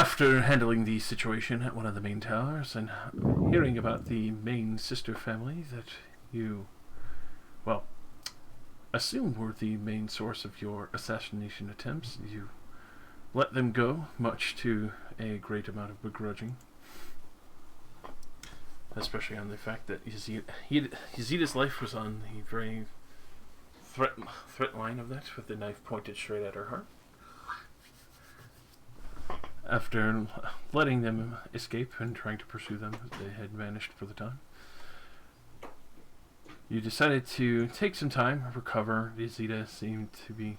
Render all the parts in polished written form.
After handling the situation at one of the main towers and hearing about the main sister family that you, well, assume were the main source of your assassination attempts, you let them go, much to a great amount of begrudging. Especially on the fact that Yazida's life was on the very threat line of that, with the knife pointed straight at her heart. After letting them escape and trying to pursue them, they had vanished for the time. You decided to take some time, recover. Yazida seemed to be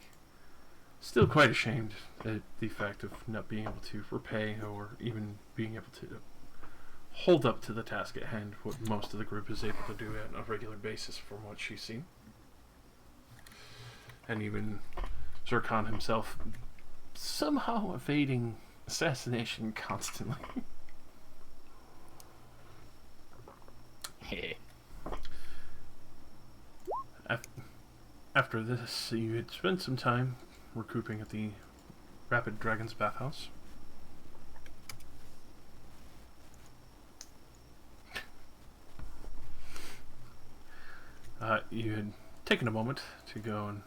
still quite ashamed at the fact of not being able to repay or even being able to hold up to the task at hand, what most of the group is able to do on a regular basis from what she's seen. And even Zircon himself somehow evading assassination constantly. After this, you had spent some time recouping at the Rapid Dragon's bathhouse. You had taken a moment to go and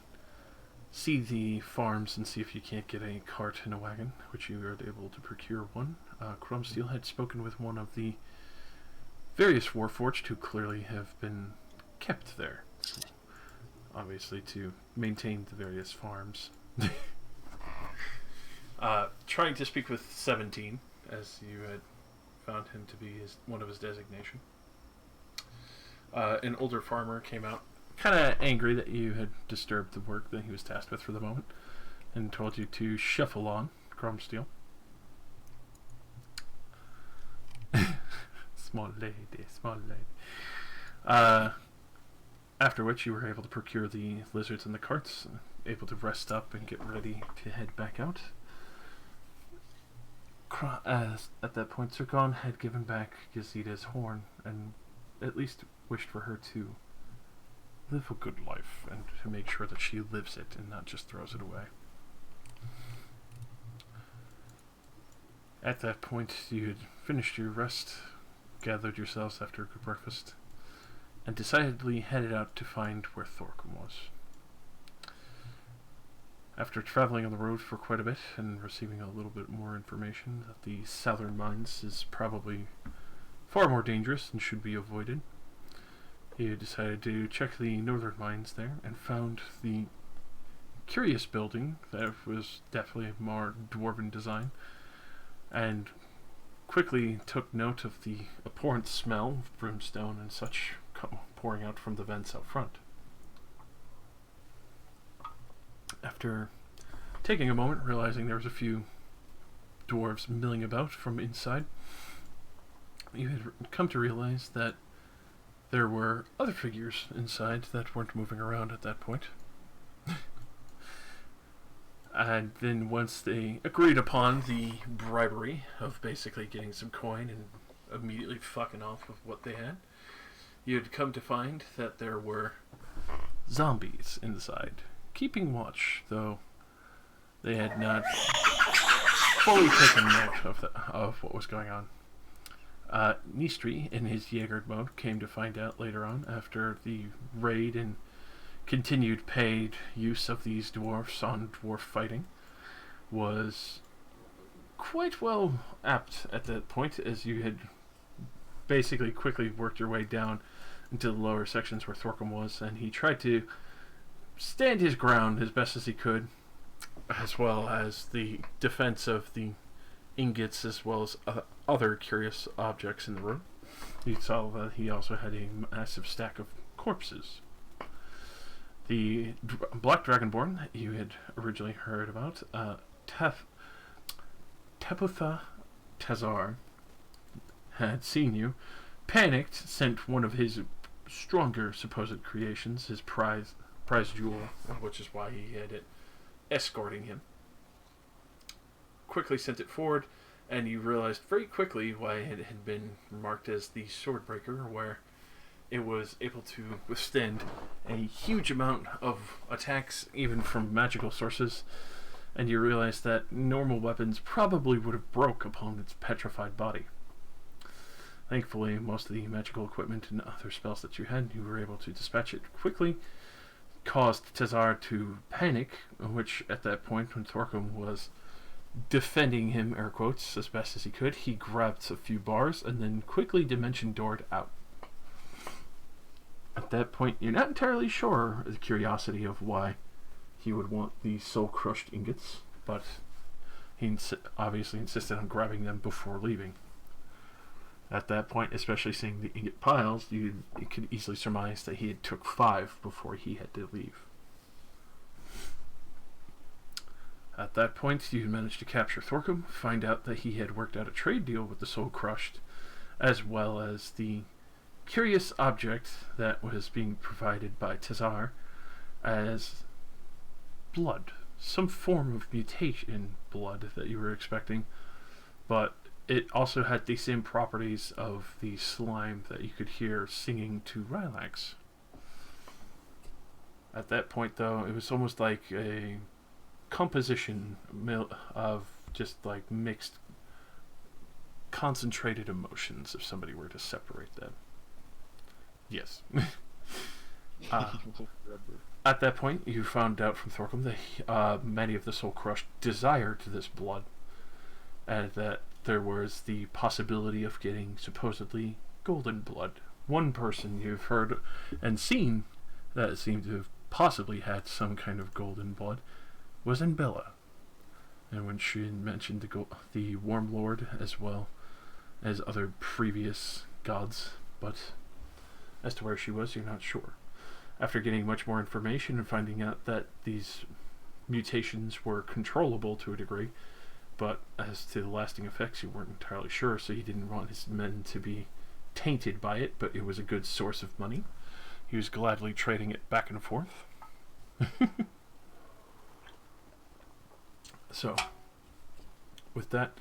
see the farms and see if you can't get a cart and a wagon, which you were able to procure one. Crumsteel had spoken with one of the various Warforged who clearly have been kept there, obviously to maintain the various farms. Trying to speak with 17, as you had found him to be one of his designation. An older farmer came out, kind of angry that you had disturbed the work that he was tasked with for the moment, and told you to shuffle on, Crumsteel. Small lady. After which you were able to procure the lizards and the carts, able to rest up and get ready to head back out. As at that point, Zircon had given back Yazida's horn and at least wished for her to live a good life and to make sure that she lives it and not just throws it away. At that point, you had finished your rest, gathered yourselves after a good breakfast, and decidedly headed out to find where Thorcum was. After traveling on the road for quite a bit and receiving a little bit more information that the southern mines is probably far more dangerous and should be avoided, he decided to check the northern mines there and found the curious building that was definitely more dwarven design, and quickly took note of the abhorrent smell of brimstone and such pouring out from the vents out front. After taking a moment, realizing there was a few dwarves milling about from inside, you had come to realize that there were other figures inside that weren't moving around at that point. And then once they agreed upon the bribery of basically getting some coin and immediately fucking off with what they had, you had come to find that there were zombies inside, keeping watch, though they had not fully taken note of what was going on. Nistri, in his Jaeger mode, came to find out later on, after the raid and continued paid use of these dwarfs on dwarf fighting, was quite well apt at that point, as you had basically quickly worked your way down into the lower sections where Thorcum was, and he tried to stand his ground as best as he could, as well as the defense of the ingots as well as other curious objects in the room. You saw that he also had a massive stack of corpses. The Black Dragonborn that you had originally heard about, Teputha Tazar, had seen you, panicked, sent one of his stronger supposed creations, his prize jewel, which is why he had it escorting him. Quickly sent it forward, and you realized very quickly why it had been marked as the Swordbreaker, where it was able to withstand a huge amount of attacks, even from magical sources, and you realize that normal weapons probably would have broke upon its petrified body. Thankfully, most of the magical equipment and other spells that you had, you were able to dispatch it quickly, caused Tezar to panic, which at that point, when Thorkum was defending him, air quotes, as best as he could, he grabbed a few bars and then quickly dimension doored out. At that point, you're not entirely sure the curiosity of why he would want the soul-crushed ingots, but he obviously insisted on grabbing them before leaving. At that point, especially seeing the ingot piles, you could easily surmise that he had took 5 before he had to leave. At that point, you managed to capture Thorkum, find out that he had worked out a trade deal with the Soul Crushed, as well as the curious object that was being provided by Tezar as blood. Some form of mutation blood that you were expecting, but it also had the same properties of the slime that you could hear singing to Rylax. At that point, though, it was almost like a composition of just like mixed concentrated emotions, if somebody were to separate them. Yes. At that point, you found out from Thorkum that many of the Soul Crushed desired this blood, and that there was the possibility of getting supposedly golden blood. One person you've heard and seen that seemed to have possibly had some kind of golden blood was in Bella. And when she mentioned the Warm Lord as well as other previous gods, but as to where she was, you're not sure. After getting much more information and finding out that these mutations were controllable to a degree, but as to the lasting effects, you weren't entirely sure, so he didn't want his men to be tainted by it, but it was a good source of money. He was gladly trading it back and forth. So, with that,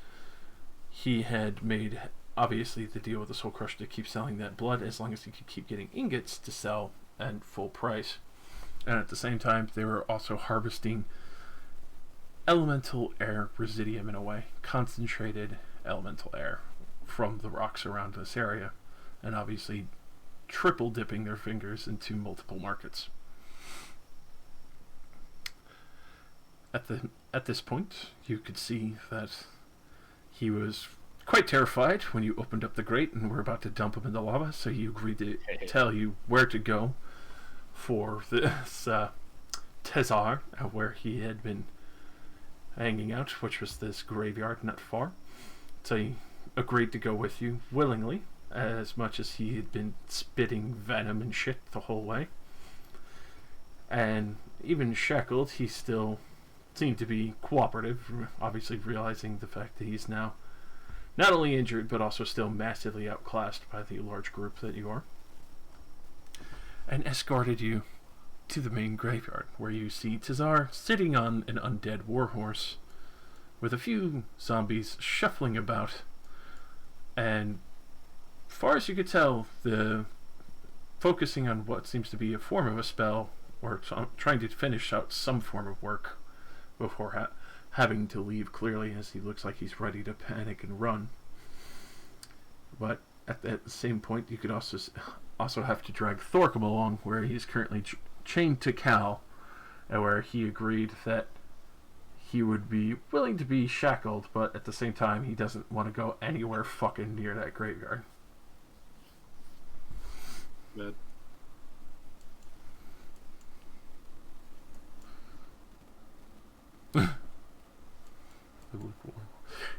he had made, obviously, the deal with the Soul Crusher to keep selling that blood as long as he could keep getting ingots to sell at full price. And at the same time, they were also harvesting elemental air residuum in a way, concentrated elemental air from the rocks around this area, and obviously triple dipping their fingers into multiple markets. At this point, you could see that he was quite terrified when you opened up the grate and were about to dump him in the lava, so he agreed to tell you where to go for this Tezar, where he had been hanging out, which was this graveyard not far. So he agreed to go with you willingly, as much as he had been spitting venom and shit the whole way. And even shackled, he still seemed to be cooperative, obviously realizing the fact that he's now not only injured, but also still massively outclassed by the large group that you are. And escorted you to the main graveyard, where you see Tezar sitting on an undead warhorse, with a few zombies shuffling about, and far as you could tell, focusing on what seems to be a form of a spell, or trying to finish out some form of work before having to leave, clearly, as he looks like he's ready to panic and run. But at that same point, you could also have to drag Thorkum along, where he's currently chained to Cal, and where he agreed that he would be willing to be shackled, but at the same time, he doesn't want to go anywhere fucking near that graveyard. Good.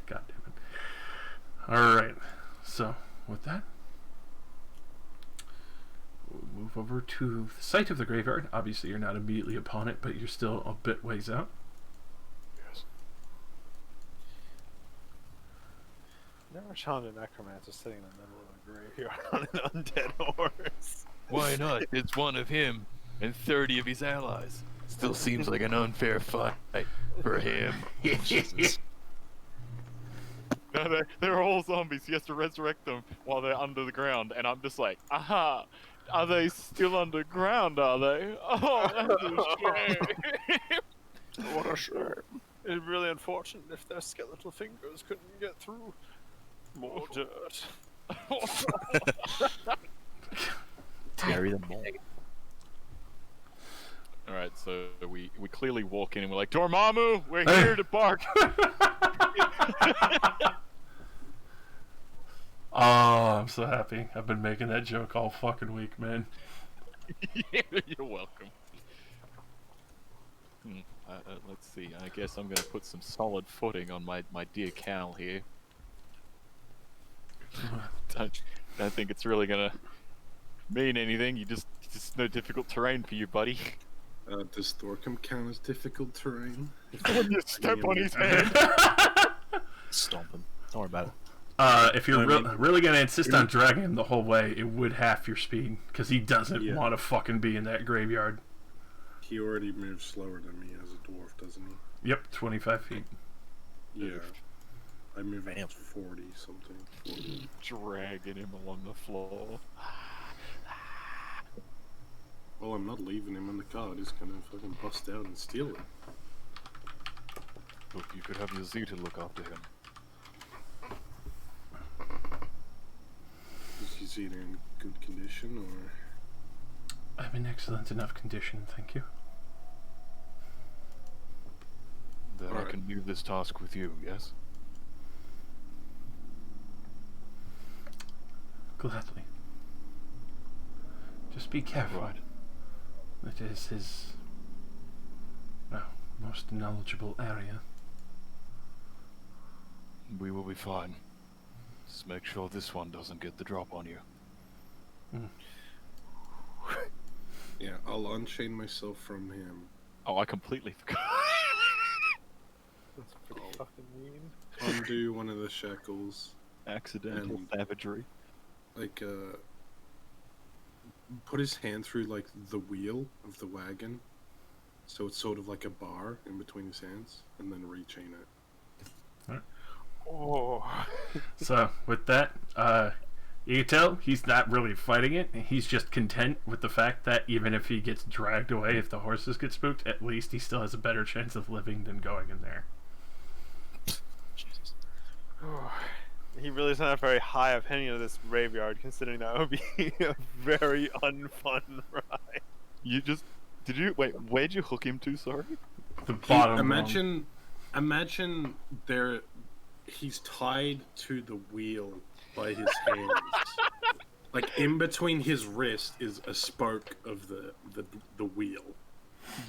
God damn it. Alright, so with that, we'll move over to the site of the graveyard. Obviously, you're not immediately upon it, but you're still a bit ways out. Yes. Never found a necromancer sitting in the middle of a graveyard on an undead horse. Why not? It's one of him and 30 of his allies. Still seems like an unfair fight for him. Jesus. No, they're all zombies. He has to resurrect them while they're under the ground, and I'm just like, aha! Are they still underground? Are they? Oh, that's a shame. What a shame. It's really unfortunate if their skeletal fingers couldn't get through. More dirt. Terry the mole. All right, so we clearly walk in and we're like, Dormammu, we're here to bark. Oh, I'm so happy. I've been making that joke all fucking week, man. You're welcome. Let's see. I guess I'm gonna put some solid footing on my dear Cal here. Don't think it's really gonna mean anything. Just no difficult terrain for you, buddy. Does Thorcom count as difficult terrain? You step on his head. Stomp him. Don't worry about it. If you're really gonna insist on dragging him the whole way, it would half your speed because he doesn't want to fucking be in that graveyard. He already moves slower than me as a dwarf, doesn't he? Yep, 25 feet. Yeah. I move at 40 something. 40. Dragging him along the floor. Well, I'm not leaving him in the car. I'm just gonna fucking bust out and steal it. Look, you could have Yazita look after him. Is he either in good condition or? I'm in excellent enough condition, thank you. Then I can leave this task with you, yes? Gladly. Just be careful. Right. It is his, well, most knowledgeable area. We will be fine. Just make sure this one doesn't get the drop on you. Yeah, I'll unchain myself from him. Oh, I completely forgot. That's pretty fucking mean. Undo one of the shackles. Accidental And- savagery. Like, put his hand through, like, the wheel of the wagon. So it's sort of like a bar in between his hands. And then rechain it. Oh. So, with that, you can tell he's not really fighting it. He's just content with the fact that even if he gets dragged away, if the horses get spooked, at least he still has a better chance of living than going in there. Jesus. He really doesn't have a very high opinion of this graveyard, considering that would be a very unfun ride. You just wait? Where'd you hook him to? Sorry. The bottom. Imagine he's tied to the wheel by his hands. Like in between his wrist is a spoke of the wheel.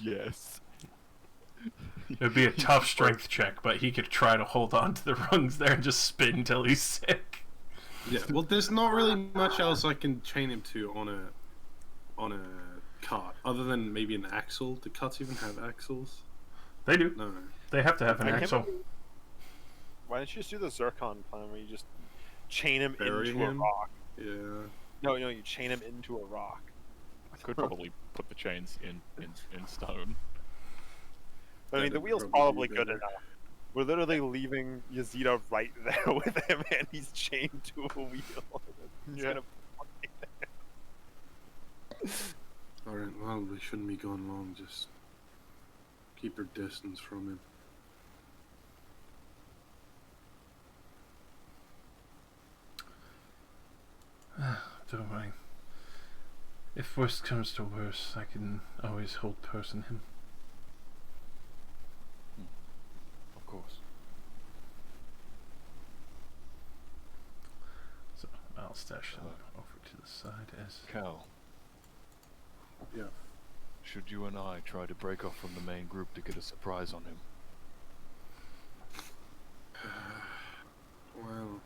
Yes. It'd be a tough strength check, but he could try to hold on to the rungs there and just spin until he's sick. Yeah. Well, there's not really much else I can chain him to on a cart, other than maybe an axle. Do carts even have axles? They do. No. They have to have an I can't axle. believe- Why don't you just do the Zircon plan where you just chain him Bury into him? a rock? Yeah. No, you chain him into a rock. I could probably put the chains in stone. But, I mean, the That'd wheel's probably probably be good better. enough. We're literally leaving Yazida right there with him, and he's chained to a wheel. He's Yeah. gonna Alright, well, we shouldn't be going long. Just keep your distance from him. Don't worry. If worst comes to worst, I can always hold person him. Of course. So I'll stash them over to the side as. Cal. Yeah. Should you and I try to break off from the main group to get a surprise on him? Well,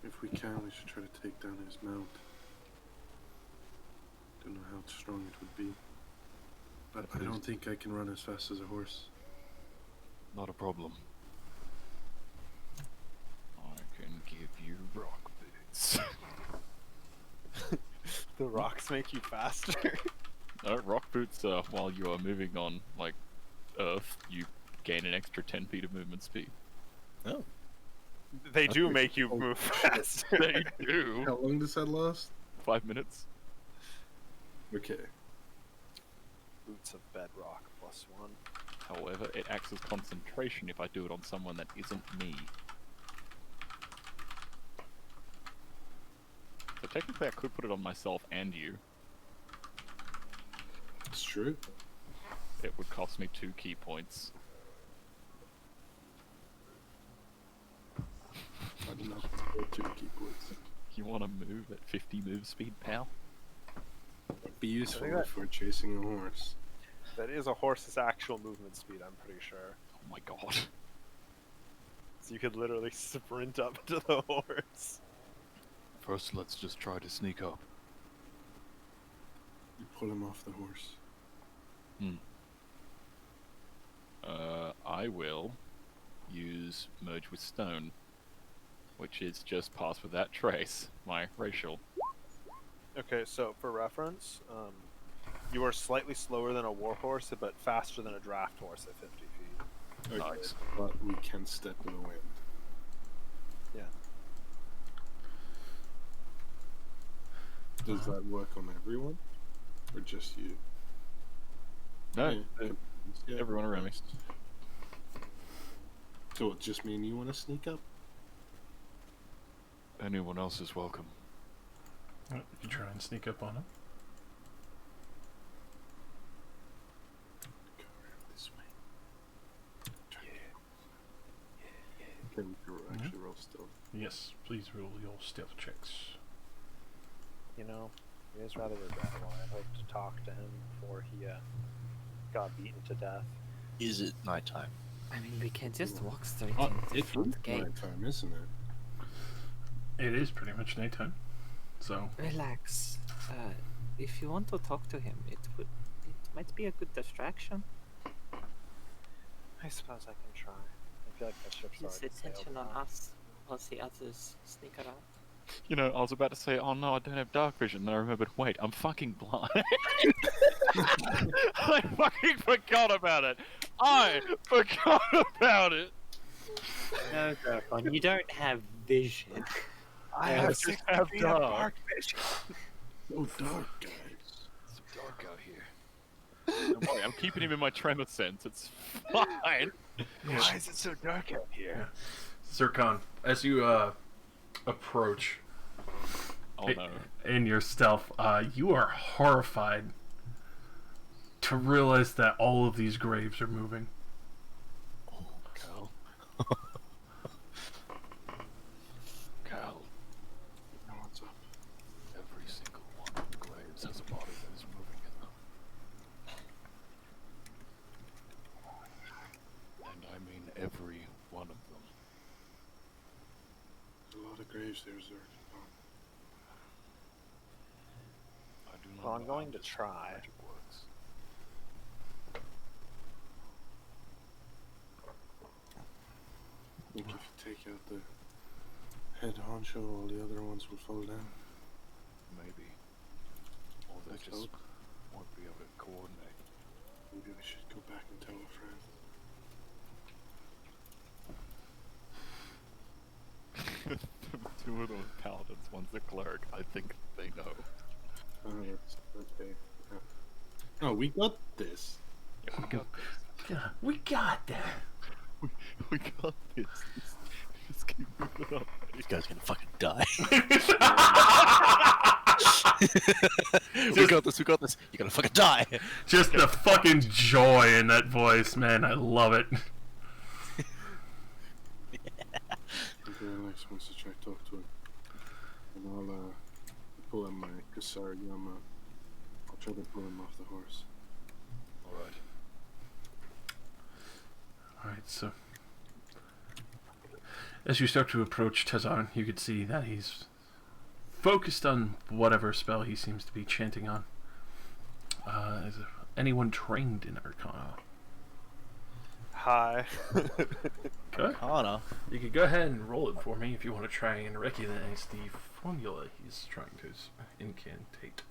if we can, we should try to take down his mount. Don't know how strong it would be. But I don't think I can run as fast as a horse. Not a problem. I can give you rock boots. The rocks make you faster. Rock boots. While you are moving on like Earth, you gain an extra 10 feet of movement speed. Oh. They do make you move faster. They do. How long does that last? 5 minutes. Okay. Boots of bedrock +1. However, it acts as concentration if I do it on someone that isn't me. So technically I could put it on myself and you. It's true. It would cost me 2 key points. I don't know. 2 key points. You want to move at 50 move speed, pal? Be useful that- for chasing a horse. That is a horse's actual movement speed, I'm pretty sure. Oh my god. So you could literally sprint up to the horse. First, let's just try to sneak up. You pull him off the horse. I will use Merge with Stone, which is just pass without trace, my racial. Okay, so for reference, you are slightly slower than a warhorse, but faster than a draft horse at 50 feet. Nice. But we can step in the wind. Yeah. Does that work on everyone? Or just you? No, Yeah. everyone around me. So it just mean you want to sneak up? Anyone else is welcome. You can try and sneak up on him. Go around this way. Can we actually roll stealth? Yes, please roll your stealth checks. You know, it is rather regrettable. I hoped to talk to him before he got beaten to death. Is it nighttime? I mean, we can just walk straight Oh, into the it's front gate. nighttime, isn't it? It is pretty much nighttime, so Relax. If you want to talk to him, it might be a good distraction. I suppose I can try. I feel like the ship's His already attention sailed on now. us while the others sneak around. You know, I was about to say, oh no, I don't have dark vision. Then I remembered, wait, I'm fucking blind. I fucking forgot about it. I forgot about it. No, Darkon, you don't have vision. I Yeah, have it's 6 have feet of dark. dark vision. Oh, dark, guys. It's so dark out here. Don't worry, I'm keeping him in my tremor sense. It's fine. Why is it so dark out here? Zircon, as you approach Oh no. in your stealth, you are horrified to realize that all of these graves are moving. Oh, Cal. Cal, Now what's up? every single one of the graves has a body that is moving in them. And I mean every one of them. There's a lot of graves there, Zerk. I do not Well, I'm know going how to this try. magic works. I think if you take out the head honcho, all the other ones will fall down. Maybe. Or they Let's just hope. won't be able to coordinate. Maybe we should go back and tell a friend. Two of those paladins, one's the cleric. I think they know. Oh, that's okay. Yeah. Oh, we got this. Yeah, we got this. Yeah, we got that. We got this. Just keep moving up. This guy's gonna fucking die. We got this, we got this. You're gonna fucking die. Just the fucking joy in that voice, man. I love it. Okay, Alex wants to try to talk to him. And I'll pull him my Kasarigama. I'll try to pull him off the horse. Alright. Alright, so as you start to approach Tezan, you could see that he's focused on whatever spell he seems to be chanting on. Is anyone trained in Arcana? Hi. Okay. Anna. You could go ahead and roll it for me if you want to try and recognize the formula he's trying to incantate.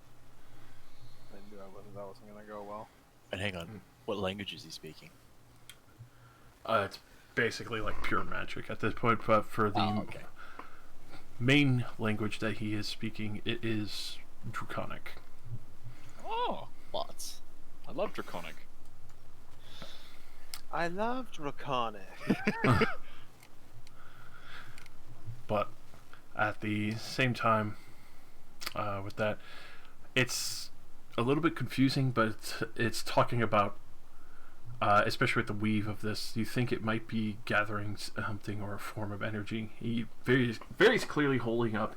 I knew that wasn't gonna go well. And hang on, what language is he speaking? It's basically like pure magic at this point, but for the Oh, okay. main language that he is speaking, it is Draconic. Oh, Lots. I love Draconic. I love Draconic. But at the same time, with that, it's a little bit confusing, but it's talking about, especially with the weave of this, you think it might be gathering something or a form of energy. He very clearly holding up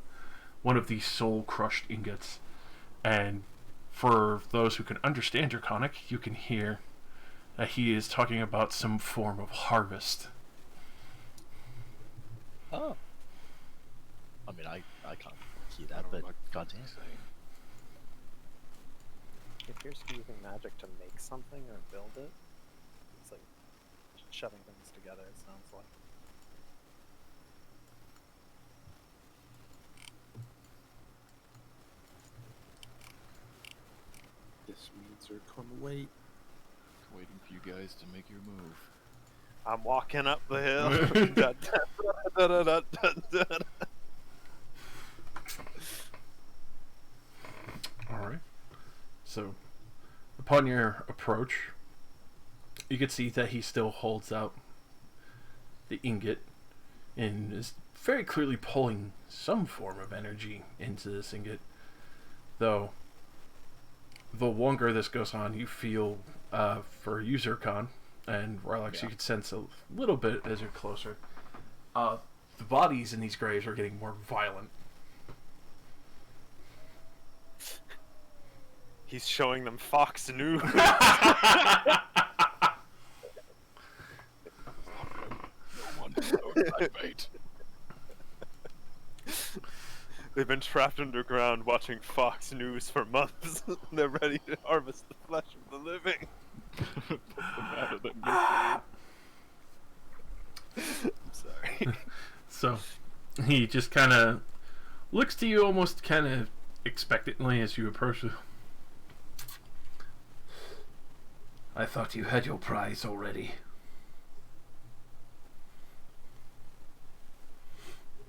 one of these soul-crushed ingots, and for those who can understand Draconic, you can hear that he is talking about some form of harvest. Oh. I mean, I can't hear that, but goddamn. If you're using magic to make something or build it, it's like shoving things together, it sounds like. This means they're gonna wait. Waiting for you guys to make your move. I'm walking up the hill. Dun, dun, dun, dun, dun, dun. Alright. So, upon your approach, you can see that he still holds out the ingot and is very clearly pulling some form of energy into this ingot. Though, the longer this goes on, you feel, for you, Zircon, and Rylax, you can sense a little bit as you're closer. The bodies in these graves are getting more violent. He's showing them Fox News. They've been trapped underground watching Fox News for months. They're ready to harvest the flesh of the living. I'm sorry. So, he just kind of looks to you almost kind of expectantly as you approach him. I thought you had your prize already.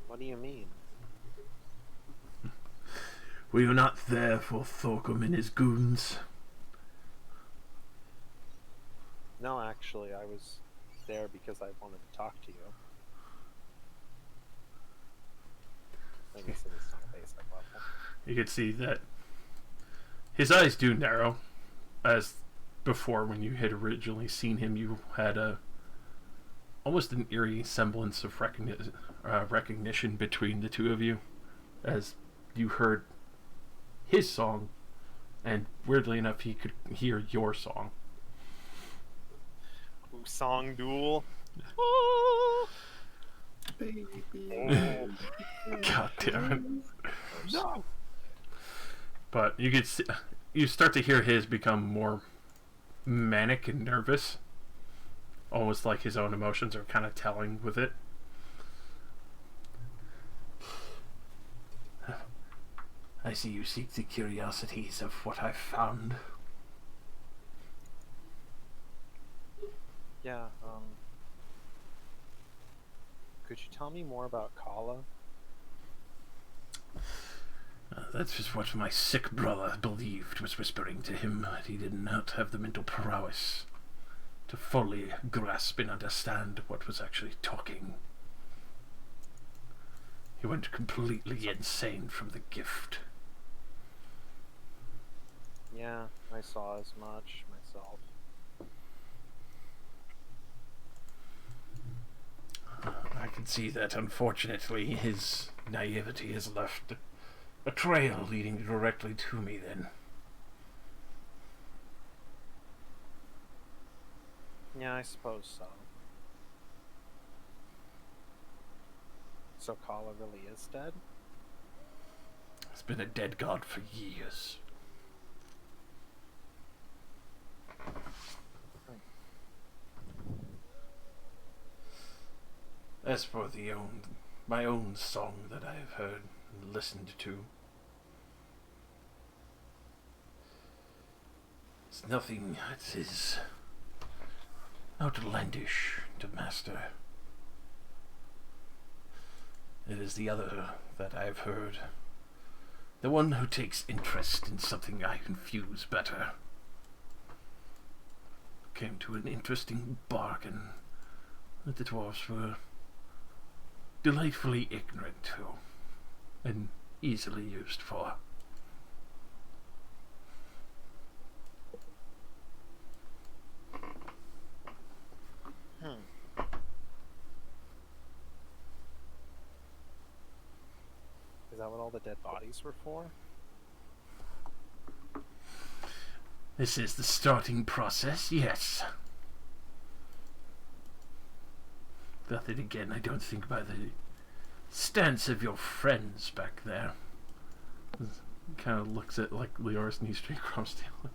What do you mean? Were you not there for Thorcum and his goons? No, actually, I was there because I wanted to talk to you. I guess it is on a basic level. You can see that his eyes do narrow, as before when you had originally seen him, you had almost an eerie semblance of recognition between the two of you, as you heard his song, and weirdly enough, he could hear your song. Ooh, song duel. Baby. God damn it! No. But you could see, you start to hear his become more manic and nervous, almost like his own emotions are kind of telling with it. I see you seek the curiosities of what I've found. Yeah, could you tell me more about Kala? That's just what my sick brother believed was whispering to him. He did not have the mental prowess to fully grasp and understand what was actually talking. He went completely insane from the gift. Yeah, I saw as much myself. I can see that, unfortunately, his naivety has left a trail leading directly to me then. Yeah, I suppose so. So Kala really is dead? He's been a dead god for years. As for my own song that I have heard and listened to, it's nothing that is outlandish to master. It is the other that I've heard. The one who takes interest in something I can fuse better. came to an interesting bargain that the dwarves were delightfully ignorant to and easily used for. Is that what all the dead bodies were for? This is the starting process, yes. But then again, I don't think by the stance of your friends back there. Kind of looks at like Leoris and Eastern Cromsteel.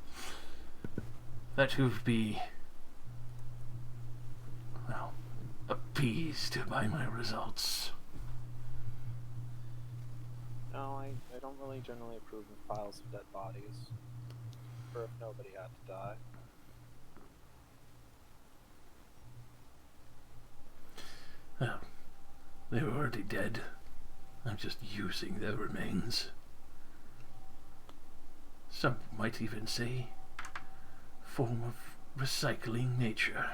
That would be, well, appeased by my results. No, I don't really generally approve of piles of dead bodies. For if nobody had to die. Well, they were already dead. I'm just using their remains. Some might even say, form of recycling nature.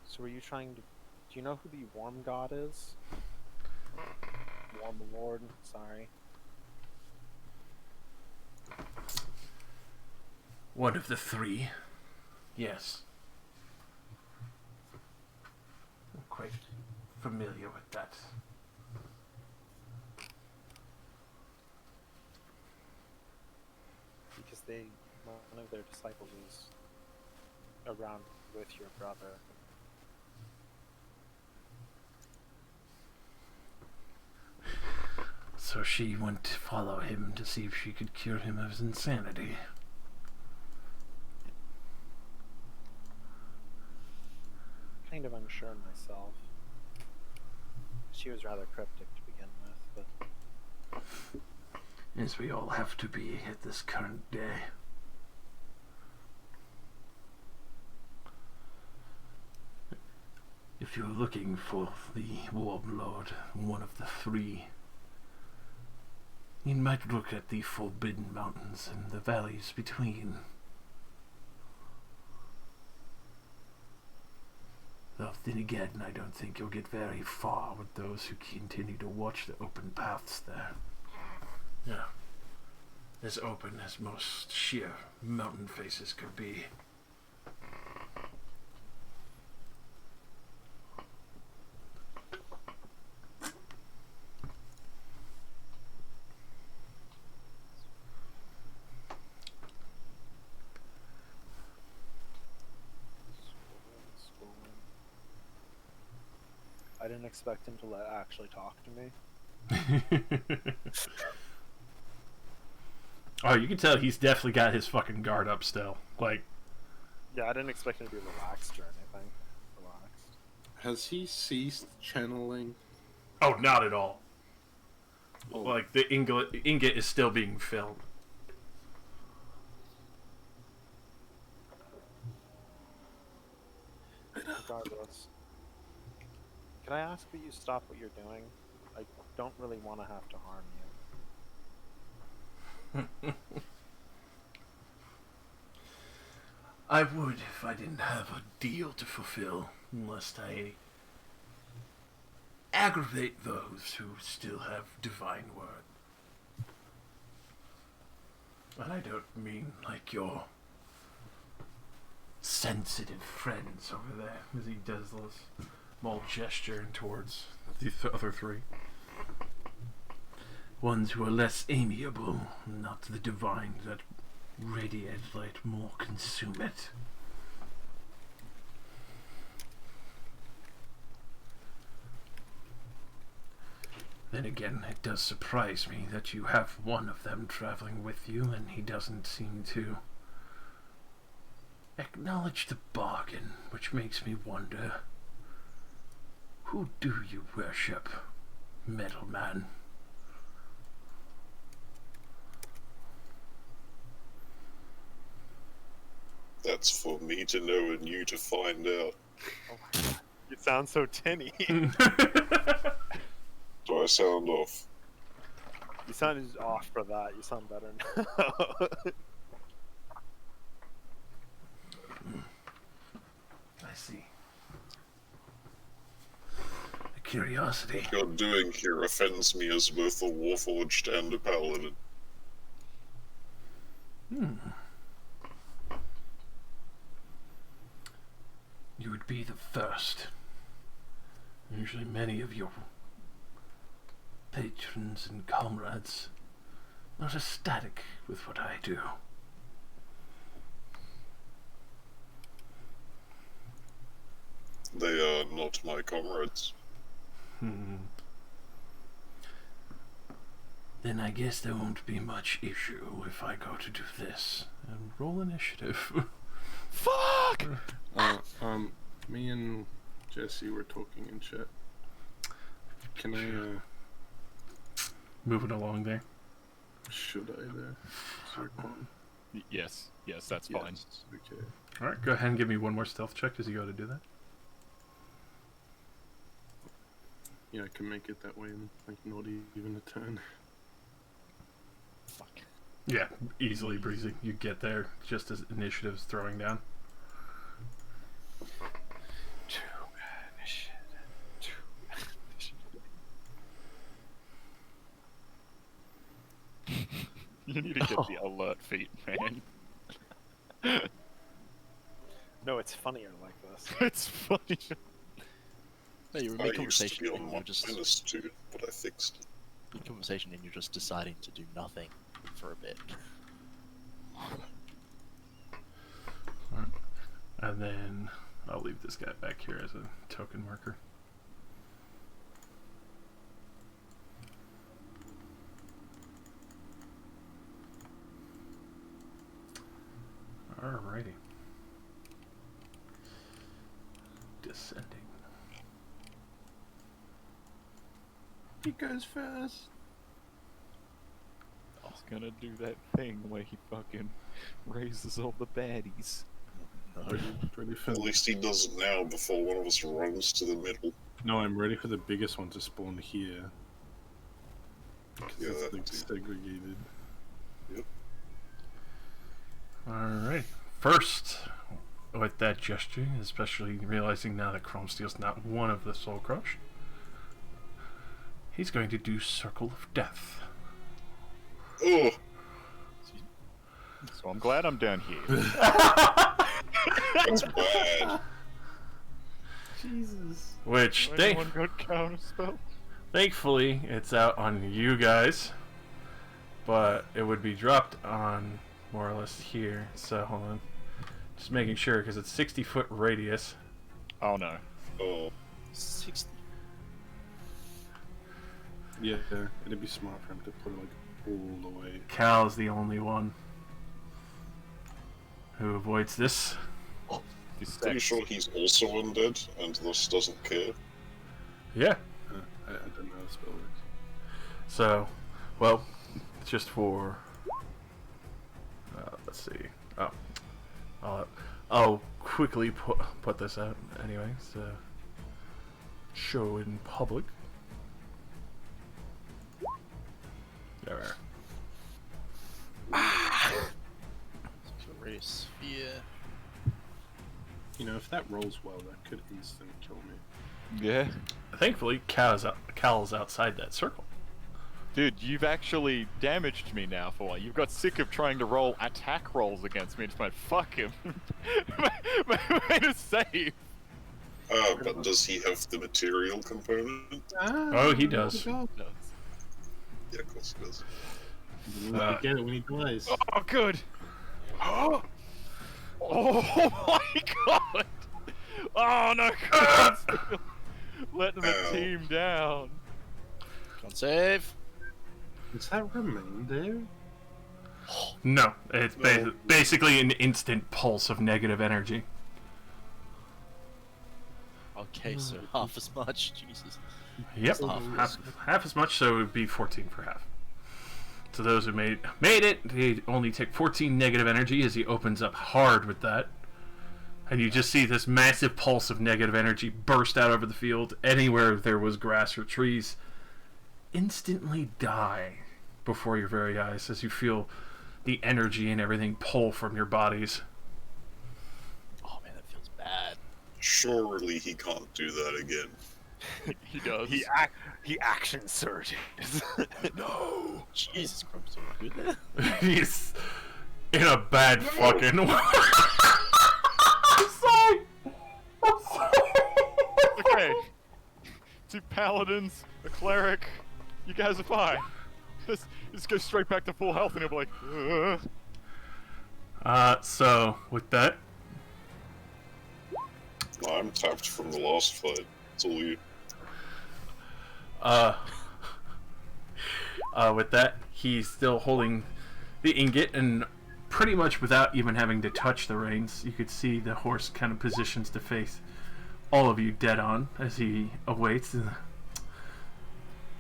So were you trying to... Do you know who the Warm God is? Warm Lord, sorry. One of the three. Yes. I'm quite familiar with that. Because one of their disciples is around with your brother. So she went to follow him to see if she could cure him of his insanity. Kind of unsure myself. She was rather cryptic to begin with, but... As we all have to be at this current day. If you're looking for the Warm Lord, one of the three, you might look at the Forbidden Mountains and the valleys between. Though then again, I don't think you'll get very far with those who continue to watch the open paths there. Yeah. As open as most sheer mountain faces could be. I didn't expect him to actually talk to me. Oh, you can tell he's definitely got his fucking guard up still. Like, Yeah, I didn't expect him to be relaxed or anything. Relaxed. Has he ceased channeling? oh, not at all. Oh, Like, the ingot is still being filled. Regardless. Can I ask that you stop what you're doing? I don't really want to have to harm you. I would if I didn't have a deal to fulfill, lest I aggravate those who still have divine word. And I don't mean like your sensitive friends over there, as he does this small gesture towards the other three. Ones who are less amiable, not the divine that radiate light more consume it. Then again, it does surprise me that you have one of them traveling with you and he doesn't seem to acknowledge the bargain, which makes me wonder, who do you worship, Metal Man? That's for me to know and you to find out. Oh my god. You sound so tinny. Do I sound off? You sounded off for that. You sound better now. I see. A curiosity. What you're doing here offends me as both a warforged and a paladin. You would be the first. Usually many of your patrons and comrades not ecstatic with what I do. They are not my comrades. Then I guess there won't be much issue if I go to do this and roll initiative. Fuck! Me and Jesse were talking in chat. Can I, Moving along there. should I there? Zircon? Yes, that's fine. Yes, okay. Alright, go ahead and give me one more stealth check as you go to do that. Yeah, I can make it that way in, like, not even a turn. Fuck. Yeah, easily breezy. You get there just as initiative's throwing down. You need to get the alert feat, man. No, it's funnier like this. It's funny. No, you were I in used to conversation be and on you're just minus 2, but I fixed it. in conversation and you're just deciding to do nothing for a bit. And then I'll leave this guy back here as a token marker. Alrighty. Descending. He goes first. I was gonna do that thing where he fucking raises all the baddies. Ready for At least he does it now before one of us runs to the middle. No, I'm ready for the biggest one to spawn here. Because Yeah, it's that like too. segregated. Alright. First, with that gesture, especially realizing now that Chrome Steel's not one of the Soul Crush, he's going to do Circle of Death. Oh! So I'm glad I'm down here. That's bad. Jesus. Which, Anyone got counterspell? thankfully, it's out on you guys, but it would be dropped on more or less here. So hold on, just making sure because it's 60-foot radius. Oh no. Oh. 60. Yeah, it'd be smart for him to put it like all the way. Cal's the only one who avoids this. This Pretty sucks. sure he's also undead and thus doesn't care. Yeah. I don't know how the spell works. So, well, just for let's see. I'll quickly put this out anyway. So, show in public. There. Race sphere. You know, if that rolls well, that could instant kill me. Yeah. Thankfully, Cal's outside that circle. Dude, you've actually damaged me now for what? You've got sick of trying to roll attack rolls against me and just went, fuck him. Made a save. But does he have the material component? Oh, he does. Yeah, of course he does. Get it when he dies. Oh, good. Oh, my god. Oh, no. God. Letting the Ow. team down. Con save. Does that remain there? No, it's No. basically an instant pulse of negative energy. Okay, so half as much. Jesus. Yep, Half. half as much, so it would be 14 for half. So those who made it, they only take 14 negative energy as he opens up hard with that. And you just see this massive pulse of negative energy burst out over the field. Anywhere there was grass or trees instantly die before your very eyes as you feel the energy and everything pull from your bodies. Oh man, that feels bad. Surely he can't do that again. He does. He action surges. No. Jesus Christ, so good. He's in a bad fucking way. I'm sorry. I'm sorry. Okay. 2 paladins, a cleric. You guys are fine. Just go straight back to full health and he'll be like, Ugh. So with that, I'm tapped from the last fight. It's all you. with that, he's still holding the ingot, and pretty much without even having to touch the reins, you could see the horse kind of positions to face all of you dead on as he awaits.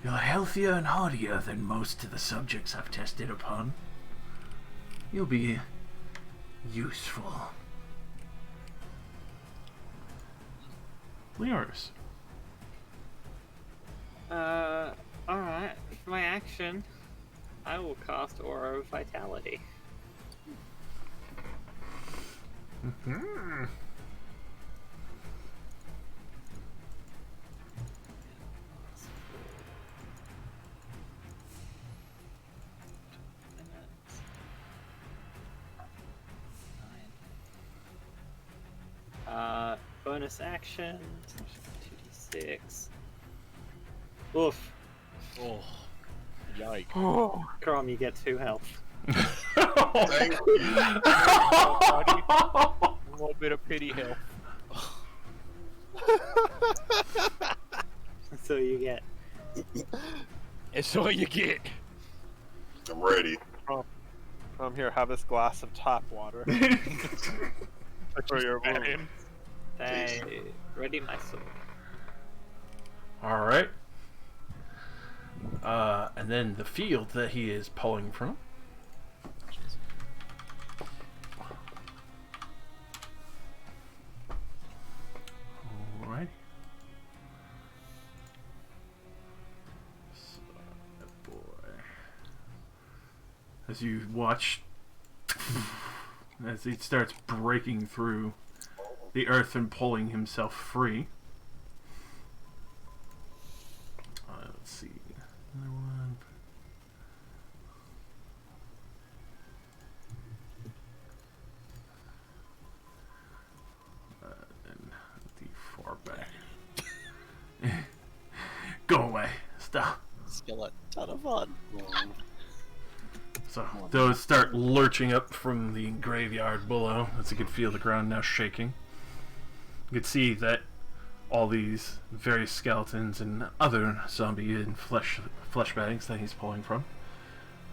You're healthier and hardier than most of the subjects I've tested upon. You'll be useful. Leoris. Alright. For my action, I will cast Aura of Vitality. Mm-hmm. Bonus action, 2d6. Oof. Oh, yikes. Oh, Crom, you get 2 health. Thank you. A little bit of pity health. So you get. It's all you get. I'm ready. Come here, have this glass of tap water. For your wound. Hey, ready my sword. Alright. And then the field that he is pulling from. Alright. So, boy. As you watch, as he starts breaking through the earth and pulling himself free. Let's see. Another one. And the far back. Go away. Stop. Skeleton, ton of fun. So those start lurching up from the graveyard below. As you can feel the ground now shaking. You can see that all these various skeletons and other zombie and flesh bags that he's pulling from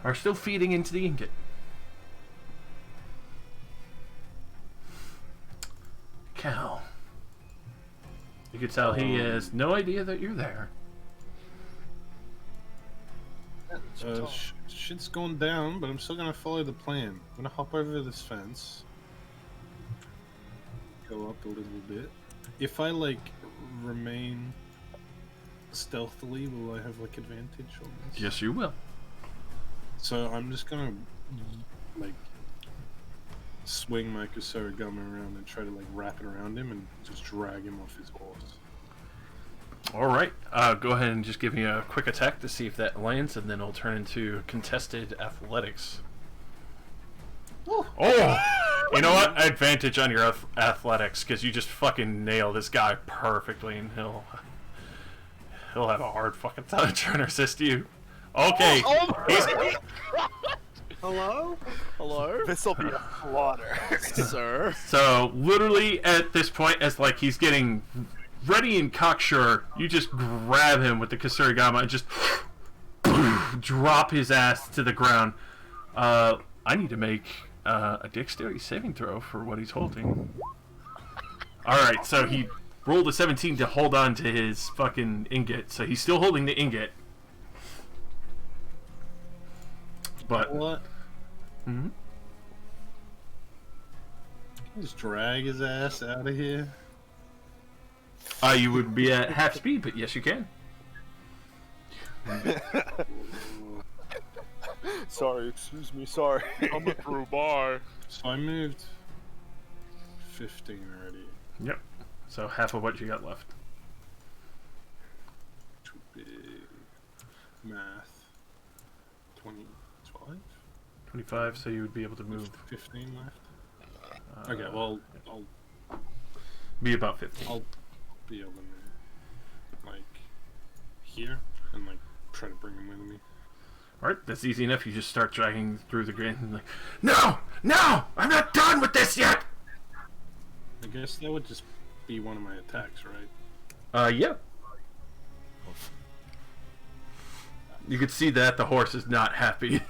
are still feeding into the ingot. Cal. You can tell he has no idea that you're there. Shit's going down, but I'm still gonna follow the plan. I'm gonna hop over this fence, go up a little bit. If I remain stealthily, will I have advantage on this? Yes, you will. So I'm just gonna swing my Kusarigama around and try to wrap it around him and just drag him off his horse. Alright, go ahead and just give me a quick attack to see if that lands, and then it'll turn into contested athletics. Oh! You know what? Advantage on your athletics, because you just fucking nail this guy perfectly, and he'll have a hard fucking time trying to resist you. Okay. Hello? Hello? This'll be a slaughter. Sir? So, literally at this point, as he's getting ready and cocksure, you just grab him with the Kusarigama and just drop his ass to the ground. I need to make a dexterity saving throw for what he's holding. Alright, so he rolled a 17 to hold on to his fucking ingot, so he's still holding the ingot. But What? Mhm. Just drag his ass out of here. You would be at half speed, but yes, you can. Sorry, excuse me, sorry. Coming through, bye. So I moved 15 already. Yep. So half of what you got left. Which would be math. 25? 25, so you would be able to move. 15 left. Okay, well, I'll Be about 50. be able to, like, here and, like, try to bring him with me. Alright, that's easy enough. You just start dragging through the ground and like, no! No! I'm not done with this yet! I guess that would just be one of my attacks, right? Yeah. You can see that the horse is not happy.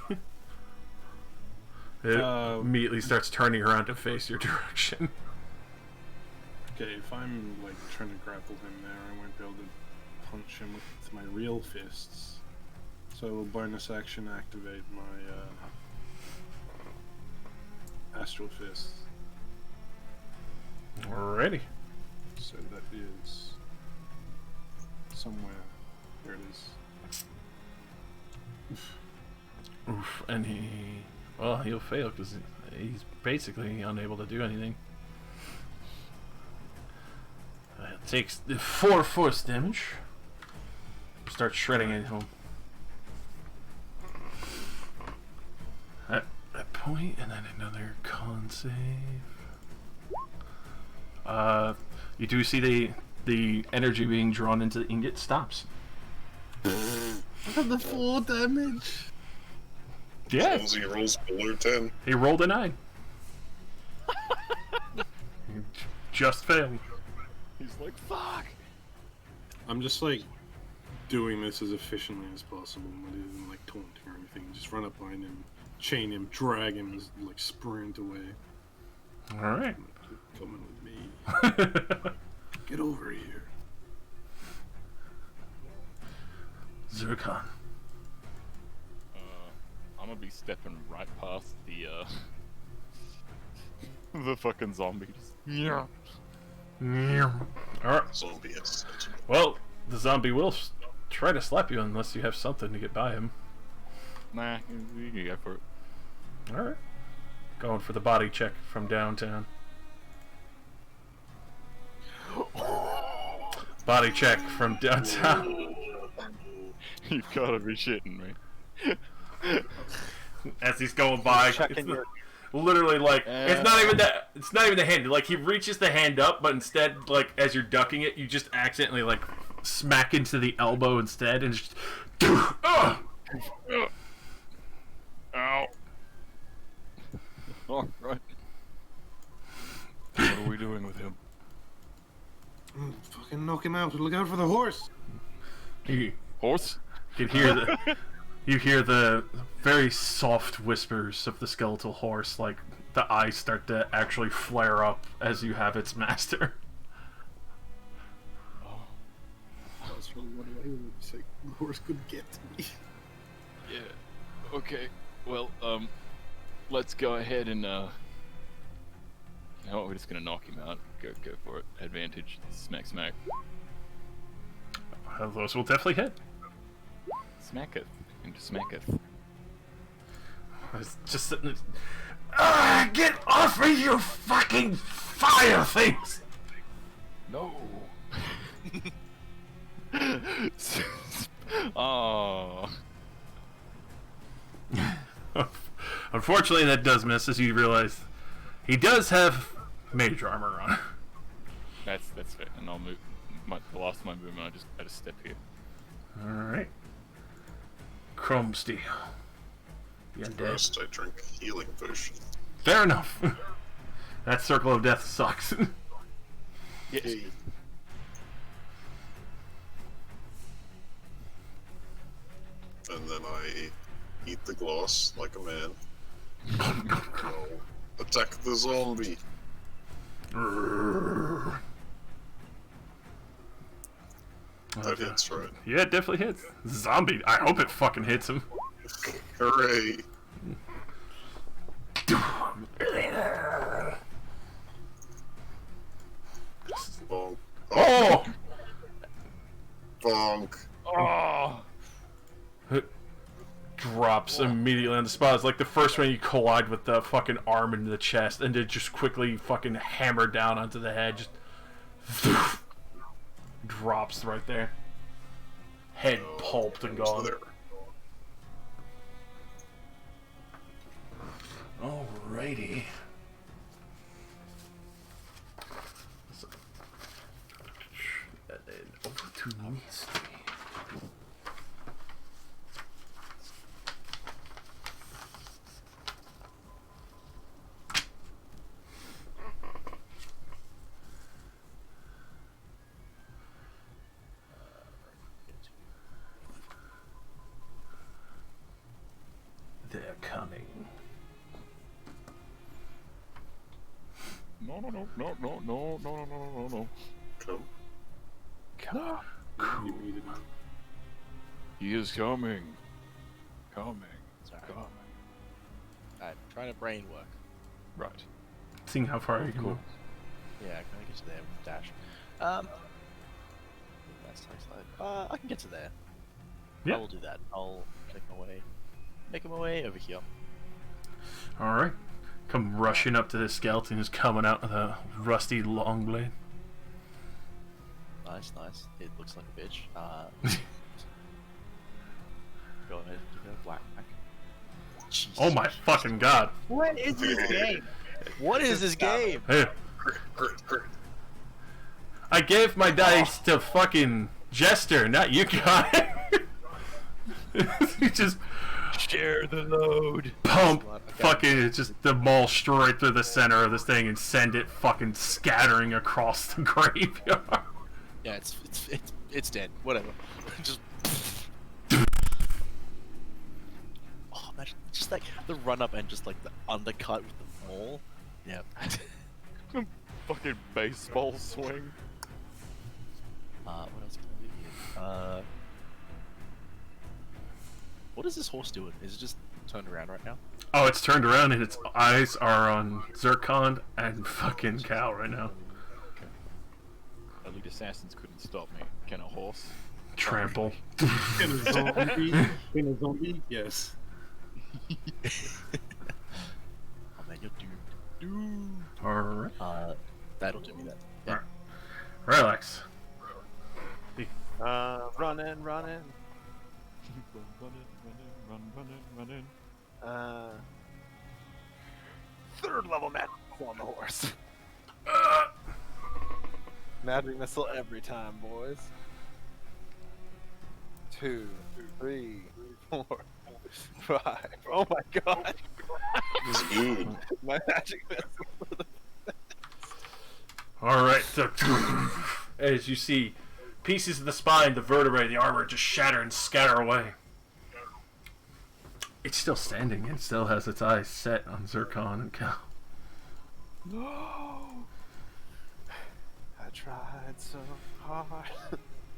It immediately starts turning around to face your direction. Okay, if I'm, like, trying to grapple him there, I won't be able to punch him with my real fists. So I will bonus action activate my, Astral Fist. Alrighty. So that is somewhere. Where it is. Oof, and he'll fail because he's basically unable to do anything. Takes the 4 force damage. Starts shredding at home. At that point, and then another con save. You do see the energy being drawn into the ingot stops. The 4 damage. As Yeah, long as he rolls below 10. he rolled a 9. He just failed. He's like, fuck. I'm just like doing this as efficiently as possible. Not even like taunting or anything. Just run up behind him, chain him, drag him, just, like sprint away. Alright. Coming with me. Get over here. Zircon. I'm gonna be stepping right past the the fucking zombies. Yeah. Alright. Zombie is. Well, the zombie will try to slap you unless you have something to get by him. Nah, you can go for it. Alright. Going for the body check from downtown. Body check from downtown. You gotta be shitting me. As he's going by, Checking it's your- literally like it's not even that. It's not even the hand. Like he reaches the hand up, but instead, like as you're ducking it, you just accidentally like smack into the elbow instead, and just. Ow. Alright. What are we doing with him? Fucking knock him out. Look out for the horse. You Horse? can hear the. You hear the very soft whispers of the skeletal horse, like the eyes start to actually flare up as you have its master. That's really what I would say. The horse could get to me. Yeah. Okay. Well, let's go ahead and, you know what, we're just gonna knock him out. Go for it. Advantage. Smack, smack. Those will definitely hit. Smacketh. And just smacketh. I was just sitting there. Get off me, you fucking fire things! No. Oh. Unfortunately, that does miss, as you realize he does have mage armor on. That's fair. And I'll move. The last of my movement, I just step here. Alright. Chrome steel. Yeah, dead. First, I drink healing potion. Fair enough. That circle of death sucks. Yes. Hey. And then I eat the glass like a man. I'll attack the zombie. That hits, right? Yeah, it definitely hits. Zombie. I hope it fucking hits him. Hooray! Oh! Bonk. Oh! Drops immediately on the spot. It's like the first one you collide with the fucking arm into the chest, and then just quickly fucking hammer down onto the head. Just drops right there. Head pulped and gone. There. Alrighty. So, and then over to Misty. They're coming. No, no, no, no, no, no, no, no, no, no. Come. Come. You muted me. He is coming. Coming. Sorry. Coming. I'm trying to brain work. Right. Seeing how far you can move. Yeah, can I get to there with dash? That's slide. I can get to there. Yeah. I will do that. I'll make my way over here. Alright. Come rushing up to the skeleton who's coming out with a rusty long blade. Nice, nice. It looks like a bitch. Go ahead, do the black. Jesus. Oh my fucking god. What is this game? What is this game? Hey, Crit. I gave my dice to fucking Jester, not you guys. You just Share the load. pump Okay. fucking it's just the maul straight through the center of this thing and send it fucking scattering across the graveyard. Yeah, it's dead. Whatever. Just. Oh, imagine just like the run up and just like the undercut with the maul. Yeah. Fucking baseball swing. What else can I do here? What is this horse doing? Is it just turned around right now? Oh, it's turned around and its eyes are on Zircon and fucking Cal right now. Elite assassins couldn't stop me. Can a horse? Trample. In a zombie? In a zombie? Yes. Oh man, you're doomed. Alright. That'll do me that. Yeah. Alright. Relax. Running. Running. Third level magic missile on the horse. Magic missile every time, boys. 2, 3, 4, 5. Oh my god! Ooh. My magic missile. Alright, so as you see, pieces of the spine, the vertebrae, the armor just shatter and scatter away. It's still standing and still has its eyes set on Zircon and Cal. No! I tried so hard.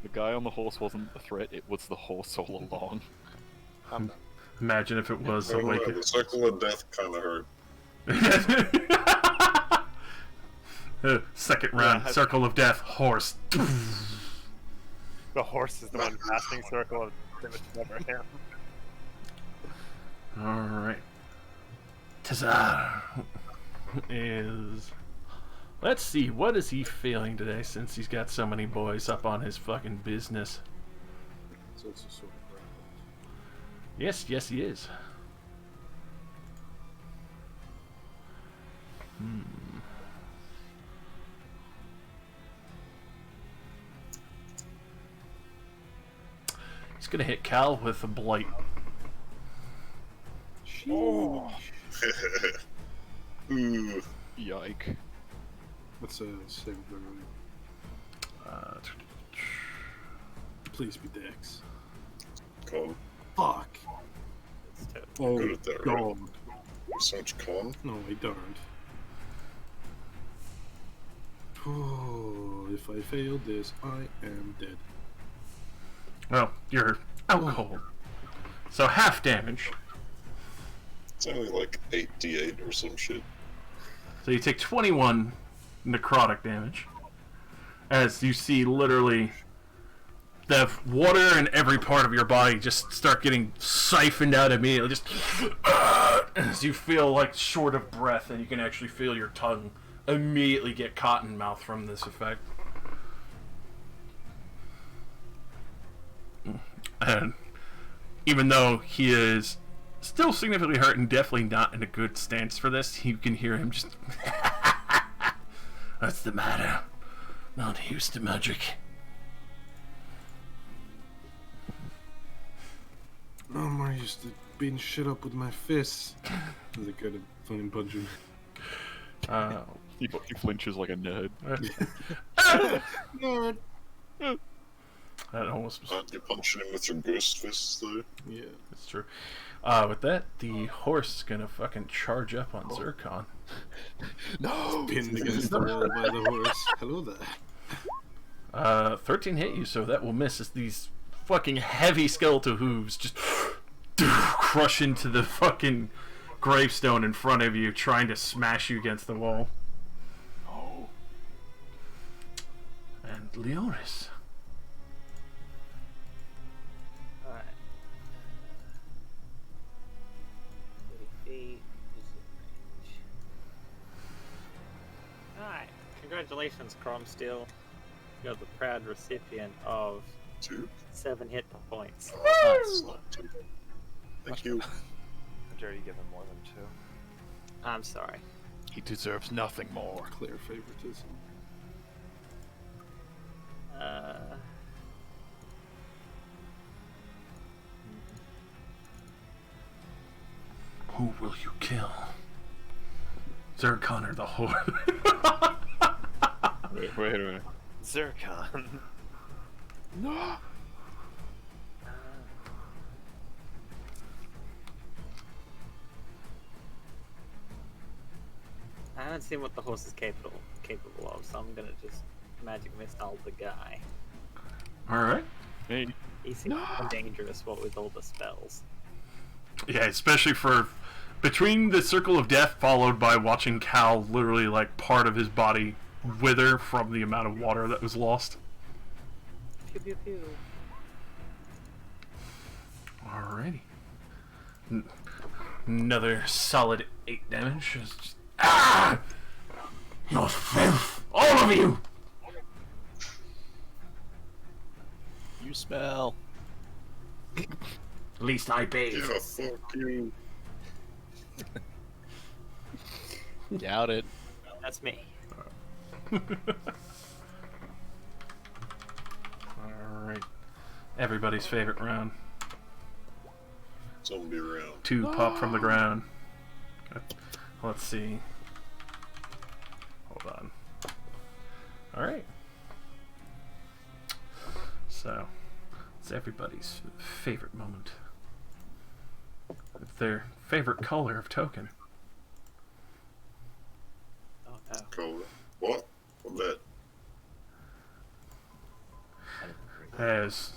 The guy on the horse wasn't a threat, it was the horse all along. I'm Imagine if it was Oh, yeah, awakened. the circle of death kind of hurt. Second round, Yeah, circle of death, horse. the horse is the one casting circle of damage over him. Alright. Tazar is... Let's see, what is he feeling today since he's got so many boys up on his fucking business? So it's a sort of grapple. Yes, he is. He's gonna hit Cal with a blight. Oh, Ooh. yike. Let's save the Uh, Please be Dex. Con. Fuck. Oh Good at that, right? god. So much con. No, I don't. Oh, if I fail this, I am dead. well, you're out cold. So half damage. It's only like 8d8 or some shit. So you take 21 necrotic damage. as you see literally the water in every part of your body just start getting siphoned out immediately, just as you feel like short of breath, and you can actually feel your tongue immediately get cotton mouth from this effect. And even though he is still significantly hurt and definitely not in a good stance for this, you can hear him just what's the matter? Not used to magic. I'm more used to beating shit up with my fists. As I go to fucking punch him. He flinches like a nerd. Nerd. That almost was. Aren't you punching him with your ghost fists, though? Yeah. That's true. With that, the horse is gonna fucking charge up on Zircon. No! Pinned against the wall by the horse. Hello there. 13 hit you, so that will miss as these fucking heavy skeletal hooves just crush into the fucking gravestone in front of you, trying to smash you against the wall. Oh. And Leonis. Alright. 30 feet. Is it range? Alright. Congratulations, Cromsteel. You're the proud recipient of 2? 7 hit points. That's not 2. Thank you. I dare you give him more than 2. I'm sorry. He deserves nothing more. Clear favoritism. Who will you kill? Zircon or the horse? Wait a minute. Zircon. No! I haven't seen what the horse is capable of, so I'm gonna just magic missile the guy. Alright. Hey, He seems dangerous, what with all the spells. Yeah, especially for between the circle of death followed by watching Cal literally like part of his body wither from the amount of water that was lost. Pew pew pew. Alrighty. Another solid 8 damage. Ah! You filth! All of you! You smell. At least I bathe. Yeah, fuck you. Doubt it. That's me. Alright. Everybody's favorite round. Zombie round. 2 pop from the ground. Let's see. Hold on. Alright. So, it's everybody's favorite moment. Their favorite color of token. Oh no. Color. What? What that? As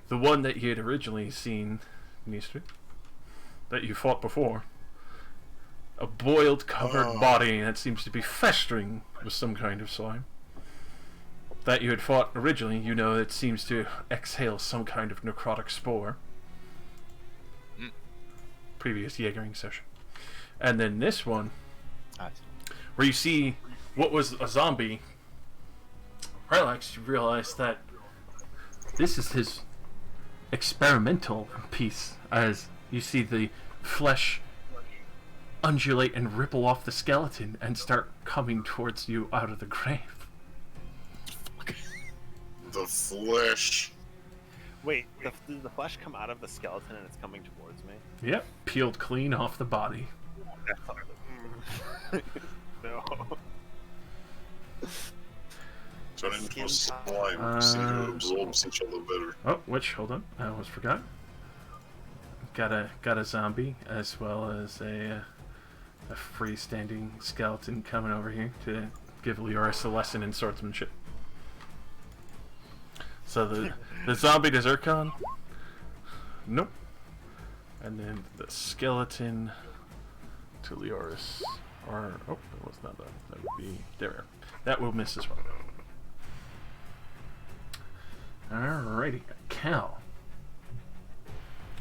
the one that you had originally seen, Nistra, that you fought before. A boiled, covered body that seems to be festering with some kind of slime. That you had fought originally, you know it seems to exhale some kind of necrotic spore. Previous Jaegering session. And then this one, where you see what was a zombie, Relax, you realize that this is his experimental piece, as you see the flesh undulate and ripple off the skeleton and start coming towards you out of the grave. The flesh. Wait, does the flesh come out of the skeleton and it's coming towards me? Yep, peeled clean off the body. No. Turn into a slime. See who absorbs each other better. Oh, which, hold on, I almost forgot. Got a zombie as well as a freestanding skeleton coming over here to give Leoris a lesson in swordsmanship. So the zombie to Zircon? Nope. And then the skeleton to Leoris. Or, oh, that was not that. That would be there. That will miss as well. Alrighty, Cal.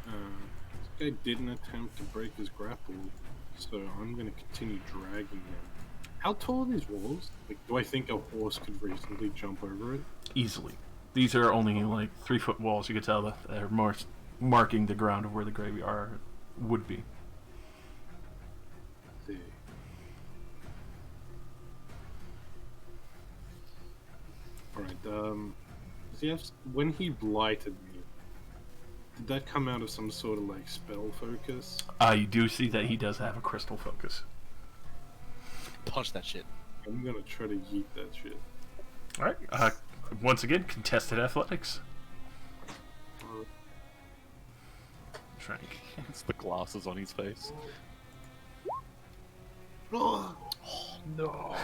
This guy didn't attempt to break his grapple, so I'm gonna continue dragging him. How tall are these walls? Like, do I think a horse could reasonably jump over it? Easily. These are only like 3-foot walls. You could tell that they're marking the ground of where the graveyard would be. See. Alright, does he have, when he blighted me, did that come out of some sort of like spell focus? You do see that he does have a crystal focus. Punch that shit. I'm gonna try to yeet that shit. Alright, once again, contested athletics. Trying. It's the glasses on his face. Oh, No.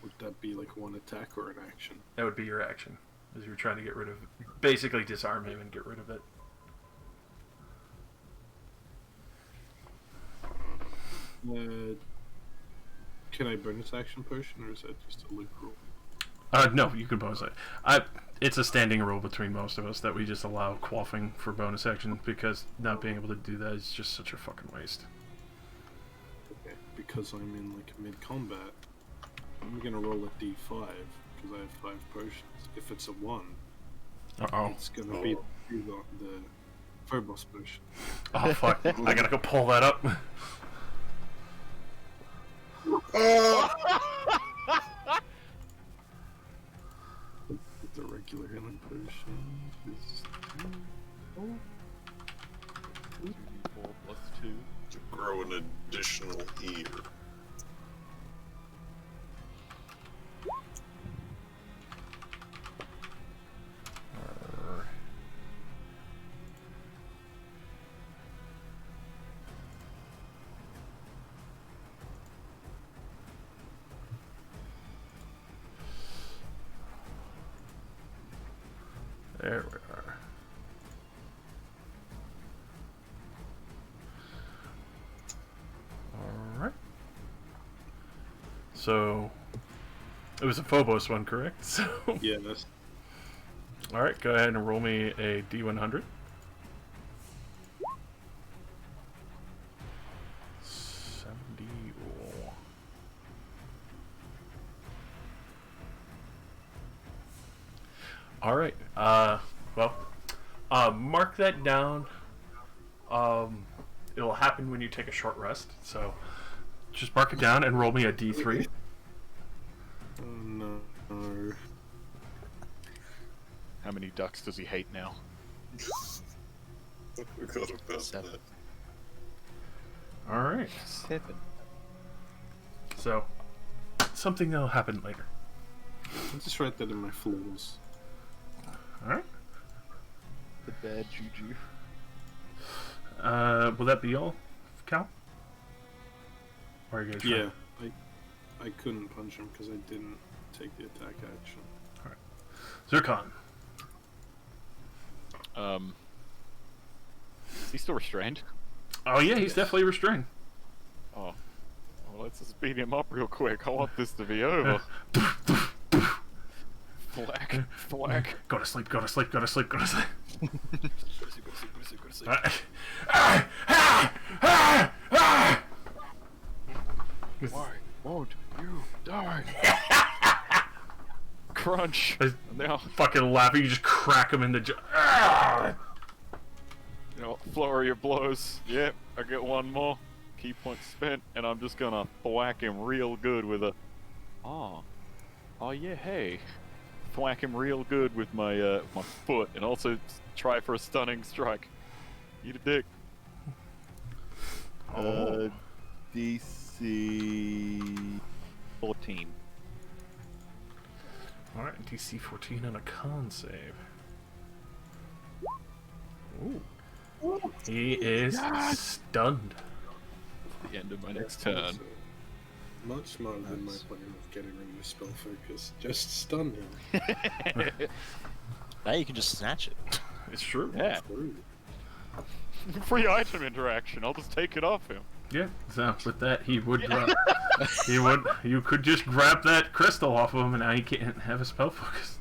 would that be like one attack or an action? That would be your action, as you're trying to get rid of, basically disarm him and get rid of it. Can I bonus action potion, or is that just a loot rule? No, you can bonus it. It's a standing rule between most of us that we just allow quaffing for bonus action, because not being able to do that is just such a fucking waste. Okay, because I'm in like mid-combat, I'm gonna roll a d5, because I have 5 potions. If it's a 1, Uh-oh. it's gonna be the Phobos potion. Oh, fuck. I gotta go pull that up. The regular healing potion is 2. 2d4 plus 2. To grow an additional ear. There we are. Alright. So, it was a Phobos one, correct? So, Yeah, that's alright, go ahead and roll me a D100. 70. Alright, mark that down. It'll happen when you take a short rest, so just mark it down and roll me a D3. oh no. How many ducks does he hate now? I forgot about 7. that. Alright, 7. so something that'll happen later. I'll just write that in my flaws. Alright, The bad juju. will that be all, Cal? Or are you guys Yeah, I couldn't punch him because I didn't take the attack action. Zircon. Is he still restrained? Oh yeah, he's definitely restrained. Oh. Well, let's just beat him up real quick. I want this to be over. Thwack. Thwack. Go to sleep, go to sleep, go to sleep, go to sleep. Why won't you die? Crunch. Now, Fucking laughing, you just crack him in the jaw. you know, flurry of blows. Yep, I get one more. Key point spent, and I'm just gonna thwack him real good with a. Oh yeah, hey. Thwack him real good with my my foot, and also try for a stunning strike. Eat a dick. DC 14. Alright, DC 14 on a con save. Ooh. He is stunned. The end of my next turn. So, much smarter than my plan of getting rid of the spell focus. Just stun him. Now you can just snatch it. It's true. Yeah. Ooh. Free item interaction. I'll just take it off him. Yeah, so with that, he would, you could just grab that crystal off of him, and now he can't have a spell focus.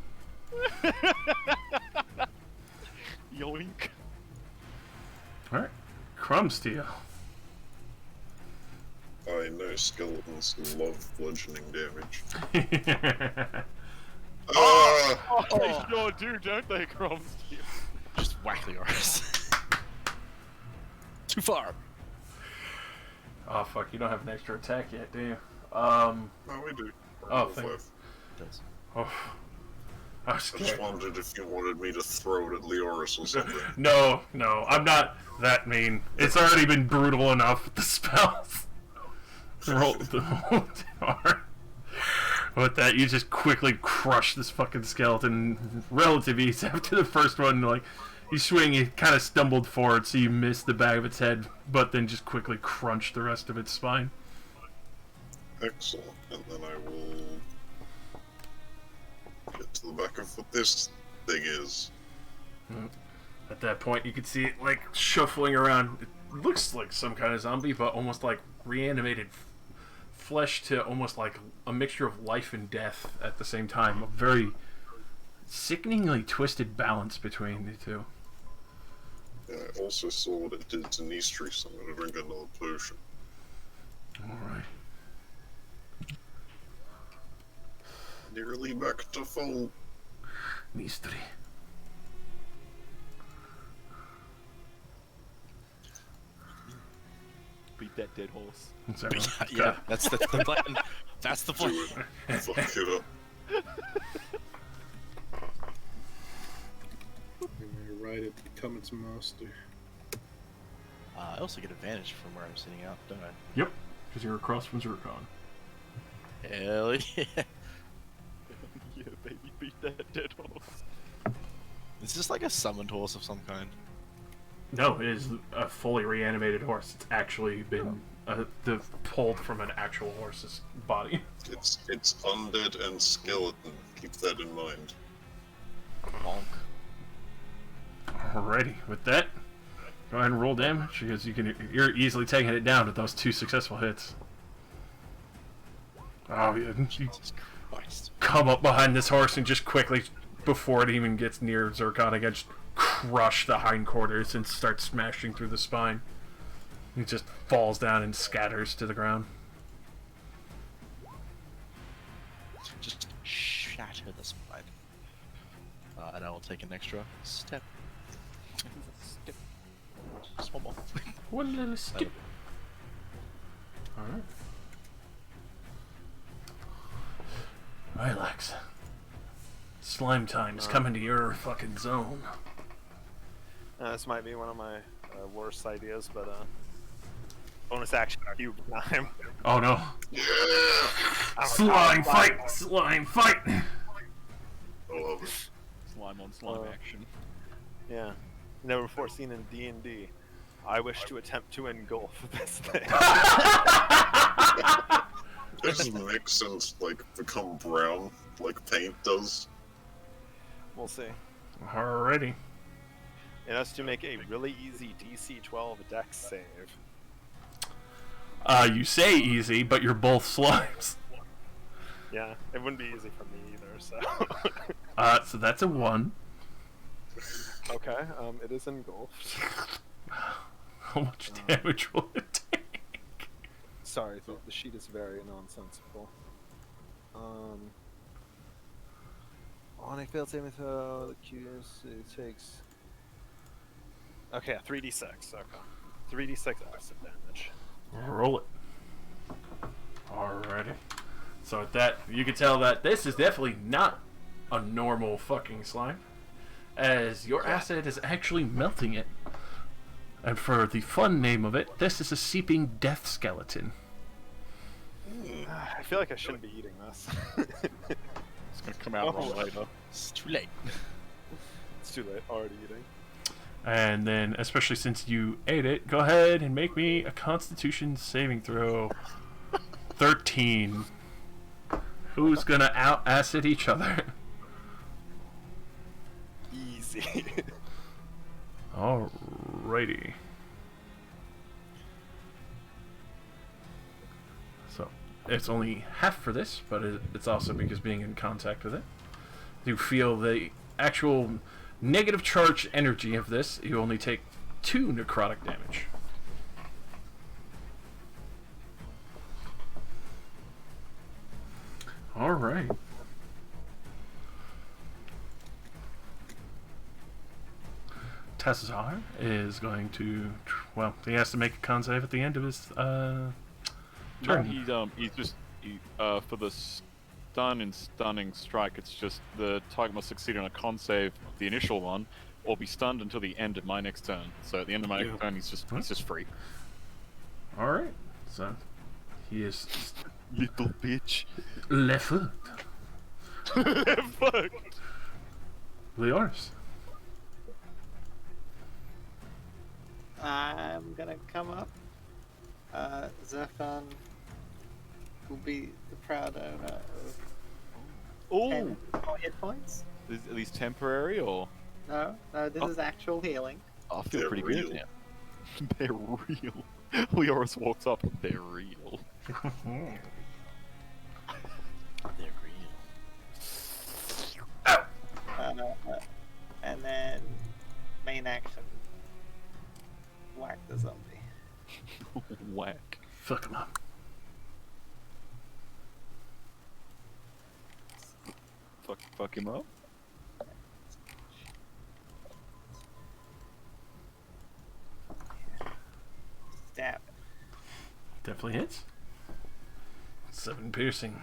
Yoink. Alright, crumbs to you. I know skeletons love bludgeoning damage. Ah! Oh, they sure do, don't they, Crumbs? Just whack the arse. Too far. Oh fuck, you don't have an extra attack yet, do you? No, we do. Oh, Level thank- 5. Does. Oh, I was I just scared. wondered if you wanted me to throw it at Leoris or something. No, I'm not that mean. It's already been brutal enough with the spells. Roll the whole tower. With that, you just quickly crush this fucking skeleton relative ease after the first one. Like, you swing, it kind of stumbled forward, so you missed the back of its head, but then just quickly crunch the rest of its spine. Excellent. And then I will get to the back of what this thing is. At that point, you can see it, like, shuffling around. It looks like some kind of zombie, but almost like reanimated flesh to almost like a mixture of life and death at the same time. A very sickeningly twisted balance between the two. Yeah, I also saw what it did to Nistri, so I'm gonna drink another potion. Alright. Nearly back to full. Mystery. Beat that dead horse. Sorry. Yeah, that's the plan. That's the plan. Do it. Fuck it up. And I ride it to become its master. I also get advantage from where I'm sitting out, don't I? Yep, because you're across from Zurkon. Hell yeah. Yeah, baby, beat that dead horse. Is this like a summoned horse of some kind? No, it is a fully reanimated horse. It's actually been pulled from an actual horse's body. It's undead and skeleton. Keep that in mind. Bonk. Alrighty, with that, go ahead and roll damage because you're easily taking it down with those 2 successful hits. Oh, yeah, you Jesus Christ. come up behind this horse and just quickly, before it even gets near Zurkon again, just crush the hindquarters and start smashing through the spine. It just falls down and scatters to the ground. Just shatter the spine. And I will take an extra step. Small ball. One little skip. Alright. Relax. Slime time is coming to your fucking zone. This might be one of my worst ideas, but bonus action cube time. Oh no. Yeah! Slime fight! Slime fight! I love it. Slime on slime action. Yeah, never before seen in D&D. I wish to attempt to engulf this thing. Just mix and, like, become brown, like paint does. We'll see. Alrighty. It has to make a really easy DC 12 dex save. You say easy, but you're both slimes. Yeah, it wouldn't be easy for me either, so... So that's a 1. Okay, it is engulfed. How much damage will it take? Sorry, the sheet is very nonsensical. On a failed saving throw, the QC takes... Okay, 3d6, okay. 3d6 acid damage. Roll it. Alrighty. So with that, you can tell that this is definitely not a normal fucking slime, as your acid is actually melting it. And for the fun name of it, this is a seeping death skeleton. I feel like I shouldn't be eating this. It's gonna come out wrong later. It's too late. It's too late, already eating. And then, especially since you ate it, go ahead and make me a Constitution saving throw. 13. Who's gonna out-acid each other? Easy. Alrighty. it's only half for this, but it's also because being in contact with it. You feel the actual negative charge energy of this. You only take 2 necrotic damage. All right. Tessar is going to, well, he has to make a con save at the end of his No, turn. for the stun and stunning strike, it's just the target must succeed on a con save, the initial one, or be stunned until the end of my next turn. So at the end of my next turn, he's just free. All right, so he is Little bitch. left. Fuck. Yours. I'm gonna come up. Zephan will be the proud owner of 10 Oh, more hit points. are these temporary or? No, this is actual healing. I feel They're pretty real. good now. They're real. Leoris walks up and they're real. They're real. And then main action. Whack the zombie. Whack. Fuck him up. Fuck him up. Stab it. Definitely hits. 7 piercing.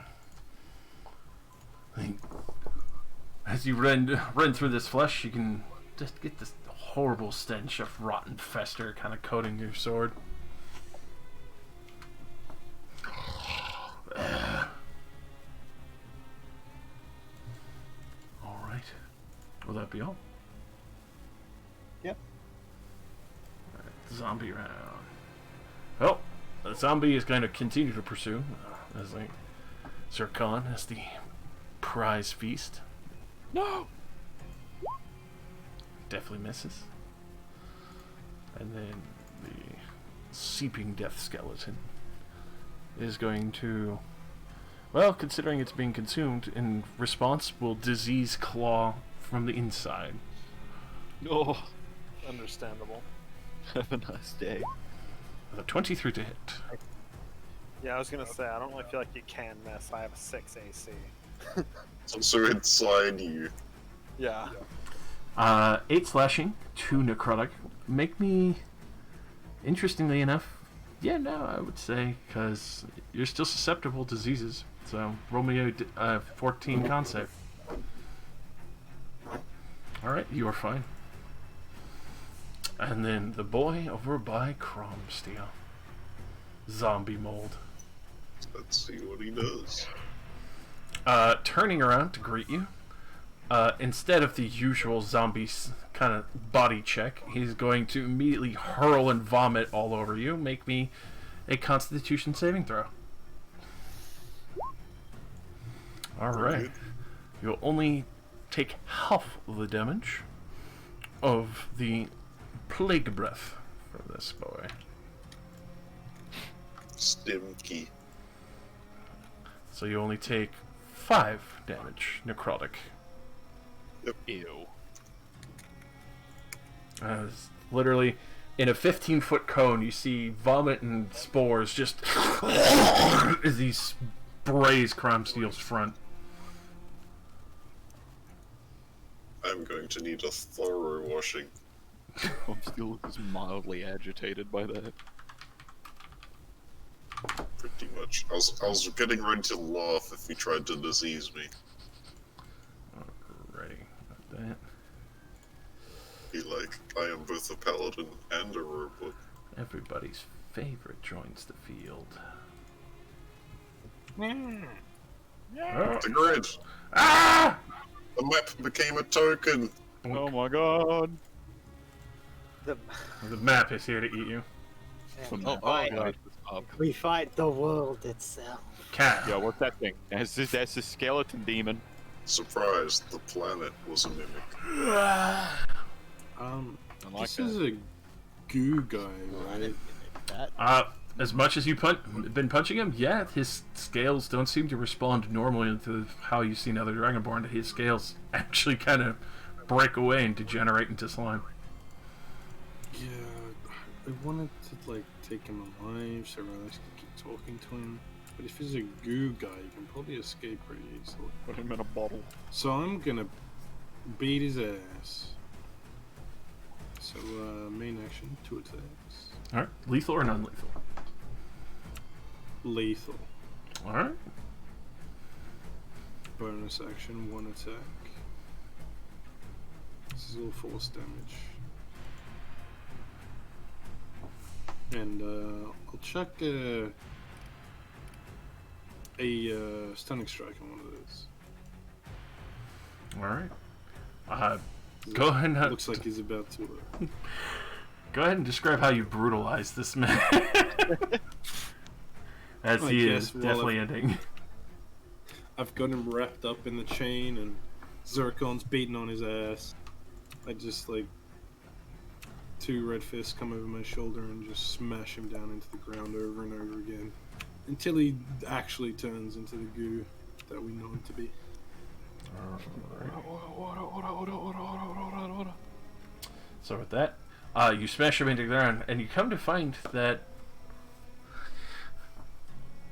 As you run through this flesh, you can just get this horrible stench of rotten fester kind of coating your sword. All right. Will that be all? Yep. Zombie round. Well, the zombie is going to continue to pursue as like Sir Khan has the prize feast. No. Definitely misses. And then the seeping death skeleton is going to, well, considering it's being consumed, in response will disease claw from the inside. Oh. Understandable. Have a nice day. With a 23 to hit. Yeah, I was gonna say, I don't really feel like you can miss. I have a 6 AC. So inside you. Yeah. 8 slashing, 2 necrotic. Make me, interestingly enough, yeah, no, I would say, because you're still susceptible to diseases. So roll me a 14 con save. Alright, you are fine. And then the boy over by Cromsteel. Zombie mold. Let's see what he does. Turning around to greet you. Instead of the usual zombie kind of body check, he's going to immediately hurl and vomit all over you. Make me a Constitution saving throw. Alright. You'll only take half the damage of the plague breath for this boy. Stimky. So you only take 5 damage necrotic. Ew. It's literally in a 15-foot cone, you see vomit and spores just as he sprays Cromsteel's front. I'm going to need a thorough washing. I'm still just mildly agitated by that. Pretty much. I was getting ready to laugh if he tried to disease me. Alrighty, got that. Be like, I am both a paladin and a robot. Everybody's favorite joins the field. The grid! Ah! The map became a token! Oh my god. The map is here to eat you. Oh, Fight. We fight the world itself. Cat. Yeah, what's that thing? That's a skeleton demon. Surprise, the planet was a mimic. I like This that. is a goo guy, right? That as much as you've been punching him, yeah, his scales don't seem to respond normally to how you've seen other Dragonborn. His scales actually kind of break away and degenerate into slime. Yeah, I wanted to like take him alive so I could keep talking to him. But if he's a goo guy, you can probably escape pretty easily. Put him in a bottle. So I'm gonna beat his ass. So main action, 2 attacks. Alright, lethal or non-lethal? Lethal. Alright. Bonus action, 1 attack. This is all force damage. And I'll chuck a stunning strike on one of those. Alright. Go ahead and... Looks like he's about to... Go ahead and describe how you brutalize this man. As he is definitely ending. I've got him wrapped up in the chain and Zircon's beating on his ass. I just like 2 red fists come over my shoulder and just smash him down into the ground over and over again. Until he actually turns into the goo that we know him to be. So with that, you smash him into the ground, and you come to find that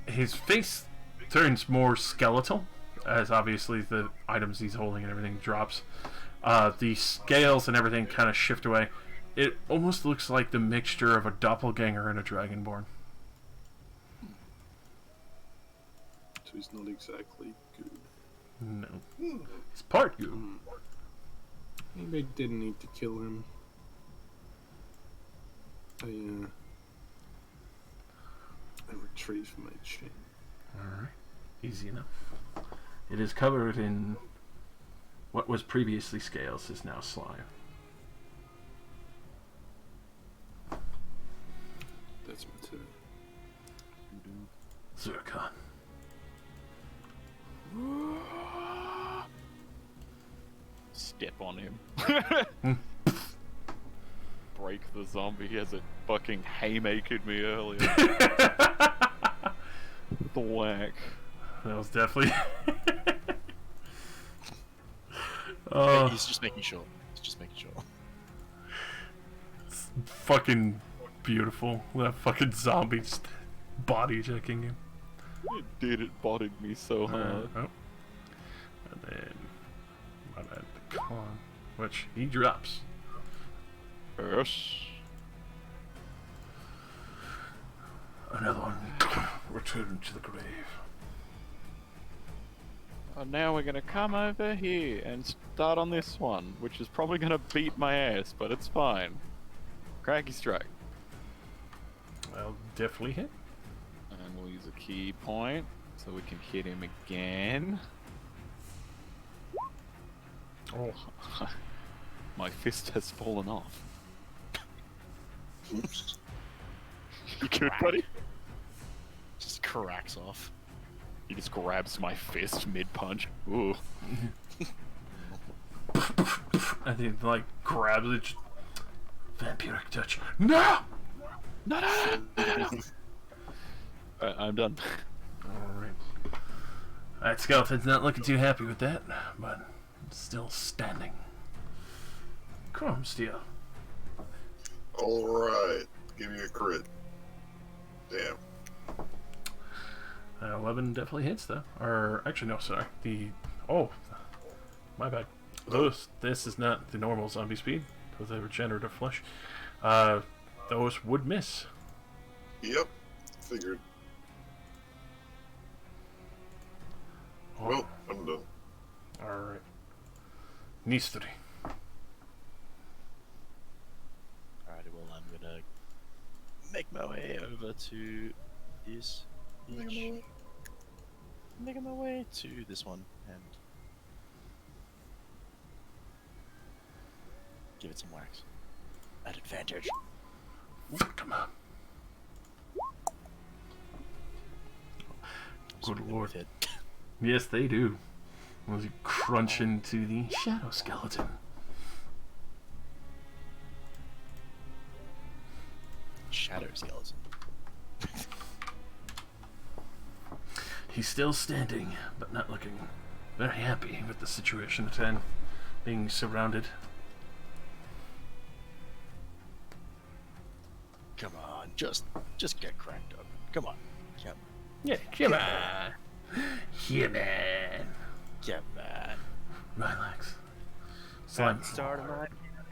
his face turns more skeletal, as obviously the items he's holding and everything drops. The scales and everything kind of shift away. It almost looks like the mixture of a doppelganger and a dragonborn. So he's not exactly goo. No. It's part goo. Maybe I didn't need to kill him. I retrieved my chain. Alright. Easy enough. It is covered in what was previously scales is now slime. That's my turn. Zircon. Step on him. Break the zombie as it fucking haymakered me earlier. The whack. That was definitely... He's just making sure. He's just making sure. It's fucking beautiful. That fucking zombie just body checking him. It did, it bodied me so hard. Oh. And then... my bad. The con. Which he drops. Yes. Another one. Return to the grave. Now we're gonna come over here and start on this one, which is probably gonna beat my ass, but it's fine. Craggy strike. Well, definitely hit. And we'll use a key point so we can hit him again. Oh. My fist has fallen off. Oops. You good, buddy? Just cracks off. He just grabs my fist mid-punch. Ooh. And he like grabs it. Just... vampiric touch. No! No, no, no, no. Alright, I'm done. Alright. Alright, Skeleton's not looking too happy with that, but still standing. Chrome Steel. Alright. Give me a crit. Damn. 11 definitely hits though. Or actually no, sorry. My bad. This is not the normal zombie speed. Those are regenerative flesh. Those would miss. Yep. Figured. Oh. Well, I'm done. Alright. Nistri. Alrighty, well, I'm gonna make my way over to this. Making my way to this one and give it some wax. At advantage. Come on. Good lord. It. Yes, they do. As you crunch into the shadow skeleton. Shadow skeleton. He's still standing, but not looking very happy with the situation at hand, being surrounded. Come on, just get cracked up. Come on. Yep. Yeah, come on. Yeah, man. Yeah, man. Relax. Slime. Start of my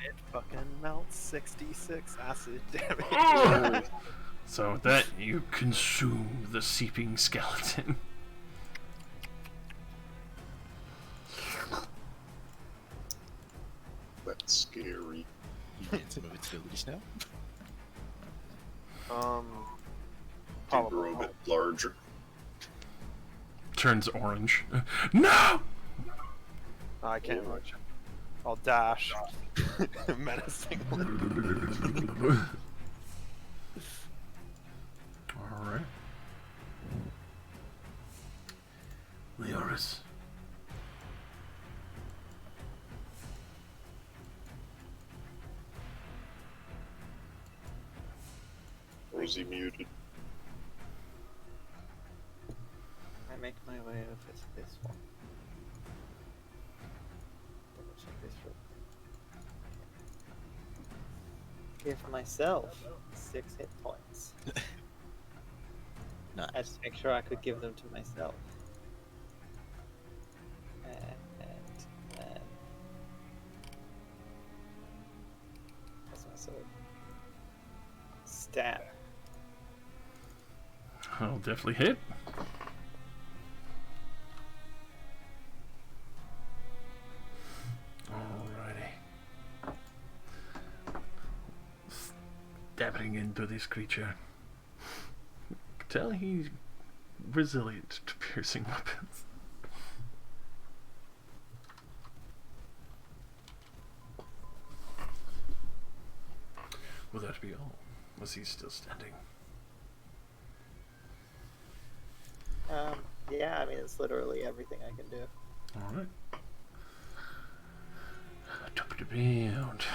it fucking melts 66 acid damage. Oh! So with that, you consume the seeping skeleton. That's scary. You get some of its abilities now. To Probably grow a bit larger. Turns orange. No! I can't much. I'll dash menacingly. Alright. Leoris. Or is he muted? I make my way over to this one. Double check this real quick. Give myself 6 hit points. Nice. I just make sure I could give them to myself. And that's my sword. Stab. I'll definitely hit. Alrighty. Stabbing into this creature. Tell he's resilient to piercing weapons. Will that be all? Was he still standing? Yeah, I mean, it's literally everything I can do. Alright. Top of the build.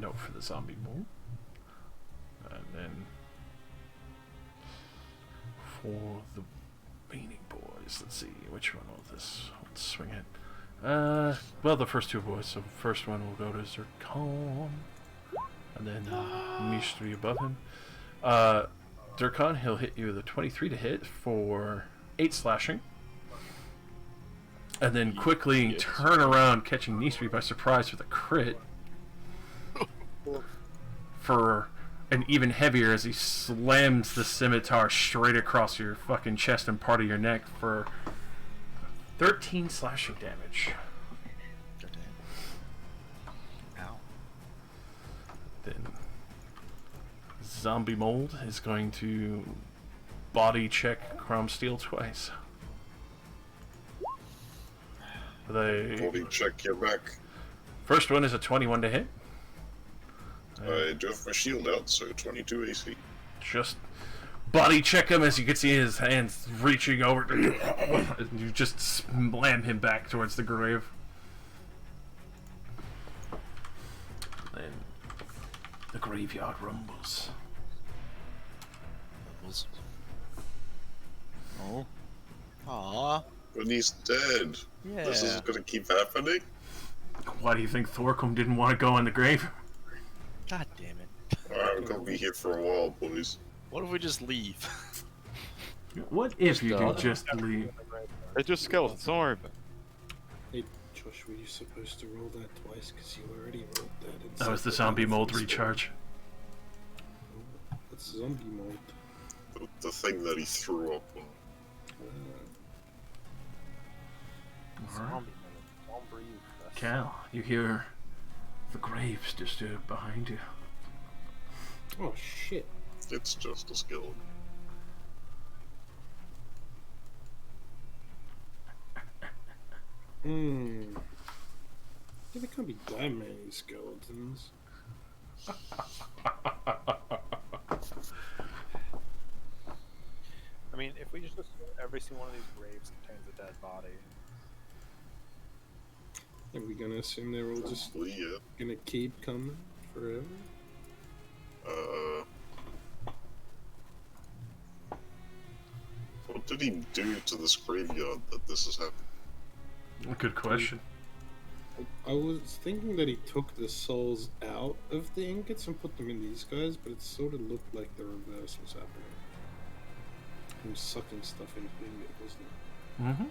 Note for the zombie bull. And then for the remaining boys, let's see, which one will this? Let's swing it. Well, the first two boys. So first one will go to Zircon, and then Mish 3 above him. Zircon, he'll hit you with a 23 to hit for 8 slashing. And then quickly turn around, catching Nisri by surprise with a crit for an even heavier as he slams the scimitar straight across your fucking chest and part of your neck for 13 slashing damage. Ow. Then Zombie Mold is going to body check Chrome Steel twice. Body check your back. First one is a 21 to hit. I do have my shield out, so 22 AC. Just body check him as you can see his hands reaching over. And you just slam him back towards the grave. Then the graveyard rumbles. Oh. Aww. But he's dead. Yeah. This is gonna keep happening? Why do you think Thorcom didn't want to go in the grave? God damn it. I'm gonna be here for a while, boys. What if we just leave? What if you Stop. do just leave? They're just skeletons, don't worry about it. Hey, Josh, were you supposed to roll that twice? Because you already rolled that. and That was said the zombie mold that was- recharge. That's zombie mold. The thing that he threw up on. Alright. Zombie mode. Don't breathe. That's- Cal, you hear the graves disturb behind you. Oh shit. It's just a skeleton. Hmm. Yeah, there can't be that many skeletons. I mean, if we just assume every single one of these graves contains a dead body. Are we gonna assume they're all just Probably, yeah. gonna keep coming forever? did he do to this graveyard that this has happened? Good question. I was thinking that he took the souls out of the ingots and put them in these guys, but it sort of looked like the reverse was happening. He was sucking stuff into the ingot, wasn't it? Mm-hmm.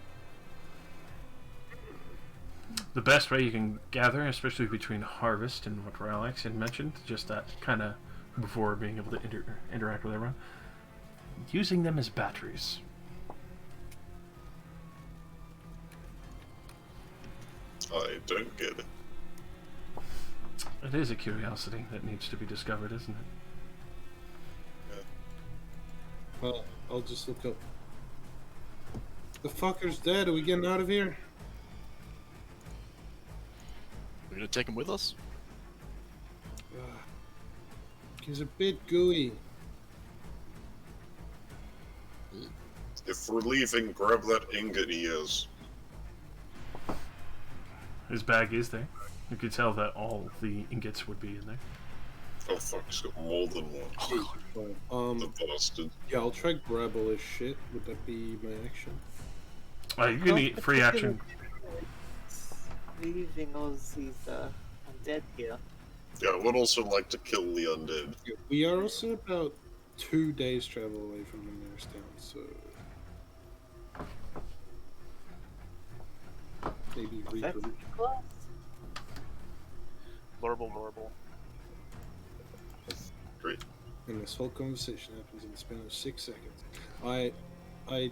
The best way you can gather, especially between Harvest and what Ralex had mentioned, just that kind of before being able to interact with everyone, using them as batteries. I don't get it. It is a curiosity that needs to be discovered, isn't it? Well, I'll just look up. The fucker's dead. Are we getting out of here? We're gonna take him with us? He's a bit gooey. If we're leaving, grab that ingot he has. His bag is there. You could tell that all the ingots would be in there. Oh fuck, he's got more than one. Fine. The bastard. Yeah, I'll try grab all this shit. Would that be my action? You can eat free action. Leaving Ozzy's undead here. Yeah, I would also like to kill the undead. We are also about 2 days travel away from the nearest town, so maybe That's regroup. close. Lorble. Great. And this whole conversation happens in the span of 6 seconds. I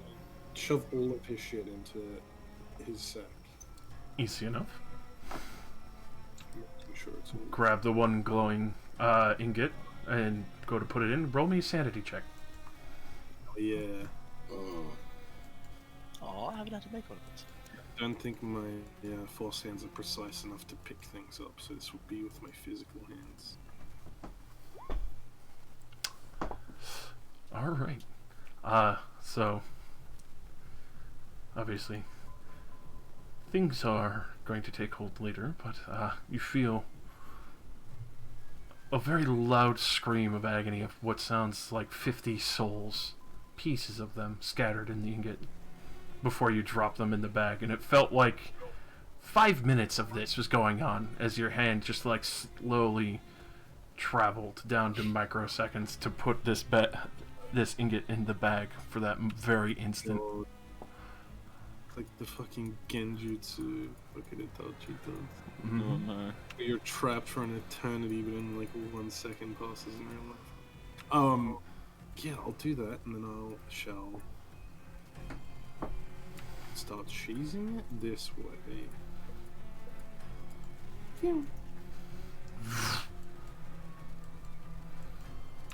shove all of his shit into his sack. Easy enough. I'm sure it's all. Grab the one glowing ingot and go to put it in. Roll me a sanity check. Yeah. Oh, I haven't had to make one of this. I don't think my force hands are precise enough to pick things up, so this will be with my physical hands. Alright. So obviously things are going to take hold later, but you feel a very loud scream of agony of what sounds like 50 souls, pieces of them scattered in the ingot before you drop them in the bag, and it felt like 5 minutes of this was going on as your hand just like slowly traveled down to microseconds to put this ingot in the bag for that very instant. Oh, like the fucking Genjutsu fucking Itachi does. Mhm. Oh no. Where you're trapped for an eternity, but only like 1 second passes in real life. Yeah, I'll do that, and then shall start cheesing it this way. Phew.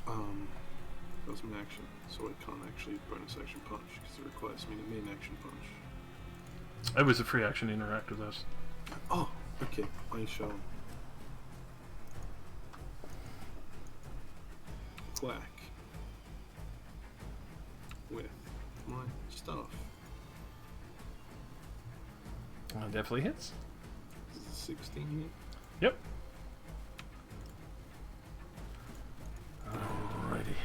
That was an action, so I can't actually bonus action punch because it requires me to main action punch. It was a free action to interact with us. Oh, okay. I shall whack with my stuff. Definitely hits. This is a 16 hit. Yep. Alrighty.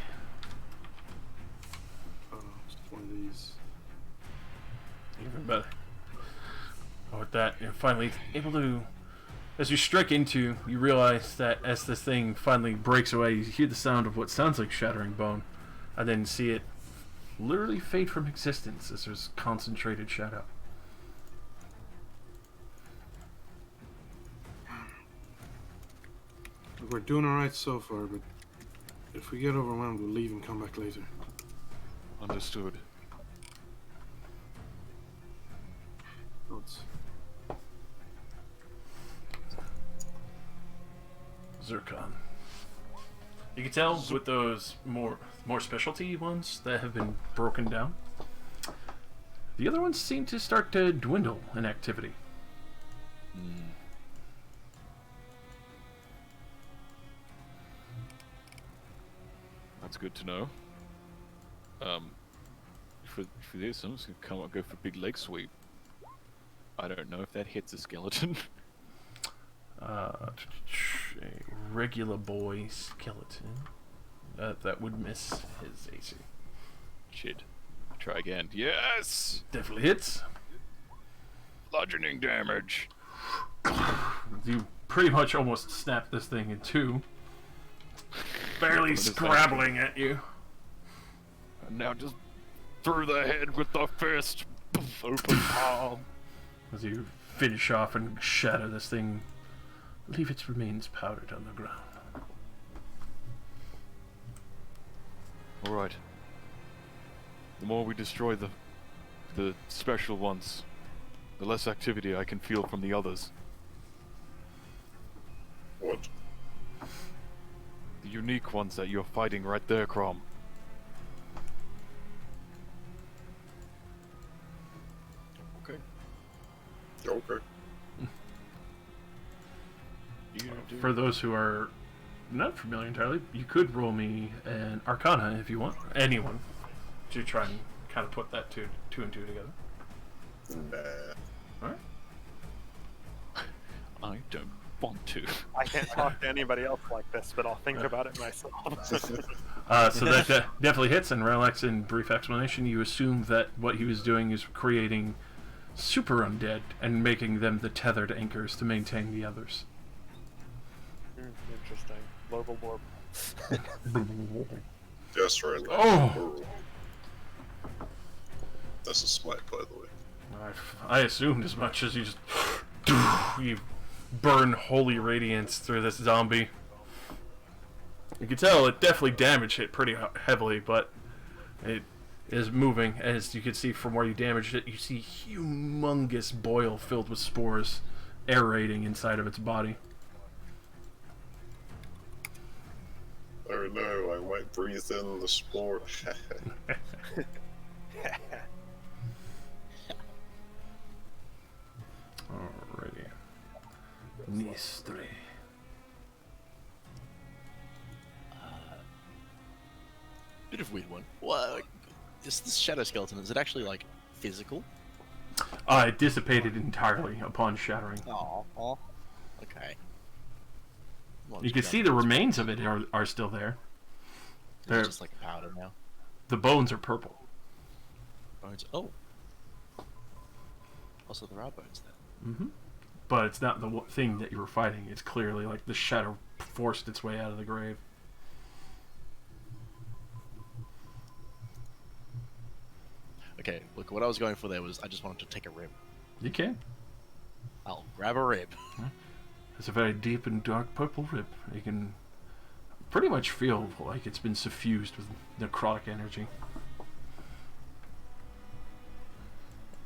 Just one of these. Even better. With that, you're finally able to, as you strike into, you realize that as this thing finally breaks away, you hear the sound of what sounds like shattering bone, and then see it literally fade from existence as there's concentrated shadow. We're doing alright so far, but if we get overwhelmed, we'll leave and come back later. Understood. Notes. Zircon. You can tell with those more specialty ones that have been broken down, the other ones seem to start to dwindle in activity. That's good to know. For this, I'm just gonna go for big leg sweep. I don't know if that hits a skeleton. A regular boy skeleton. That would miss his AC. Shit. try again. Yes! Definitely hits. Bludgeoning damage. You pretty much almost snap this thing in two. Barely What is that? scrabbling at you. And now just through the head with the fist. Open palm. As you finish off and shatter this thing, leave its remains powdered on the ground. Alright. The more we destroy the special ones, the less activity I can feel from the others. What? The unique ones that you're fighting right there, Crom. Okay. Okay. For those who are not familiar entirely, you could roll me an Arcana if you want. Anyone. To try and kind of put that two and two together. Nah. Alright. I don't want to. I can't talk to anybody else like this, but I'll think about it myself. So that definitely hits, and Relax, in brief explanation, you assume that what he was doing is creating super undead and making them the tethered anchors to maintain the others. Interesting. Local warp. Just right. Oh! That's a smite, by the way. I assumed as much as you just... you burn holy radiance through this zombie. You can tell it definitely damaged it pretty heavily, but it is moving. As you can see from where you damaged it, you see humongous boil filled with spores aerating inside of its body. Oh no, I might breathe in the spore. Alrighty. Nistre. Bit of weird one. Well, this shadow skeleton, is it actually like physical? It dissipated entirely upon shattering. Oh. Okay. Well, You just can see the remains of it are still there. They're, just like powder now. the bones are purple. Bones. Oh. Also, there are bones there. Mm-hmm. But it's not the thing that you were fighting. It's clearly like the shadow forced its way out of the grave. Okay, look, what I was going for there was I just wanted to take a rib. You can. I'll grab a rib. It's a very deep and dark purple rib. You can pretty much feel like it's been suffused with necrotic energy.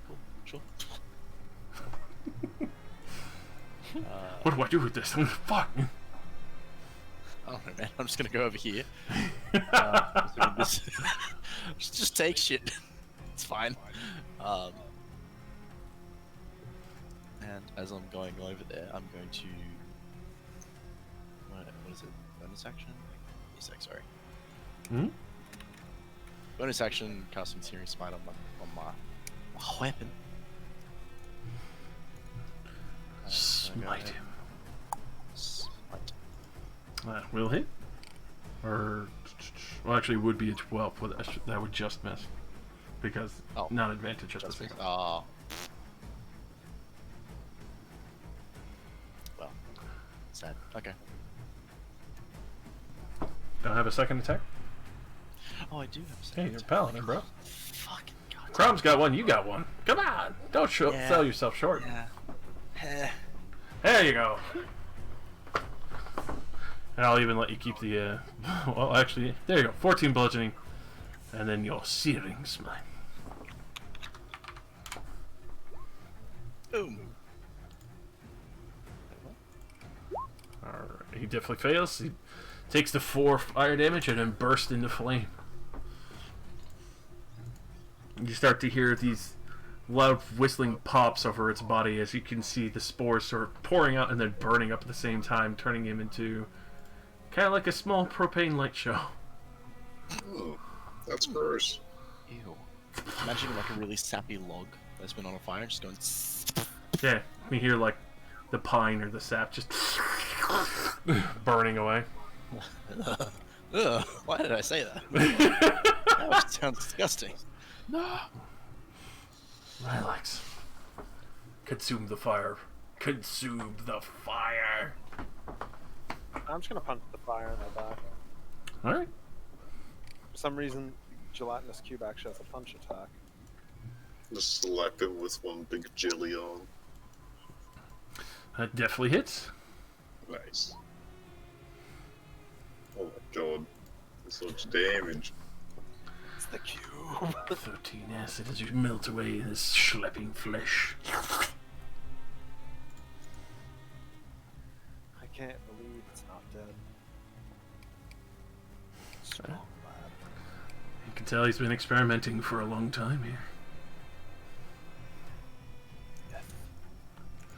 Cool, sure. What do I do with this? Fuck! I don't know, man. I'm just gonna go over here. Just take shit. It's fine. And as I'm going over there, I'm going to... What is it? Bonus action? Sorry. Hmm? Bonus action, casting Searing Smite on my weapon. Smite him. Smite. That will hit. Or... Well, actually, it would be a 12. But that would just miss. Because not advantage at the same time. Oh. Well. Sad. Okay. Don't have a second attack? Oh, I do have a Hey, second you're attack. paladin, bro. Fucking god. Crom's got one, you got one. Come on! Don't sell yourself short. Yeah. There you go. And I'll even let you keep the, well, actually, there you go. 14 bludgeoning. And then your Searing Smite. Boom. Alright, he definitely fails. He takes the 4 fire damage and then bursts into flame. You start to hear these loud whistling pops over its body as you can see the spores sort of pouring out and then burning up at the same time, turning him into kind of like a small propane light show. That's gross. Ew. Imagine like a really sappy log that's been on a fire, just going. Yeah, we hear like the pine or the sap just burning away. Ugh, why did I say that? That sounds disgusting. No. Relax. Consume the fire. Consume the fire. I'm just gonna punch the fire in the back. Alright. For some reason, gelatinous cube actually has a punch attack. Just slap him with one big jelly on. That definitely hits. Nice. Oh my god. So much damage. It's the cube. 13 acid as you melt away in this schlepping flesh. I can't believe it's not dead. Strong lad. You can tell he's been experimenting for a long time here.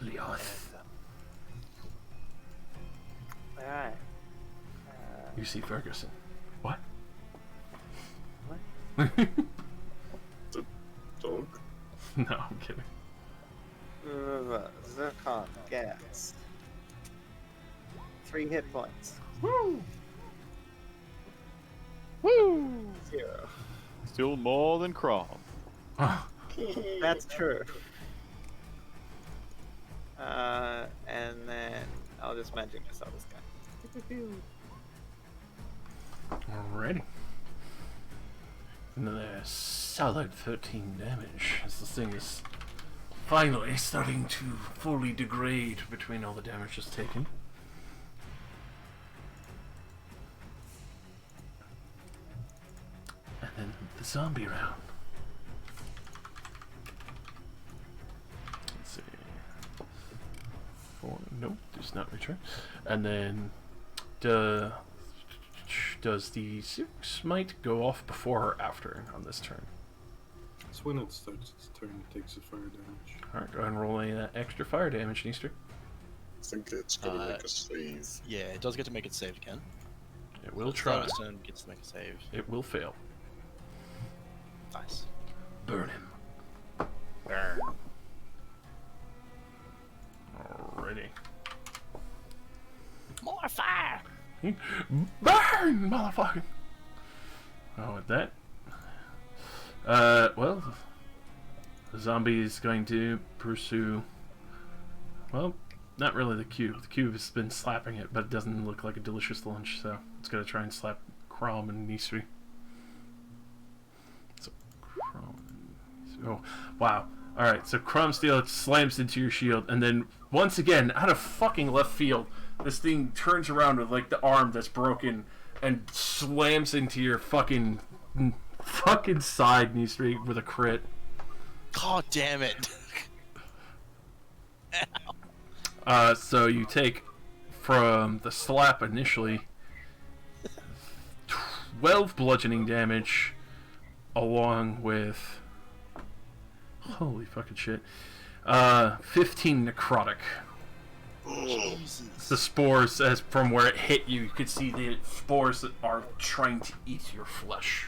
Leoth. Alright. You see Ferguson. What? What? Dog? No, I'm kidding. Zircon, gas. 3 hit points. Woo! Woo! 0. Still more than Crom. That's true. And then I'll just magic missile this guy. Alrighty. Another solid 13 damage as this thing is finally starting to fully degrade between all the damage it's taken. And then the zombie round. Let's see. 4, nope, does not return. And then does the 6 might go off before or after on this turn? It's when it starts its turn, it takes a fire damage. Alright, go ahead and roll a extra fire damage, Neaster. I think it's gonna make a save. Yeah, it does get to make it save again. It will Its try. bonus turn gets to make a save. It will fail. Nice. Burn him. Burn. Alrighty. More fire! Burn, motherfucker! Oh, with that. Well, the zombie is going to pursue. Well, not really the cube. The cube has been slapping it, but it doesn't look like a delicious lunch, so it's going to try and slap Crom and Nisri. So, Crom and Nisri. Oh, wow. Alright, so Crom Steel slams into your shield, and then, once again, out of fucking left field, this thing turns around with, like, the arm that's broken and slams into your fucking side, Nisri, with a crit. God damn it! So you take from the slap initially 12 bludgeoning damage, along with holy fucking shit, 15 necrotic. Jesus. The spores, as from where it hit you, you could see the spores that are trying to eat your flesh.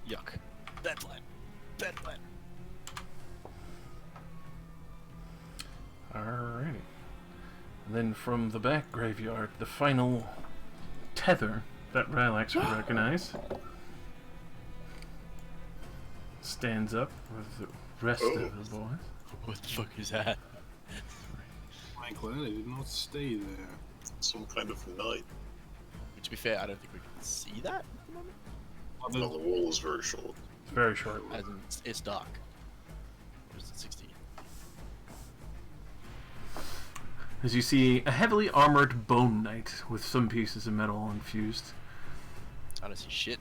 Yuck. Bedlam. Bedlam. Alrighty. And then from the back graveyard, the final tether that Rylax would recognize stands up with the rest of the boys. What the fuck is that? My glad I did not stay there. Some kind of knight. To be fair, I don't think we can see that at the moment. Well, the wall is very short. It's very short. As in, it's dark. Or is it 16? As you see a heavily armored bone knight with some pieces of metal infused, I don't see shit.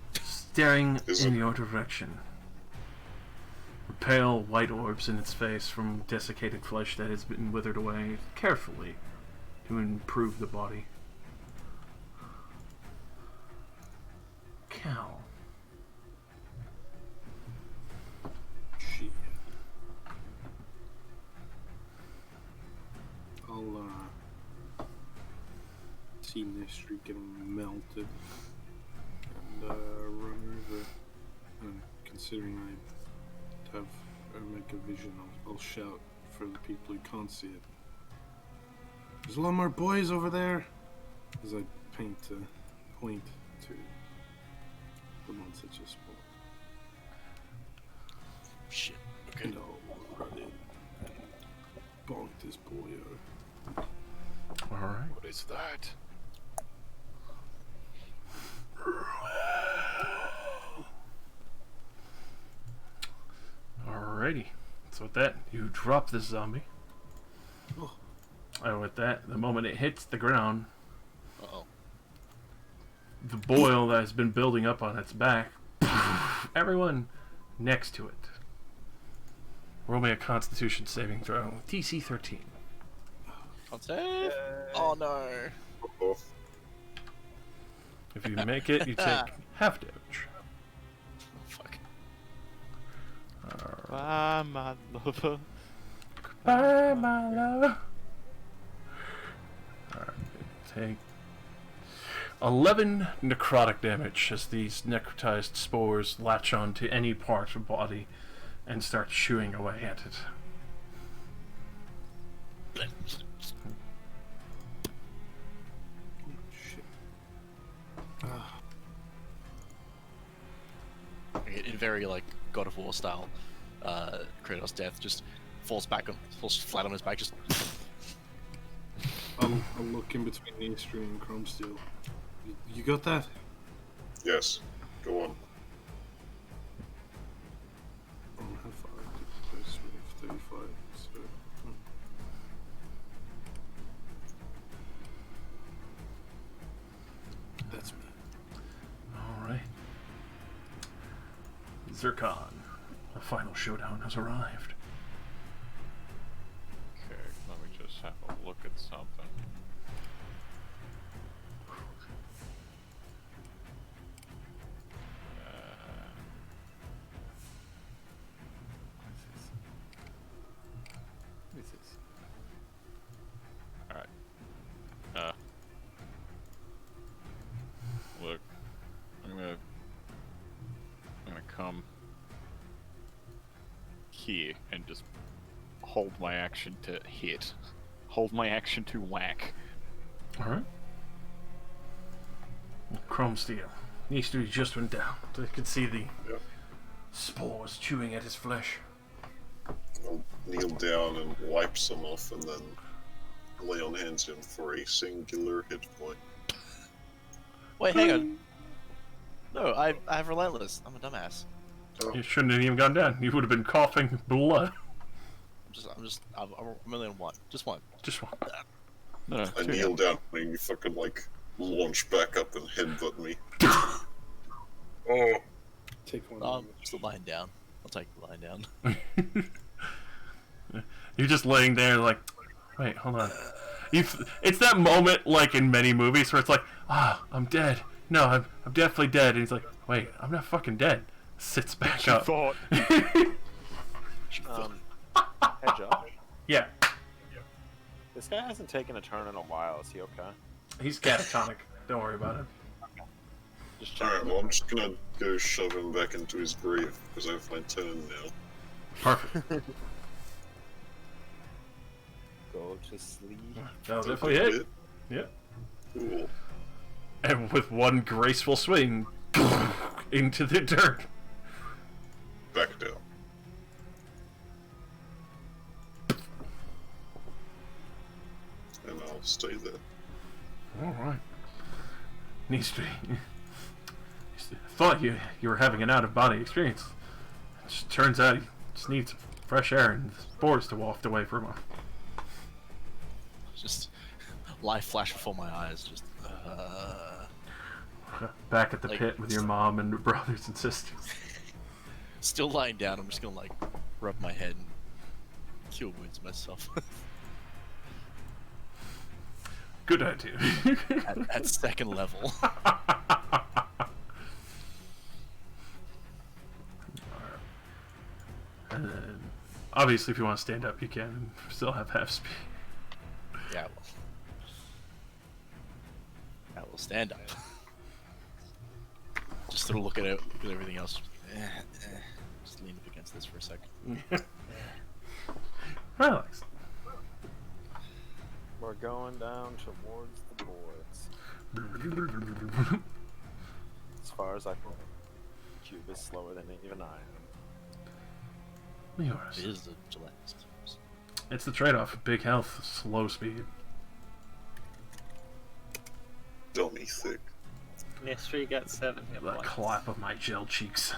staring in your direction. Pale white orbs in its face from desiccated flesh that has been withered away carefully to improve the body. Cow. Shit. I'll see Nistri getting melted and run over. Considering I have make a vision, I'll shout for the people who can't see it. There's a lot more boys over there. As I paint a point to the monster just spawned. Shit. Okay. And I'll run in and bonk this boyo. Alright. What is that? Alrighty. So with that, you drop this zombie. Oh. And with that, the moment it hits the ground, Uh-oh. the boil that has been building up on its back, everyone next to it. Roll me a Constitution saving throw. DC 13. Can't save? Oh no. Oh, If you make it, you take half damage. Fuck. Ah, my lover. Bye, my love. Alright, take 11 necrotic damage as these necrotized spores latch onto any part of the body and start chewing away at it. Shit. In very like God of War style, Kratos' death just falls flat on his back, just. I'll look in between Eastry and Chrome Steel. You got that? yes. Go on. Oh, how far? Close with 35. So. That's me. Alright. Zircon. The final showdown has arrived. Okay, let me just have a look at something. What is this? Alright. Look. I'm gonna come here and just hold my action to hit. Hold my action to whack. Alright. Chrome Steel. Easter just went down. So you could see the Yep. spores chewing at his flesh. I'll kneel down and wipe some off and then lay on hands in for a singular hit point. Wait, hang on. No, I have relentless. I'm a dumbass. You shouldn't have even gone down. You would have been coughing blood. I'm only on one. Just one. Just one. No, I two kneel now. down and you fucking like launch back up and headbutt me. Oh, Take one. I'm damage. still lying down. I'll take the lying down. You're just laying there like, wait, hold on. It's that moment like in many movies where it's like, I'm dead. No, I'm definitely dead. And he's like, wait, I'm not fucking dead. Sits back She up. thought. Hey Josh, Yeah, this guy hasn't taken a turn in a while. Is he okay? he's catatonic. Don't worry about it. Just check. alright, well I'm just gonna go shove him back into his grave because I have my turn now. Perfect. Go to sleep. That'll definitely hit. Yeah. Cool. And with one graceful swing, into the dirt. Back down. And I'll stay there. Alright. Nistri. Thought you were having an out-of-body experience. Just turns out he just needs fresh air and spores to waft away from him. Just life flash before my eyes. Just. Back at the Like- pit with your mom and brothers and sisters. Still lying down. I'm just gonna like rub my head and cure wounds myself Good idea. at second level. And then, obviously, if you want to stand up, you can and still have half speed. Yeah. Well. I will stand up. Just sort of look at it, look at everything else. Just lean up against this for a second. Relax. We're going down towards the boards. As far as I can, Cube is slower than even I am. It is the Gillette. It's the trade-off: big health, slow speed. Dummy thick. Mystery got 7 hit The points. clap of my gel cheeks.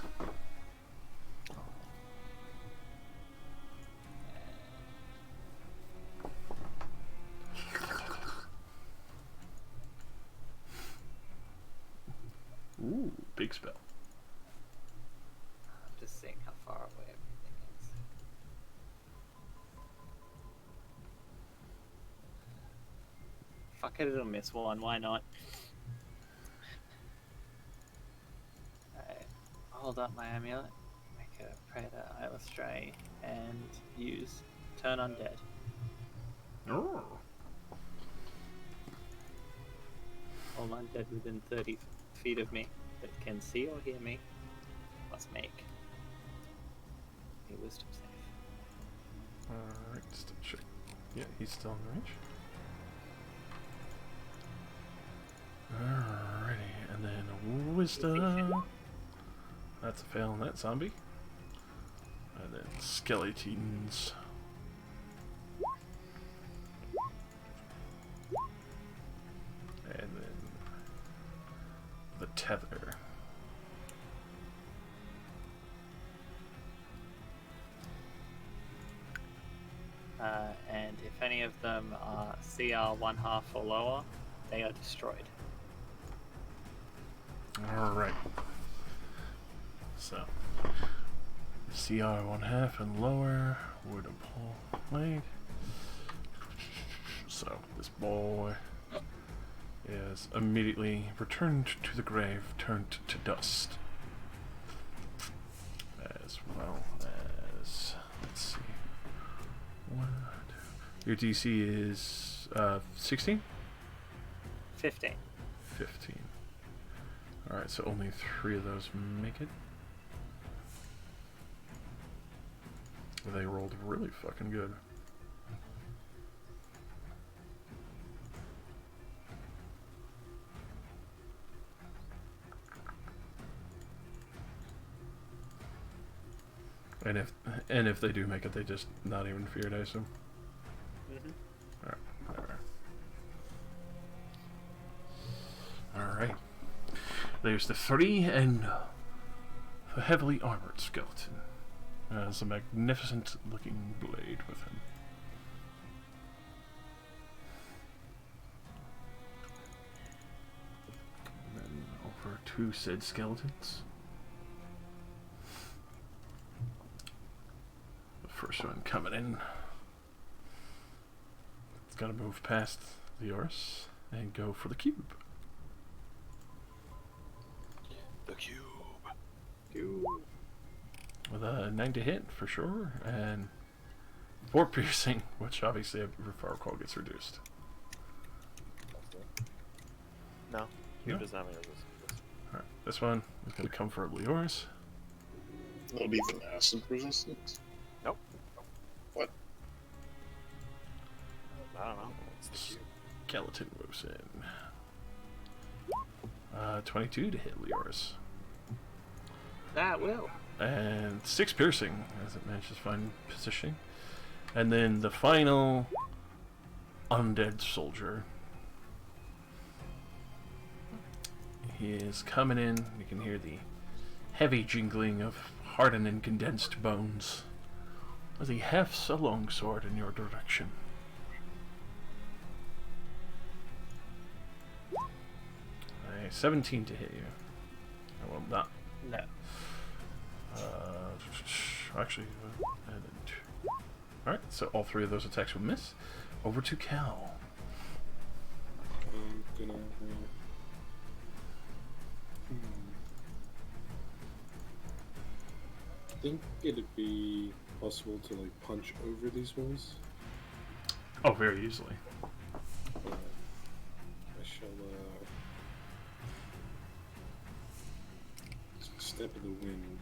Ooh, big spell. I'm just seeing how far away everything is. Fuck it, it'll miss one. Why not? Alright, hold up my amulet. Make a Predator, Isle of Stray, and use Turn Undead. Oh. All undead within 30 feet of me that can see or hear me must make a wisdom save. Alright, just a check. Yeah, he's still in range. Alrighty, and then wisdom. That's a fail on that zombie. And then skeletons. And then the tether. And if any of them are CR 1/2 or lower, they are destroyed. Alright. So, CR 1/2 and lower, wooden pole blade. So, this boy is immediately returned to the grave, turned to dust. As well as, let's see. 1, 2. Your DC is 16? 15. 15. Alright, so only 3 of those make it. They rolled really fucking good. And if they do make it, they just not even feared, I assume. Mm-hmm. Alright. There's the 3 and the heavily armored skeleton. Has a magnificent looking blade with him. And then over to said skeletons. The first one coming in. It's gotta move past the Oris and go for the cube. The cube. With a 9 to hit for sure, and 4 piercing, which obviously, if I recall, gets reduced. No, cube No? doesn't have any resistance. Alright, this one is going to come for Leoris. Not even acid resistance. Nope. What? I don't know. It's the cube. Skeleton moves in. 22 to hit Leoris. That will. And 6 piercing as it manages to find positioning. And then the final undead soldier. He is coming in. You can hear the heavy jingling of hardened and condensed bones as he hefts a longsword in your direction. A 17 to hit you. I will not. No. Actually, alright, so all 3 of those attacks will miss. Over to Cal. I'm gonna. I think it'd be possible to like punch over these walls. Oh, very easily. I shall step in the wind.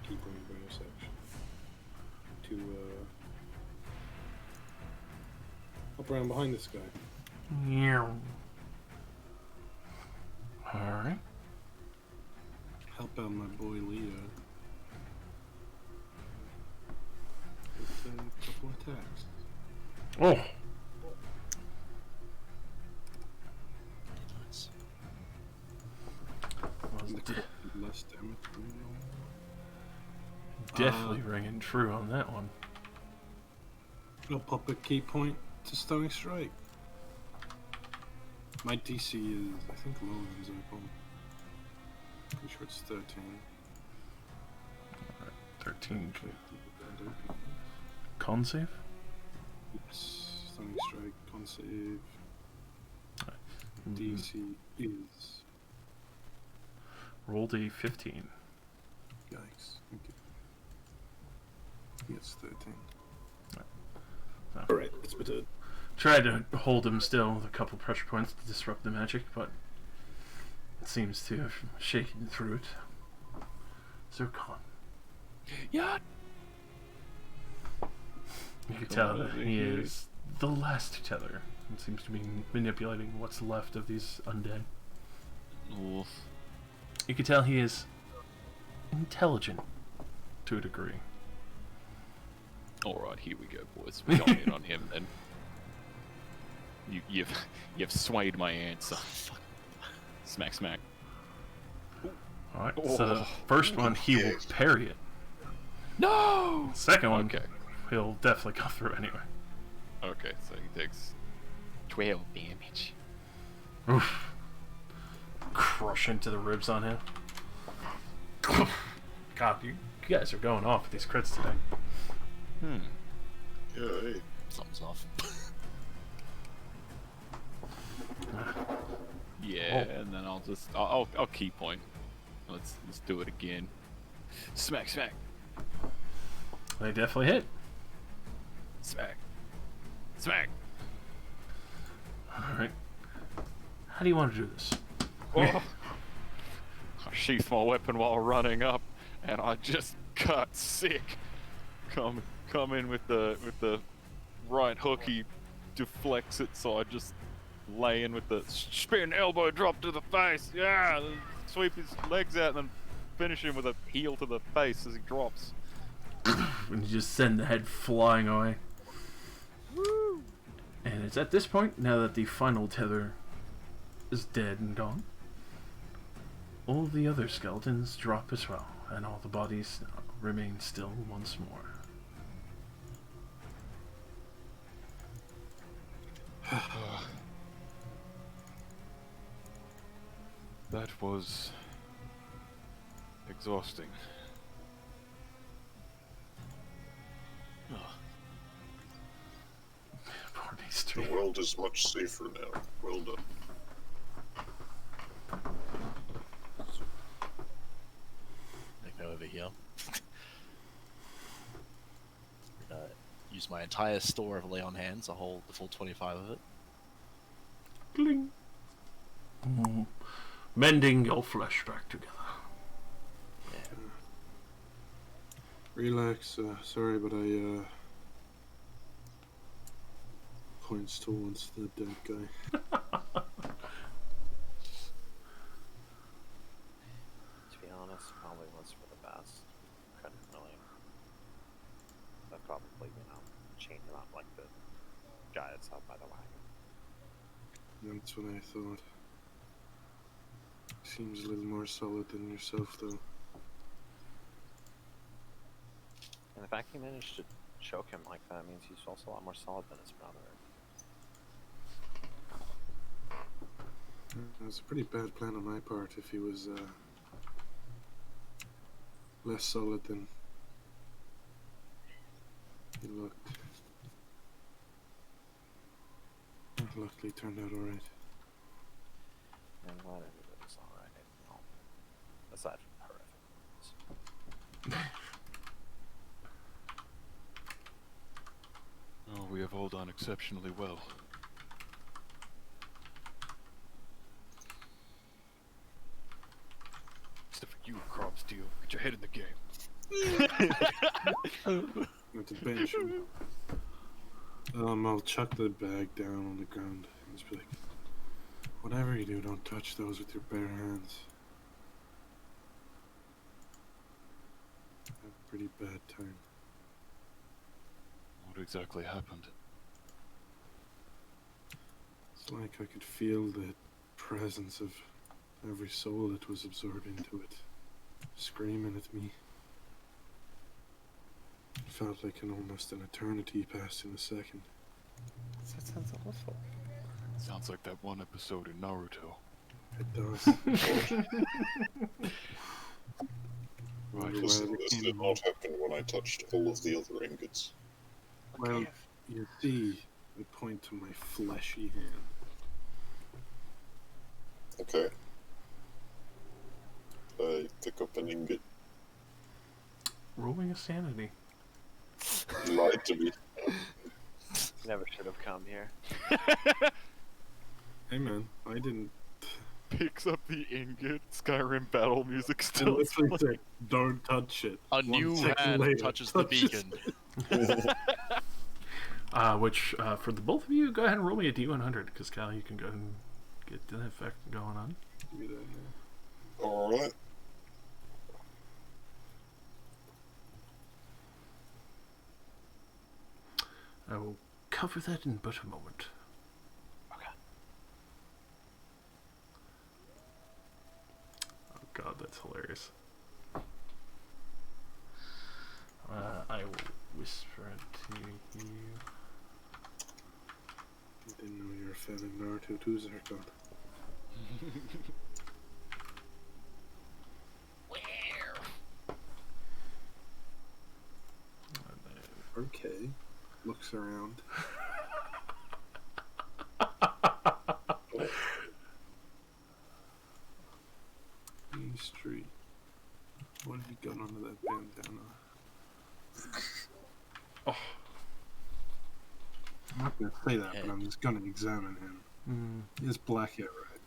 Keep on your bonus action to hop around behind this guy. Yeah. Alright. Help out my boy Leo. With a couple attacks. Oh! Nice. Was The de- crit did less damage than normal. definitely ringing true on that one. I'll pop a key point to Stunning Strike. My DC is, I think, lower than Zircon. Pretty sure it's 13. 13. Okay, keep it that open. Con save? Yes, Stunning Strike, con save. DC is. Rolled a 15. Yikes. Thank you. Yes, 13. So, Alright, it's my turn. tried to hold him still with a couple pressure points to disrupt the magic, but it seems to have shaken through it. Zircon. Yeah. You can tell that he is the last tether and seems to be manipulating what's left of these undead. Oof. You can tell he is intelligent to a degree. Alright, here we go, boys. We're going in on him then. You've swayed my answer. Smack, smack. Alright, so the first one, he will parry it. No! Second one, Okay. he'll definitely go through anyway. Okay, so he takes 12 damage. Oof. Crush into the ribs on him. God, you guys are going off with these crits today. Yeah, hey. Something's off. Yeah, and then I'll key point. Let's do it again. Smack, smack, They definitely hit. smack, smack. Alright. How do you want to do this? Oh. I sheath my weapon while running up, and I just got sick. Come in with the right hook. He deflects it, so I just lay in with the spin elbow drop to the face. Yeah, sweep his legs out, and then finish him with a heel to the face as he drops. And you just send the head flying away. Woo! And it's at this point, now that the final tether is dead and gone, all the other skeletons drop as well, and all the bodies remain still once more. That was exhausting. Poor The Beastry. world is much safer now. Well done. Make my way over here. Use my entire store of lay on hands. I'll hold the full 25 of it. Bling. Mending your flesh back together. Relax, sorry, but I, points towards the dead guy. To be honest, probably was for the best. Couldn't really. I'd probably, chain him up like the guy that's out by the wagon. That's what I thought. Seems a little more solid than yourself, though. And the fact he managed to choke him like that means he's also a lot more solid than his brother. It was a pretty bad plan on my part if he was, less solid than he looked. Luckily turned out alright. And I'm glad everybody's alright. Well, aside from the horrific ones. Oh, we have all done exceptionally well. Except for you, Crop Steel. Get your head in the game. With the bench. I'll chuck the bag down on the ground and just be like, Whatever you do, don't touch those with your bare hands. Have a pretty bad time. What exactly happened? It's like I could feel the presence of every soul that was absorbed into it, screaming at me. It felt like almost an eternity passed in a second. That sounds awful. Sounds like that one episode in Naruto. It does. Right. This did not happen when I touched all of the other ingots. Well, you see, I point to my fleshy hand. Okay. I pick up an ingot. Rolling a sanity. You lied to me. Never should have come here. Hey man, I didn't. Picks up the ingot. Skyrim battle music I still literally playing. said, don't touch it. A 1 new second hand later, touches the beacon. Which, for the both of you, go ahead and roll me a D100, because Kyle, you can go ahead and get the effect going on. Give me that now. Alright. I will cover that in but a moment. Okay. Oh god, that's hilarious. I will whisper it to you. I didn't know you were a fan of Naruto too, Zerkon. Okay. Looks around. Main Street. What have you got under that bandana? Oh. I'm not gonna say that, but I'm just gonna examine him. Mm. He has black hair, right?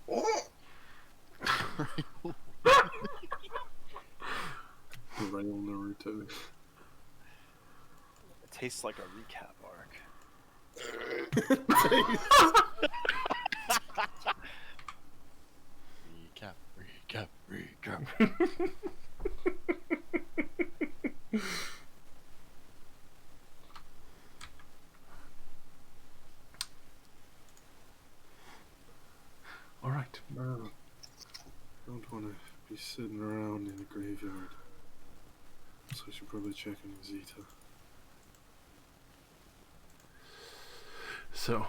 What? The real Naruto. It tastes like a recap arc. Recap. All right. Don't want to be sitting around in a graveyard. So I should probably check on Zeta. So,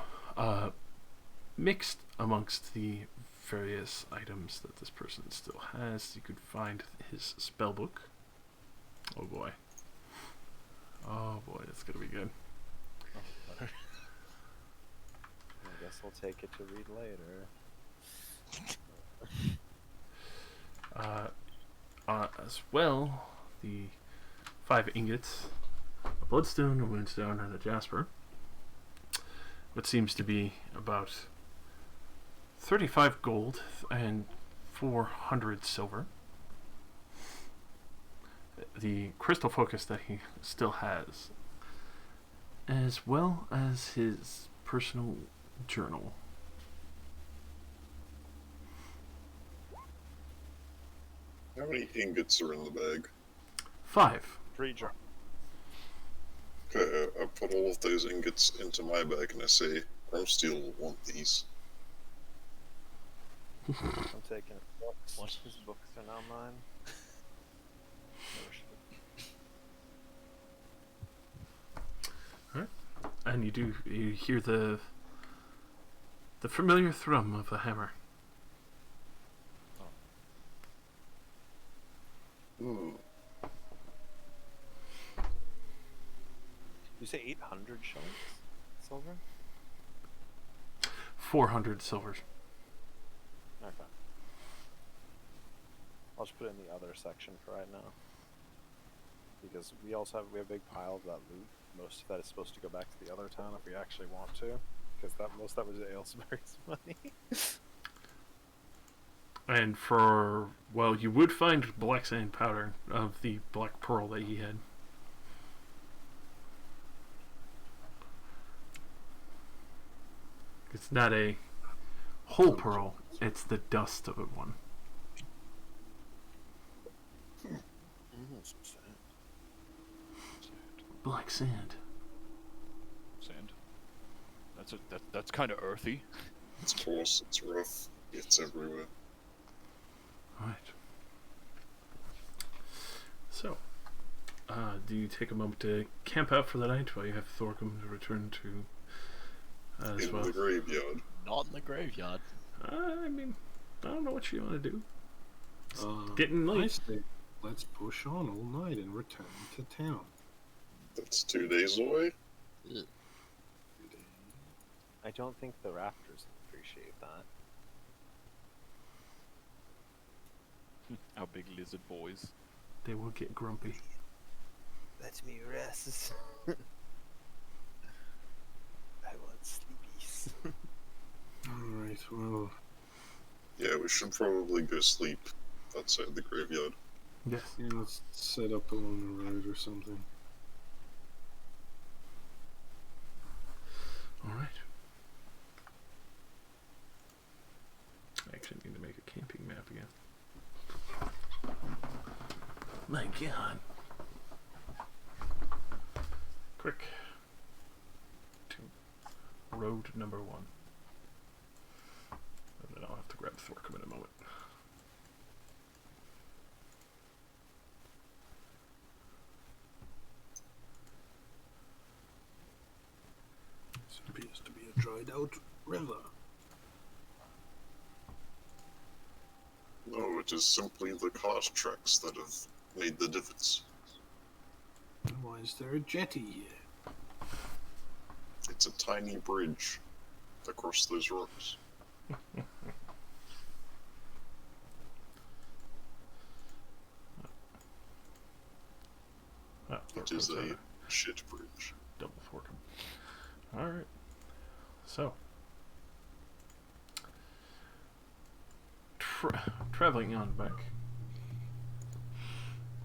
mixed amongst the various items that this person still has, you could find his spell book. Oh boy. Oh boy, that's gonna be good. I guess I'll take it to read later. As well, the 5 ingots, a bloodstone, a moonstone, and a jasper. What seems to be about 35 gold and 400 silver. The crystal focus that he still has, as well as his personal journal. How many ingots are in the bag? 5. Pre-draw. Okay, I put all of those ingots into my bag and I say, Armsteel will want these. I'm taking books. What? His books are now mine. Never should have. And you hear the familiar thrum of the hammer. Hmm. You say 800 shillings? Silver? 400 silvers. Okay. I'll just put it in the other section for right now. Because we have a big pile of that loot. Most of that is supposed to go back to the other town if we actually want to. Because most of that was Aylesbury's money. And you would find black sand powder of the black pearl that he had. It's not a whole pearl, it's the dust of one. Some sand. Black sand. Sand. That's kind of earthy. It's coarse, it's rough, it's everywhere. Alright. So, do you take a moment to camp out for the night while you have Thorcum to return to as In well? the graveyard. Not in the graveyard. I mean, I don't know what you want to do. Uh, Getting I late. say, let's push on all night and return to town. That's 2 days away. I don't think the Raptors appreciate that. Our big lizard boys. They will get grumpy. Let me rest. I want sleepies. Alright, well, Yeah, we should probably go sleep outside the graveyard. Yes. yeah, let's set up along the road or something. Alright. I actually need to make a camping map again. My god. Quick. To road number 1. And then I'll have to grab Thorcum in a moment. This appears to be a dried out river. No, it is simply the cart tracks that have made the divots. Why is there a jetty here? It's a tiny bridge across those rocks. Ah, It is Thorcum's a shit bridge. double Thorcum. Alright. So. Traveling on back.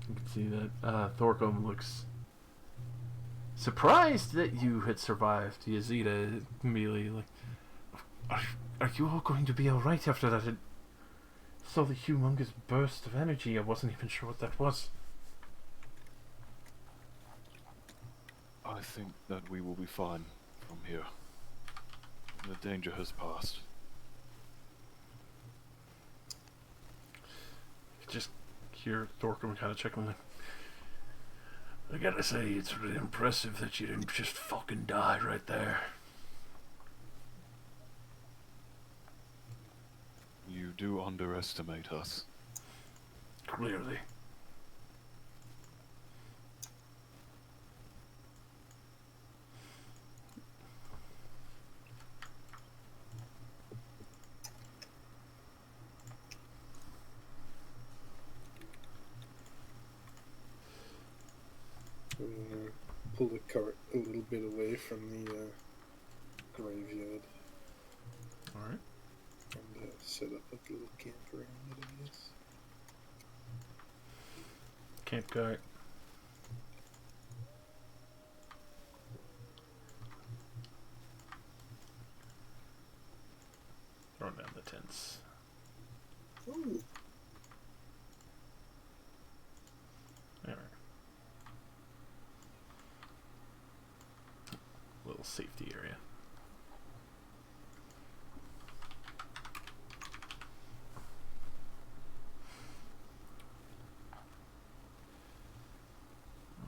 You can see that Thorcum looks surprised that you had survived. Yazida immediately like, are you all going to be alright after that? I saw the humongous burst of energy. I wasn't even sure what that was. I think that we will be fine from here. The danger has passed. Just hear Thorcum kind of chuckling. I gotta say, it's really impressive that you didn't just fucking die right there. You do underestimate us. Clearly. I'm gonna pull the cart a little bit away from the graveyard Alright. and set up a little camp around it, I guess. Camp cart. Throwing down the tents. Ooh. Alright. Little safety area.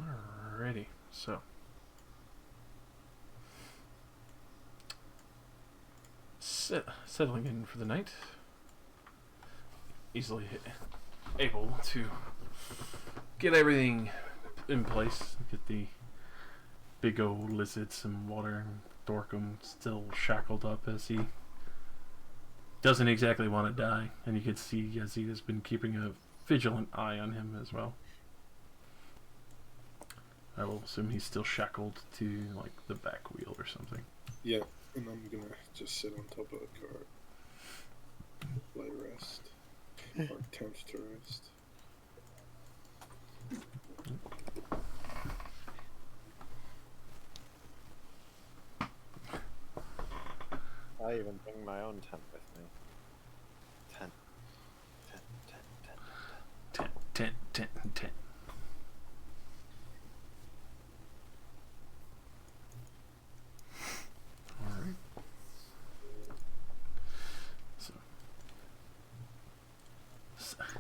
Alrighty, so settling in for the night. Easily able to get everything in place. Get the big old lizard some water. Thorcum still shackled up as he doesn't exactly want to die, and you can see Yazid has been keeping a vigilant eye on him as well. I will assume he's still shackled to like the back wheel or something. Yeah, and I'm gonna just sit on top of the cart. Lay rest. Or attempt to rest. I 10 with me. 10. 10, 10, 10, 10, 10. 10, 10, 10, 10. Alright. So,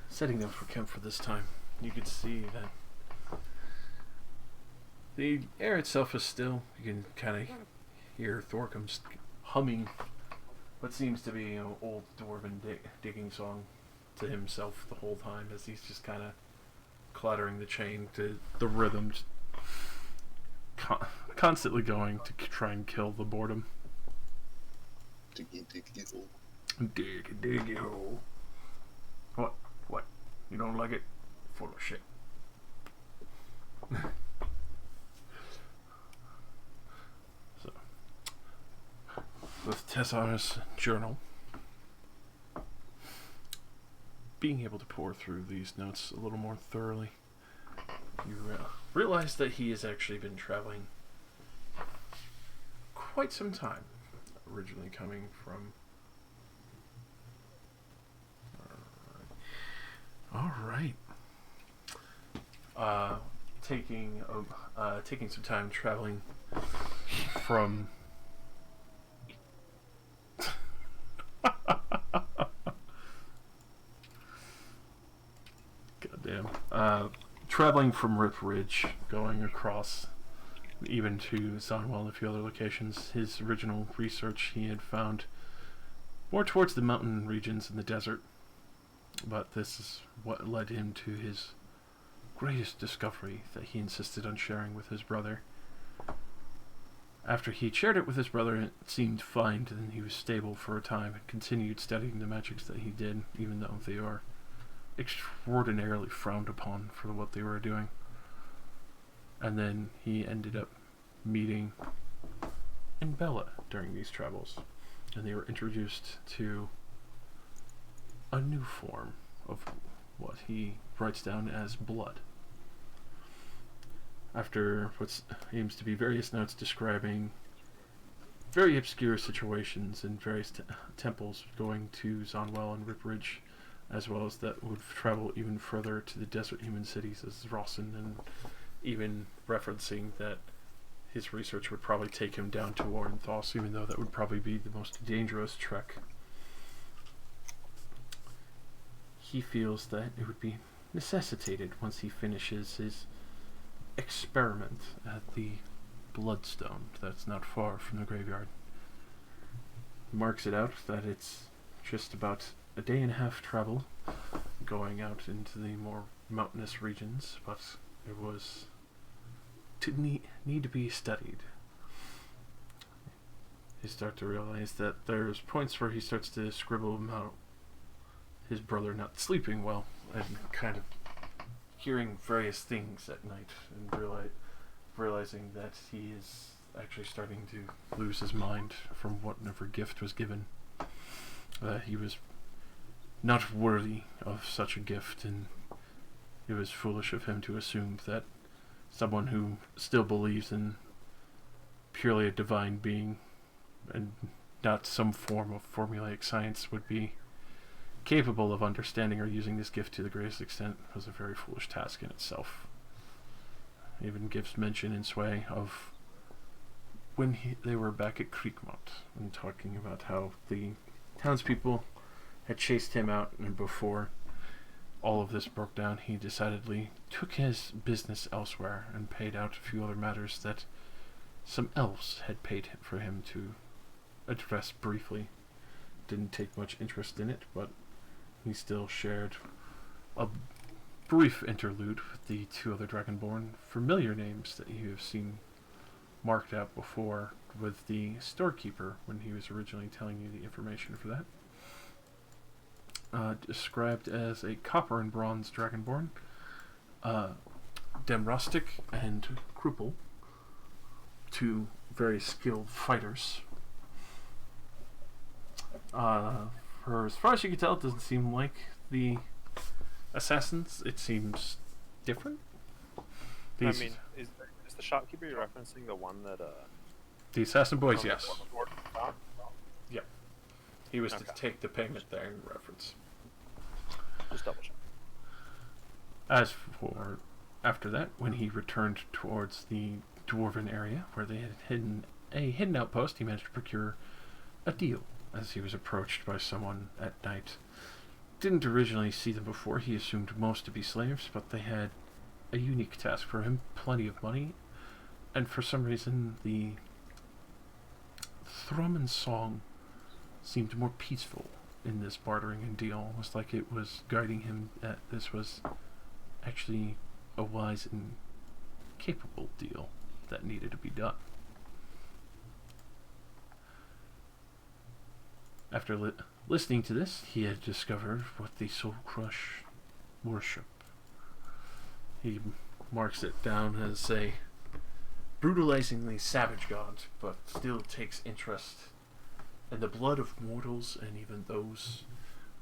setting up for camp for this time, you can see that the air itself is still. You can kind of hear Thorcum's humming what seems to be an old dwarven digging song to himself the whole time as he's just kind of clattering the chain to the rhythms, constantly going to try and kill the boredom. Diggy diggy hole. Diggy diggy hole. What? What? You don't like it? Full of shit. So, with Tessar's journal, being able to pour through these notes a little more thoroughly, you realize that he has actually been traveling quite some time, originally coming from... Alright. Taking some time traveling from... Goddamn. Traveling from Rip Ridge, going across even to Zonwell and a few other locations. His original research, he had found more towards the mountain regions in the desert, but this is what led him to his greatest discovery that he insisted on sharing with his brother. After he shared it with his brother, it seemed fine, and he was stable for a time and continued studying the magics that he did, even though they are extraordinarily frowned upon for what they were doing. And then he ended up meeting Bella during these travels, and they were introduced to a new form of what he writes down as blood. After what aims to be various notes describing very obscure situations in various temples going to Zonwell and Ripridge, as well as that would travel even further to the desert human cities as Rawson, and even referencing that his research would probably take him down to Warrenthos, even though that would probably be the most dangerous trek. He feels that it would be necessitated once he finishes his experiment at the Bloodstone that's not far from the graveyard. Marks it out that it's just about a day and a half travel going out into the more mountainous regions, but it was to need to be studied. You start to realize that there's points where he starts to scribble about his brother not sleeping well and kind of hearing various things at night, and realizing that he is actually starting to lose his mind from whatever gift was given. He was not worthy of such a gift, and it was foolish of him to assume that someone who still believes in purely a divine being and not some form of formulaic science would be capable of understanding or using this gift to the greatest extent was a very foolish task in itself. It even gives mention in Sway of when they were back at Creekmont and talking about how the townspeople had chased him out, and before all of this broke down, he decidedly took his business elsewhere and paid out a few other matters that some elves had paid for him to address briefly. Didn't take much interest in it, but he still shared a brief interlude with the two other Dragonborn, familiar names that you have seen marked out before with the storekeeper when he was originally telling you the information for that. Described as a copper and bronze Dragonborn, Demrustic and Krupel, two very skilled fighters. For as far as you can tell, it doesn't seem like the assassins. It seems different. I mean, is the shopkeeper you're referencing the one that the assassin boys? Yes. Yeah. He was to Okay. take the payment there in reference. Just double check. As for after that, when he returned towards the dwarven area where they had hidden outpost, he managed to procure a deal as he was approached by someone at night. Didn't originally see them before. He assumed most to be slaves, but they had a unique task for him, plenty of money, and for some reason the thrum and song seemed more peaceful in this bartering and deal, almost like it was guiding him that this was actually a wise and capable deal that needed to be done. After listening to this, he had discovered what the Soul Crush worship. He marks it down as a brutalizingly savage god, but still takes interest in the blood of mortals and even those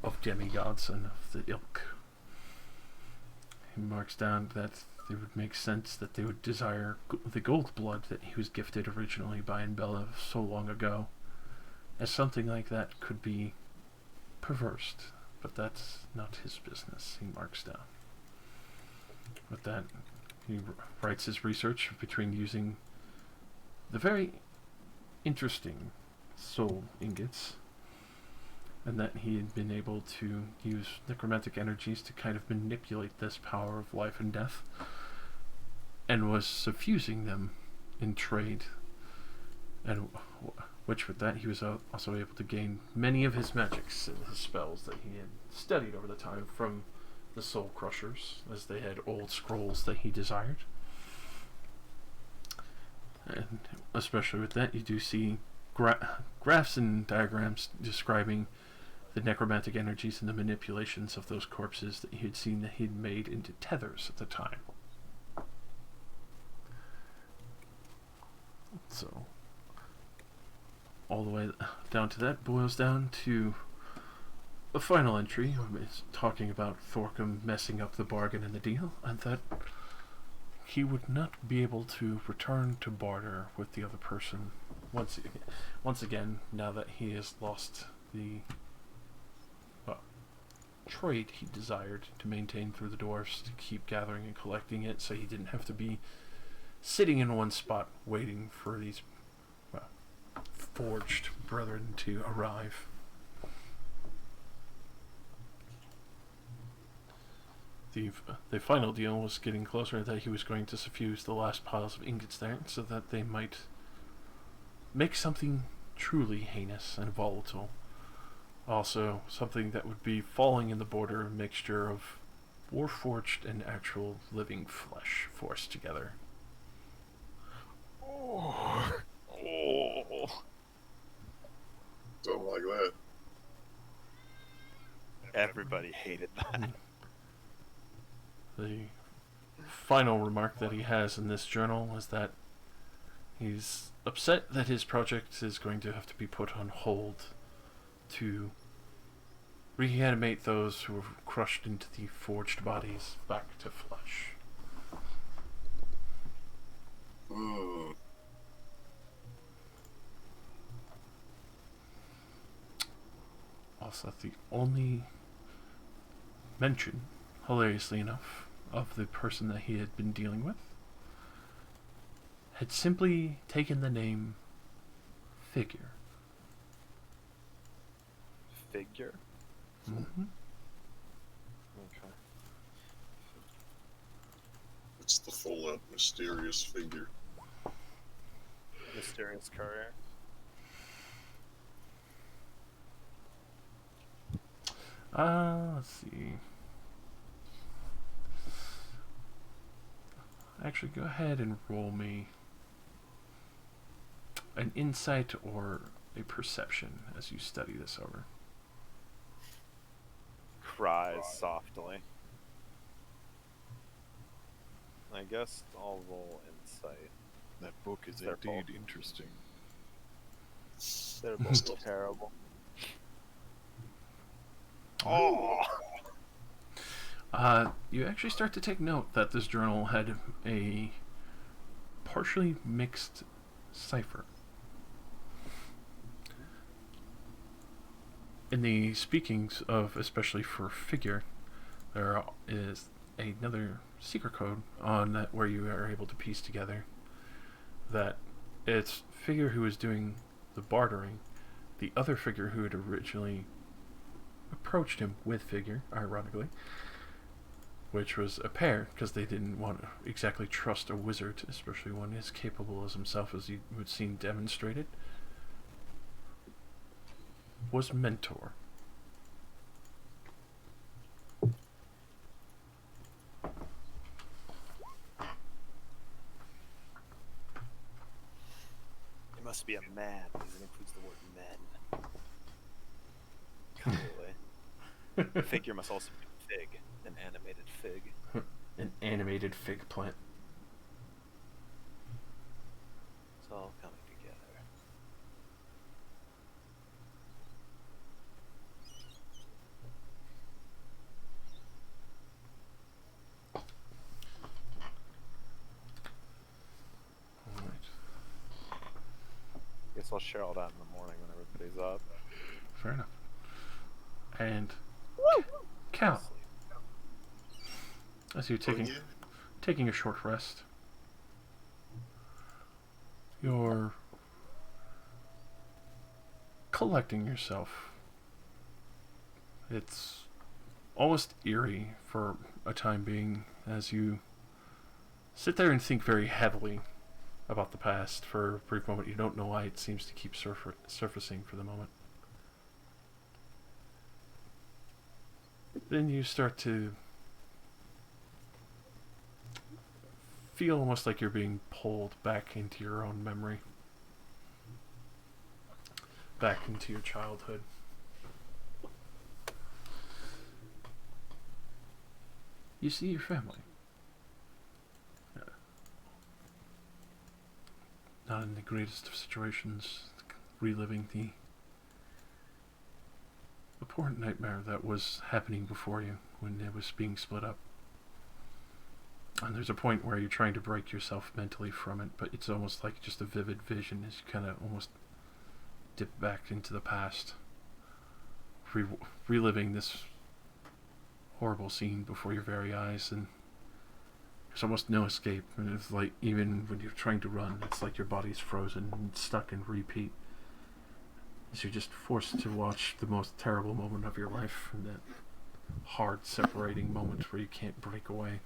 of demigods and of the ilk. He marks down that it would make sense that they would desire the gold blood that he was gifted originally by Enbella so long ago, as something like that could be perverse, but that's not his business, he marks down. With that, he writes his research between using the very interesting soul ingots, and that he had been able to use necromantic energies to kind of manipulate this power of life and death, and was suffusing them in trade, and which with that he was also able to gain many of his magics and his spells that he had studied over the time from the Soul Crushers, as they had old scrolls that he desired. And especially with that, you do see graphs and diagrams describing the necromantic energies and the manipulations of those corpses that he had seen that he'd made into tethers at the time. So, all the way down to that boils down to a final entry, is talking about Thorcum messing up the bargain and the deal, and that he would not be able to return to barter with the other person once again, now that he has lost the trade he desired to maintain through the dwarves, to keep gathering and collecting it, so he didn't have to be sitting in one spot waiting for these forged brethren to arrive. The final deal was getting closer, that he was going to suffuse the last piles of ingots there so that they might make something truly heinous and volatile. Also, something that would be falling in the border mixture of warforged and actual living flesh forced together. Oh. Something like that. Everybody hated that. The final remark that he has in this journal is that he's upset that his project is going to have to be put on hold to reanimate those who were crushed into the forged bodies back to flesh. Hmm. Also, the only mention, hilariously enough, of the person that he had been dealing with had simply taken the name Figure. Figure? Mm-hmm. Okay. It's the full out mysterious figure. Mysterious courier. Let's see. Actually, go ahead and roll me an insight or a perception as you study this over. Cries softly. I guess I'll roll insight. That book is They're indeed both- interesting. They're both terrible. Oh! You actually start to take note that this journal had a partially mixed cipher. in the speakings of, especially for figure, there is another secret code on that where you are able to piece together that it's figure who is doing the bartering. The other figure who had originally approached him with figure, ironically, which was a pair, because they didn't want to exactly trust a wizard, especially one as capable as himself as you would seen demonstrated, was Mentor. It must be a man, because it includes the word men. Clearly. Figure must also be a fig, an animated fig. An animated fig plant. It's all coming together. Alright. Guess I'll share all that in the morning when everybody's up. Fair enough. And Cal, as you're taking a short rest, you're collecting yourself. It's almost eerie for a time being as you sit there and think very heavily about the past for a brief moment. You don't know why it seems to keep surfacing for the moment. Then you start to feel almost like you're being pulled back into your own memory. Back into your childhood. You see your family. Not in the greatest of situations, reliving the abhorrent nightmare that was happening before you when it was being split up. And there's a point where you're trying to break yourself mentally from it, but it's almost like just a vivid vision as you kind of almost dip back into the past, reliving this horrible scene before your very eyes, and there's almost no escape. And it's like, even when you're trying to run, it's like your body's frozen and stuck in repeat. So you're just forced to watch the most terrible moment of your life, and that hard separating moment where you can't break away.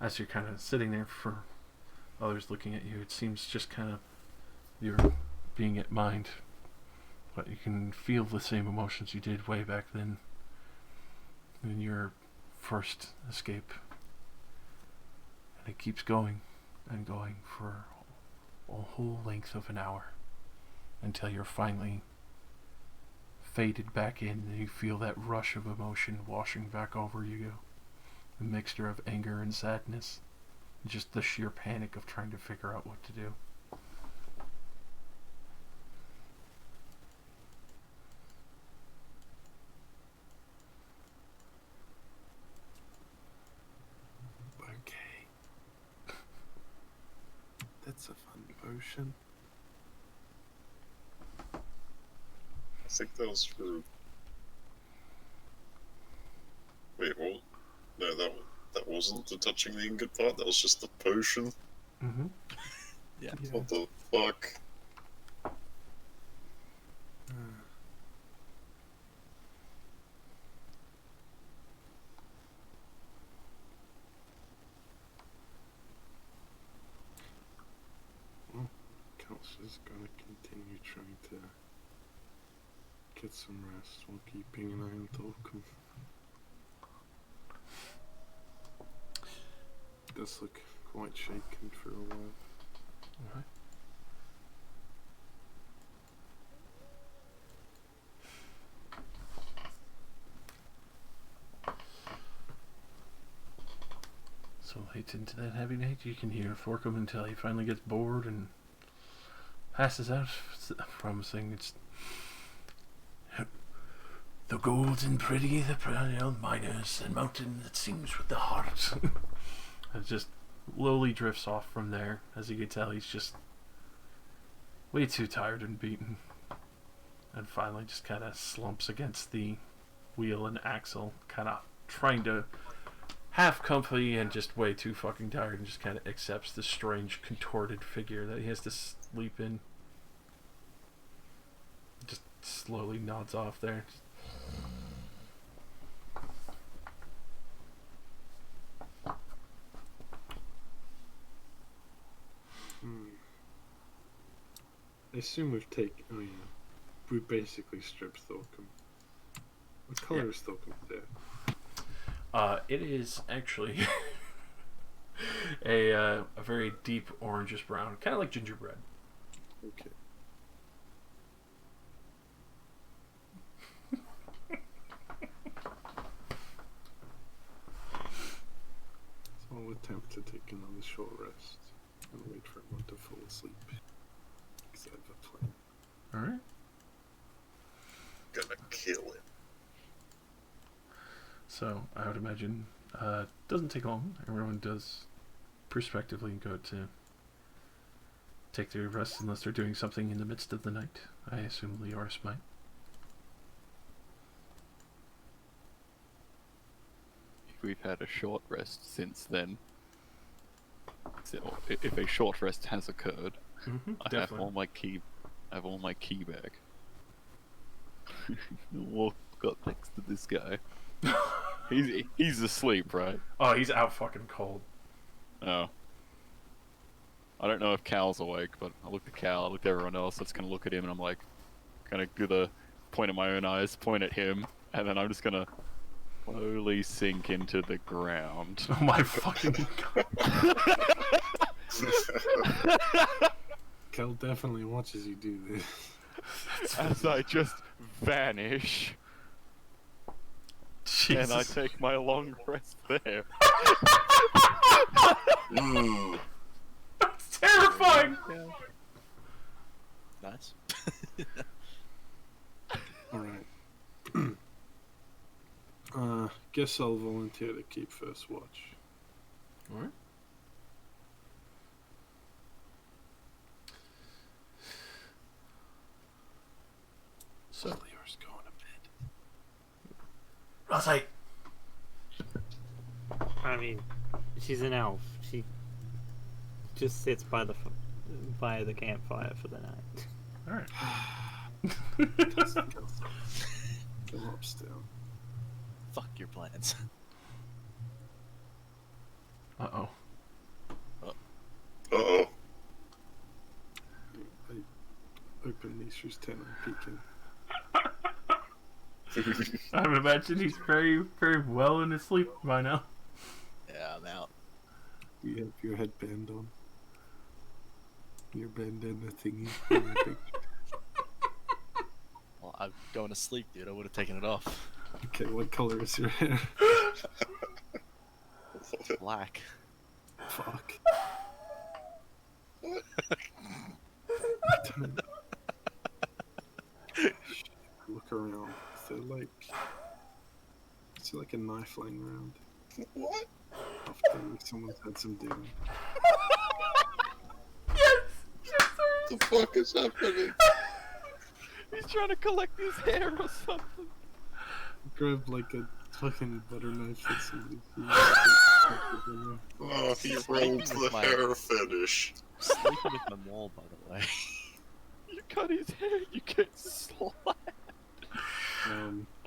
As you're kind of sitting there for others looking at you, it seems just kind of you're being at mind, but you can feel the same emotions you did way back then in your first escape. And it keeps going and going for a whole length of an hour until you're finally faded back in and you feel that rush of emotion washing back over you. A mixture of anger and sadness. Just the sheer panic of trying to figure out what to do. Okay. That's a fun potion. I think that was for. Wait, what? No, that wasn't the touching the ingot part. That was just the potion. Mm-hmm. Yeah. What the fuck? Counselor's gonna continue trying to get some rest while keeping an eye on Tolkien. Does look quite shaken for a while. Alright. So late into that heavy night, you can hear Thorcum until he finally gets bored and passes out, promising it's the gold and pretty, the perennial miners and mountain that sings with the heart. It just slowly drifts off from there. As you can tell, he's just way too tired and beaten. And finally just kind of slumps against the wheel and axle, kind of trying to half comfy and just way too fucking tired, and just kind of accepts the strange contorted figure that he has to sleep in. Just slowly nods off there. I assume we've taken. Oh yeah, we basically stripped Thorcom. What color is Thorcom there? It is actually a very deep orangish brown, kind of like gingerbread. Okay. So I'll attempt to take another short rest and wait for him to fall asleep. Because I have a plan. Alright. Gonna kill him. So, I would imagine, doesn't take long. Everyone does prospectively go to take their rest unless they're doing something in the midst of the night. I assume Leoris might. If we've had a short rest since then, so if a short rest has occurred, I have all my key back. Walk up next to this guy. He's asleep, right? Oh, he's out fucking cold. Oh. I don't know if Cal's awake, but I looked at Cal, I looked at everyone else, I just gonna look at him and I'm like, gonna do the point at my own eyes, point at him, and then I'm just gonna slowly sink into the ground. Oh my fucking god. Kel definitely watches you do this. As I just vanish. Jesus. And I take my long rest there. That's terrifying! Nice. Alright. Guess I'll volunteer to keep first watch. Alright. So, Leor's going to bed. Rosé! I mean, she's an elf. She just sits by the campfire for the night. Alright. Come up still. Fuck your plans. Uh-oh. Uh-oh. I open Nisha's tent and peek in. I would imagine he's very, very well in his sleep by now. Yeah, I'm out. Do you have your headband on? Your bandana thingy? Well, I'm going to sleep, dude. I would have taken it off. Okay, what color is your hair? Black. Fuck. Look around. Is there like a knife laying around? What? After someone's had some dinner. What the fuck is happening? He's trying to collect his hair or something. Grab like a fucking butter knife that somebody Oh, he rolled the hair finish. Sleeping with my mole, by the way. You cut his hair, you get slapped.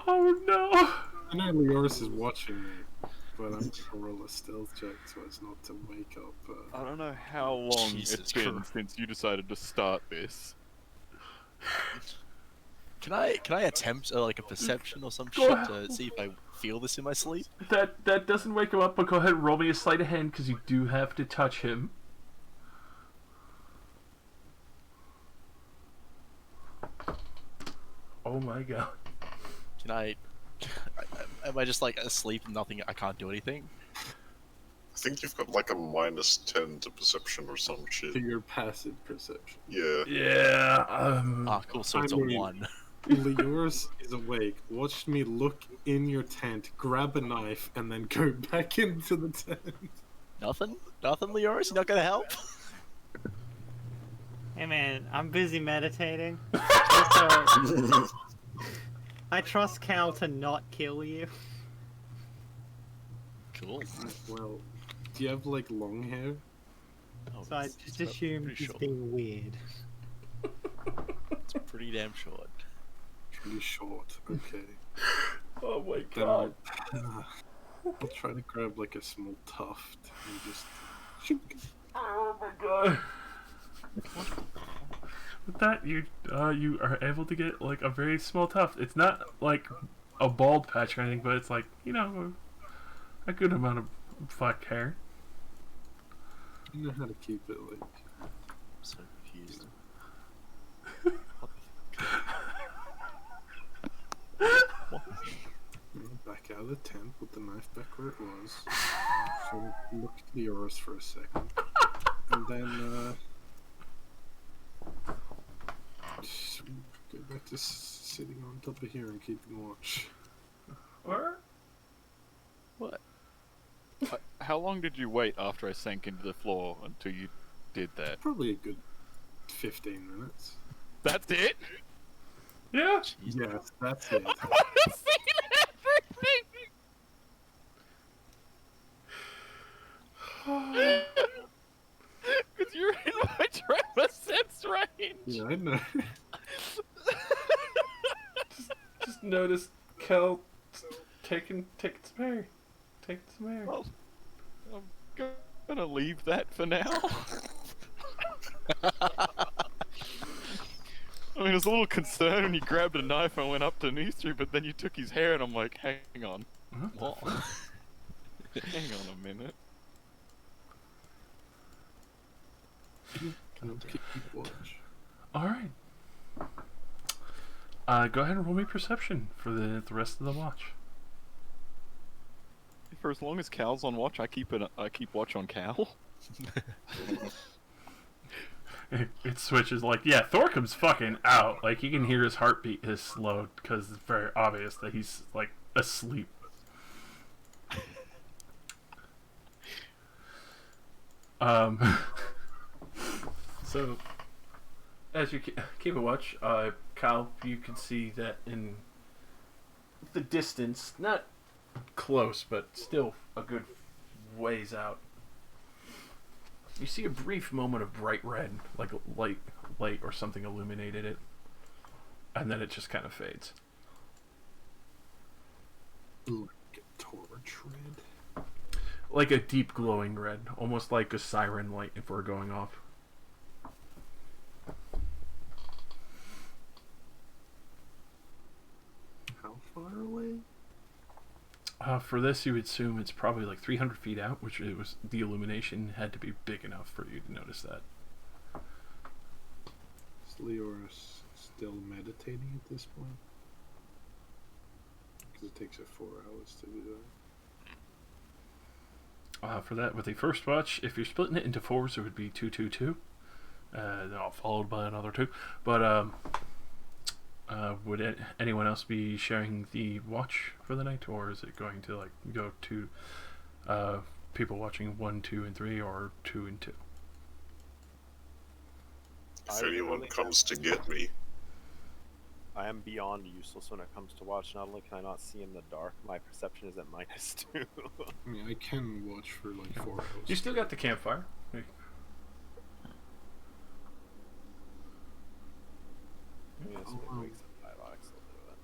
Oh no! I know Leoris is watching me, but I'm gonna roll a stealth check so as not to wake up. I don't know how long Jesus it's been Christ. since you decided to start this. Can I attempt like a perception or some Go shit ahead. to see if I feel this in my sleep? That doesn't wake him up, but go ahead and roll me a sleight of hand, because you do have to touch him. Oh my god. Can I? Am I just like asleep and nothing? I can't do anything. I think you've got like a -10 to perception or some shit. To your passive perception. Yeah. Yeah, Ah, cool. So it's I a mean- 1. Leoris is awake. Watched me look in your tent, grab a knife, and then go back into the tent. Nothing, Leoris. You're not gonna help. Hey man, I'm busy meditating. Also, I trust Cal to not kill you. Cool. Well, do you have like long hair? Oh, So I it's just about assumed pretty he's short. being weird. It's pretty damn short. Pretty short. Okay. Oh my Then god. I'll try to grab like a small tuft and just. Oh my god. With that, you are able to get like a very small tuft. It's not like a bald patch or anything, but it's like, you know, a good amount of fuck hair. I know how to keep it like. I'm so confused. Back out of the tent, put the knife back where it was. Sort of look at the Earth for a second. And then, just go back to sitting on top of here and keeping watch. Or What? How long did you wait after I sank into the floor until you did that? Probably a good 15 minutes. That's it? yeah. Yes, that's it. I want to see everything! Because you're in my trauma sense range! Yeah, I know. Just notice Kel taking some hair. Taking some hair. Well, I'm gonna leave that for now. I mean, I was a little concerned when you grabbed a knife and went up to Nistri, but then you took his hair and I'm like, hang on. What? Hang on a minute. Keep watch. Alright. Go ahead and roll me perception for the rest of the watch. For as long as Cal's on watch, I keep watch on Cal. It switches like, yeah, Thorkum's fucking out. Like, you can hear his heartbeat is slowed because it's very obvious that he's, like, asleep. So, as you keep a watch, Kyle, you can see that in the distance, not close, but still a good ways out, you see a brief moment of bright red, like light or something illuminated it, and then it just kind of fades. Like a torch red. Like a deep glowing red, almost like a siren light if we're going off. How far away? For this, you would assume it's probably like 300 feet out, which it was the illumination had to be big enough for you to notice that. Is Leoris still meditating at this point? Because it takes her 4 hours to do that. For that, with the first watch, if you're splitting it into fours, it would be 2-2-2, followed by another 2. But would anyone else be sharing the watch for the night, or is it going to like go to people watching 1, 2, and 3, or 2 and 2? If anyone comes to get me, I am beyond useless when it comes to watch. Not only can I not see in the dark, my perception is at -2. I mean, I can watch for like 4 hours. You still got the campfire. Maybe this Oh, wakes up 5 hours, I'll do it.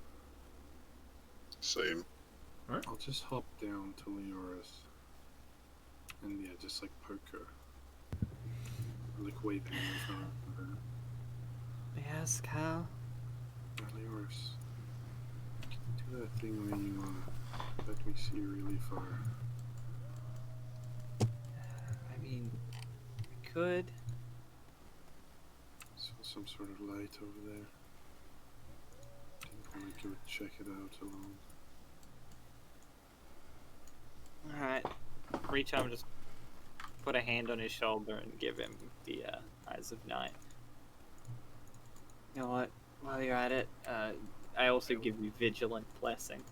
same. I'll just hop down to Leoris. And yeah, just like poke her. Like waving in front of her. Yes, Cal. Leoris. Can you do that thing where you let me see really far? I mean, we could. Saw some sort of light over there. Didn't want to go check it out alone. Alright. Reach out and just put a hand on his shoulder and give him the Eyes of Night. You know what? While you're at it, I also give you Vigilant Blessing.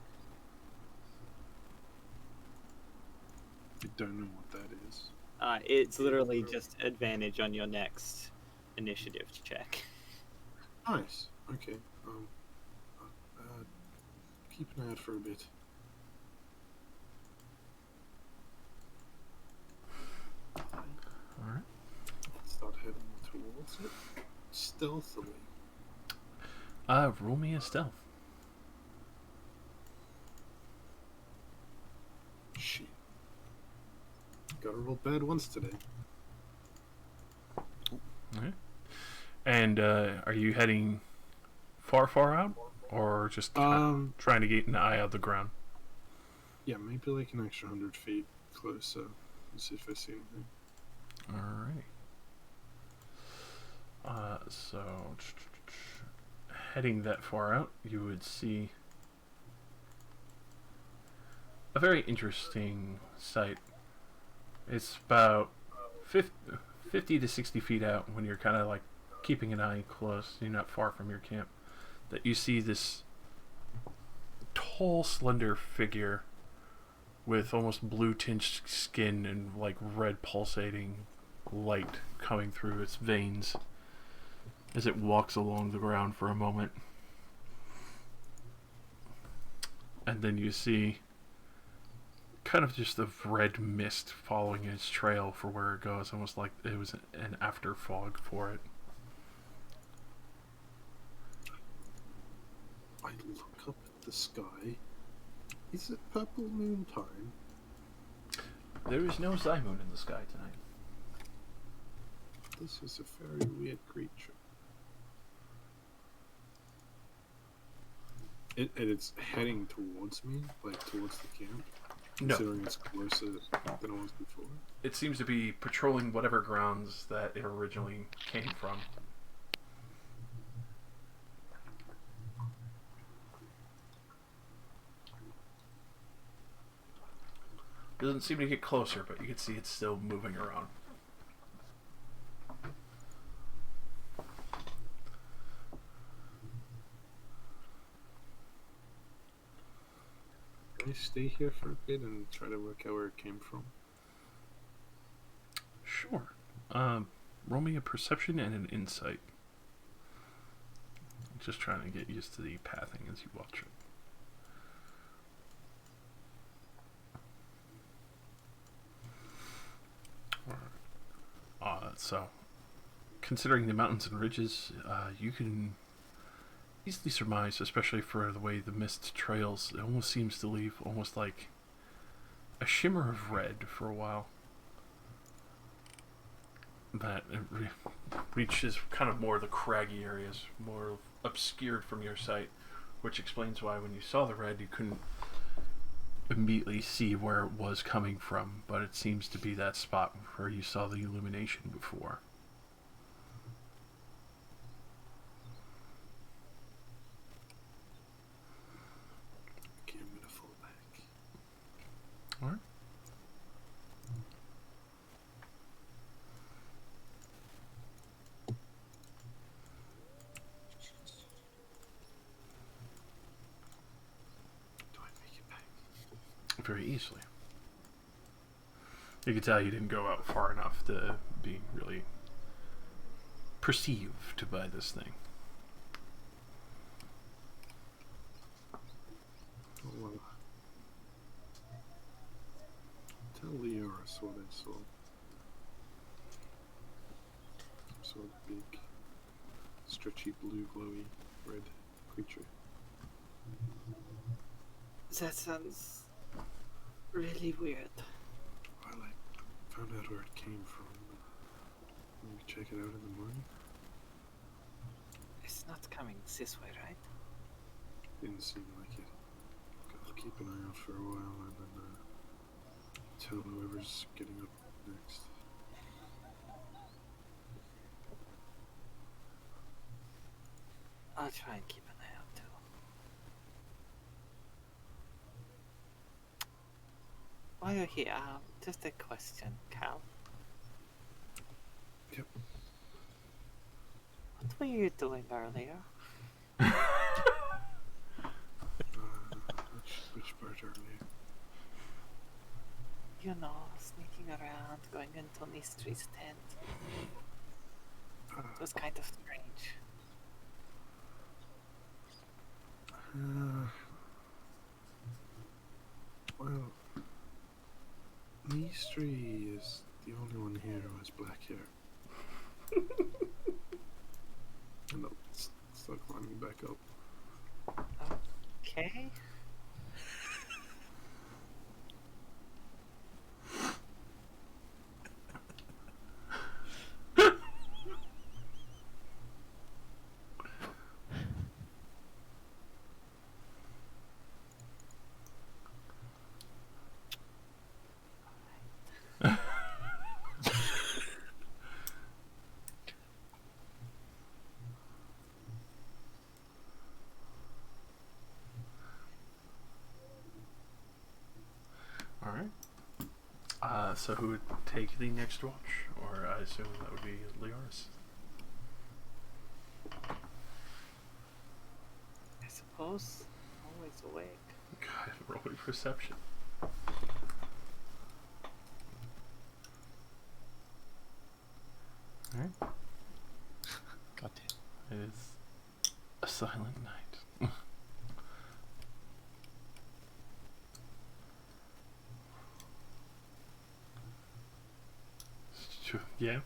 I don't know what that is. It's literally just advantage on your next initiative check. Nice. Okay. Keep an eye out for a bit. Alright. Start heading towards it stealthily. Roll me a stealth. Shit. Gotta roll bad ones today. Alright. And are you heading far out? Or just trying to get an eye out the ground? Yeah, maybe like an extra 100 feet closer. Let's see if I see anything. Alright. So, heading that far out, you would see a very interesting sight. It's about 50 to 60 feet out when you're kind of like keeping an eye close. You're not far from your camp. That you see this tall, slender figure with almost blue tinged skin and like red pulsating light coming through its veins as it walks along the ground for a moment. And then you see kind of just a red mist following its trail for where it goes, almost like it was an after fog for it. I look up at the sky. Is it purple moon time? There is no Zymoon in the sky tonight. This is a very weird creature. And it's heading towards me, like towards the camp. No. Considering it's closer than it was before. It seems to be patrolling whatever grounds that it originally came from. It doesn't seem to get closer, but you can see it's still moving around. Can I stay here for a bit and try to work out where it came from? Sure. Roll me a perception and an insight. Just trying to get used to the pathing as you watch it. So, considering the mountains and ridges, you can easily surmise, especially for the way the mist trails, it almost seems to leave almost like a shimmer of red for a while. That reaches kind of more the craggy areas, more obscured from your sight, which explains why when you saw the red, you couldn't immediately see where it was coming from, but it seems to be that spot where you saw the illumination before. Okay, I'm gonna fall back. Alright. Do I make it back? Very easily. You can tell you didn't go out far enough to be really perceived by this thing. Oh, well. Tell Leoris what I saw. Sort of big, stretchy, blue, glowy, red creature. That sounds really weird. Well, I found out where it came from. Maybe check it out in the morning. It's not coming this way, right? Didn't seem like it. I'll keep an eye out for a while and then tell whoever's getting up next. I'll try and keep an eye out too. While you're here, just a question, Cal. Yep. What were you doing earlier? Which part earlier? You know, sneaking around, going into Nistry's tent. was kind of strange. Well, Mystery is the only one here who has black hair. And I'll start climbing back up. Okay. All right. So who would take the next watch? Or I assume that would be Leoris. I suppose. Always awake. God, roll a perception. All right. God damn. It is a silent night. Yeah.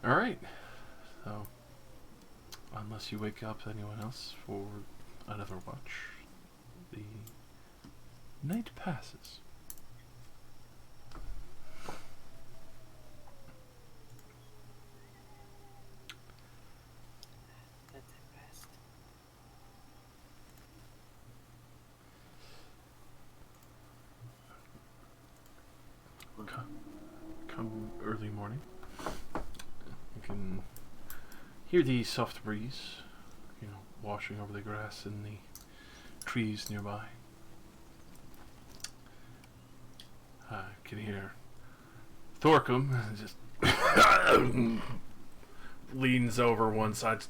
All right. So, unless you wake up anyone else for another watch, the night passes. Let it rest. Come early morning, you can hear the soft breeze, washing over the grass and the trees nearby. I can hear Thorcum just leans over one side.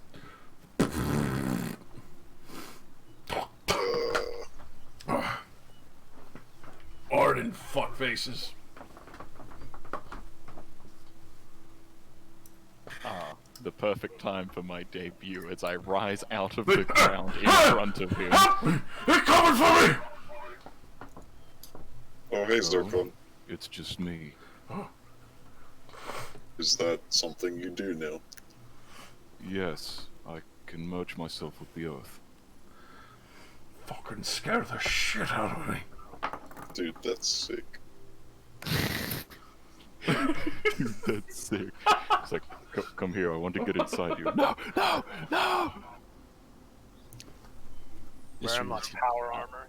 Ardent fuckfaces. The perfect time for my debut as I rise out of the ground in front of him. They're coming for me! Oh, hey, Zircon. It's just me. Is that something you do now? Yes, I can merge myself with the earth. Fucking scare the shit out of me. Dude, that's sick. That's sick. It's like, come here, I want to get inside you. No! Wearing my power armor.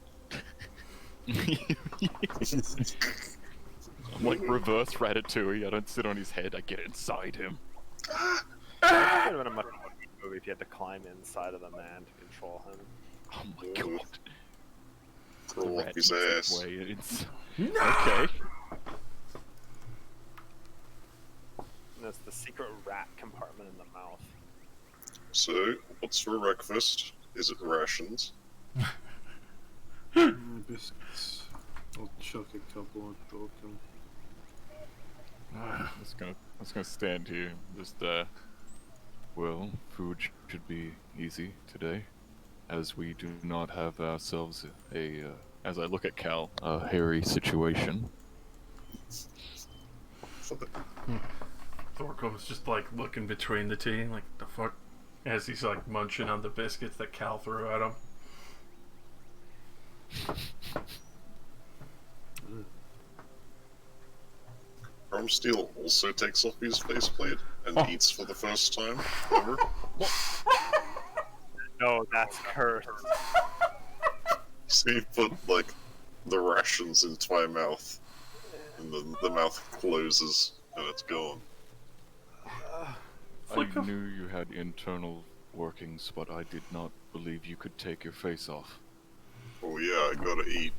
I'm like reverse Ratatouille. I don't sit on his head, I get inside him. That would have been a much more movie if you had to climb inside of the man to control him. Oh my god. Crawl up his Rat eats ass. its way in. Okay. And there's the secret rat compartment in the mouth. So, what's for breakfast? Is it rations? Biscuits. I'll chuck a couple on Thorcum. I'm just gonna stand here. Just well, food should be easy today, as we do not have ourselves a as I look at Cal, a hairy situation. Thorcum's just like looking between the two, like the fuck, as he's like munching on the biscuits that Cal threw at him. Steel also takes off his faceplate and eats for the first time ever. No, that's cursed. So you put, like, the rations into my mouth, and then the mouth closes, and it's gone. I knew you had internal workings, but I did not believe you could take your face off. Oh yeah, I gotta eat.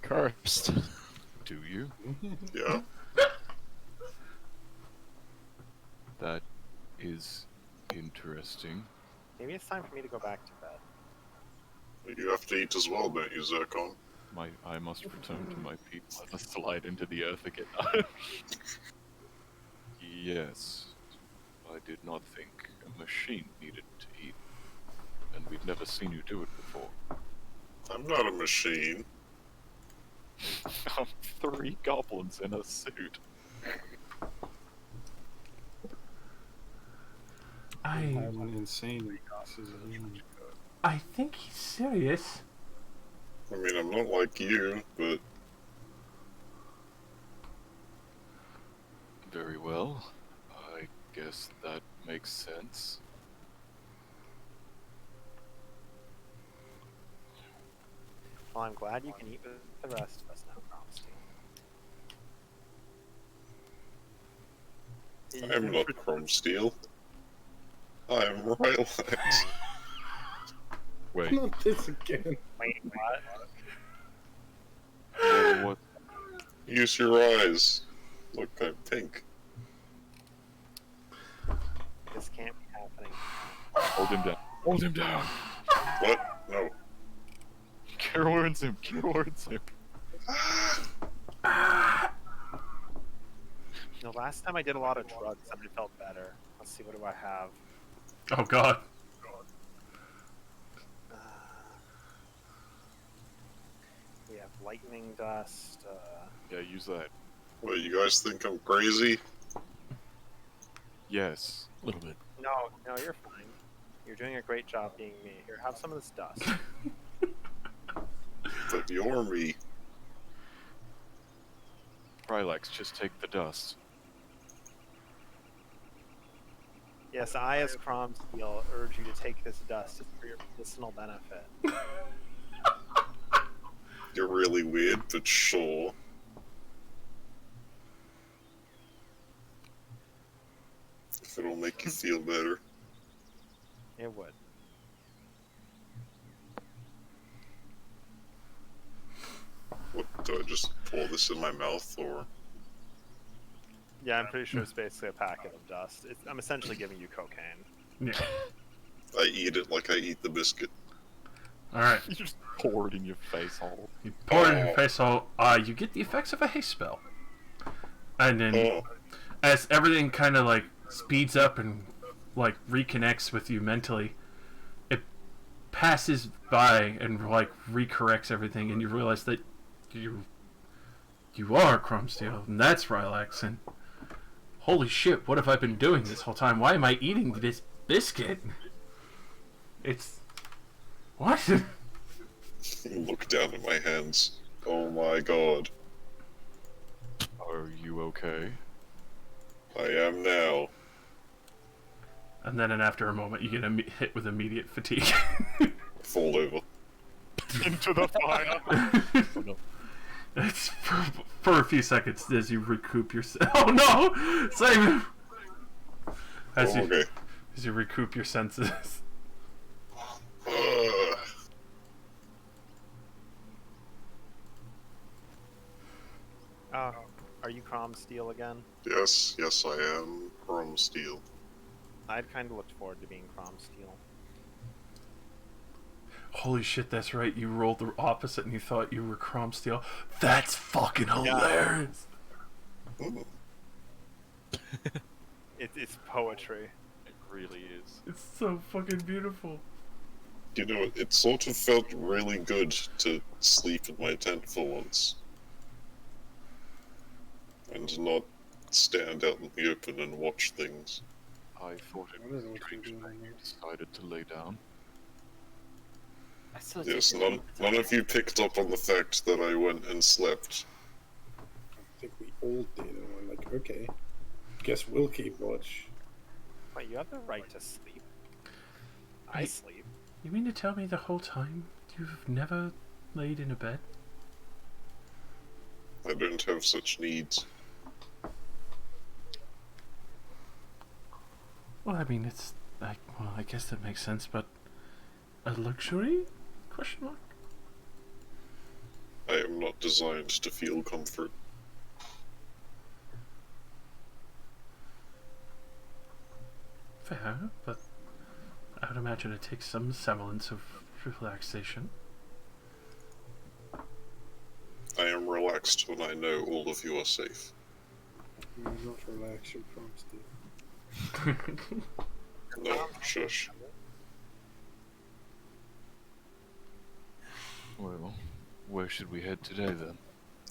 Cursed. Do you? Yeah. That is interesting. Maybe it's time for me to go back to bed. You have to eat as well, don't you, Zircon? I must return to my people. I must slide into the earth again. Yes. I did not think a machine needed to eat, and we'd never seen you do it before. I'm not a machine. I'm 3 goblins in a suit. I I have an insane human. think he's serious. I mean, I'm not like you, but Very well. I guess that makes sense. Well, I'm glad you can eat with the rest of us now, Cromsty. I am not Chrome Steel. I am Rylax. Wait, Not this again. Wait, what? what? Use your eyes. Look, I'm pink. This can't be happening. Hold him down. Hold him down. What? No. Cure wounds him. Cure wounds him. You know, last time I did a lot of drugs, somebody felt better. Let's see, what do I have? Oh god. We have lightning dust. Yeah, use that. What, you guys think I'm crazy? Yes. A little bit. No, you're fine. You're doing a great job being me. Here, have some of this dust. But you're me. Rylax, just take the dust. Yes, I, as Cromsteel, urge you to take this dust. It's for your medicinal benefit. You're really weird, but sure. If it'll make you feel better. It would. What, do I just pour this in my mouth, or... Yeah, I'm pretty sure it's basically a packet of dust. I'm essentially giving you cocaine. Yeah. I eat it like I eat the biscuit. Alright. You just pour it in your face hole. You pour it in your face hole. You get the effects of a haste spell. And then, Oh, as everything kind of like speeds up and like reconnects with you mentally, it passes by and like recorrects everything, and you realize that you are Crumsteel, and that's Rylax, and holy shit, what have I been doing this whole time? Why am I eating this biscuit? It's what? look down at my hands. Oh my god. Are you okay? I am now. And then, after a moment, you get hit with immediate fatigue. Fall over. Into the fire! Oh, no. It's for a few seconds as you recoup your. Oh no! Simon! As Oh, you okay. as you recoup your senses. Are you Cromsteel again? Yes, I am Chrome Steel. I'd kind of looked forward to being Cromsteel. Holy shit, that's right. You rolled the opposite and you thought you were Cromsteel. That's fucking hilarious. Hmm. It's poetry. It really is. It's so fucking beautiful. You know, it sort of felt really good to sleep in my tent for once. And not stand out in the open and watch things. I thought it I was don't know what you're strange doing that in you there. decided to lay down. I still Yes, take none of you picked up on the fact that I went and slept. I think we all did, and we're like, okay, guess we'll keep watch. Wait, you have the right to sleep. I Wait. sleep. You mean to tell me the whole time you've never laid in a bed? I don't have such needs. Well, I mean, it's like, well, I guess that makes sense, but a luxury? Question mark. I am not designed to feel comfort. Fair, but I would imagine it takes some semblance of relaxation. I am relaxed when I know all of you are safe. You're not relaxed, you're Chrome Steel. No, shush. Well, where should we head today then?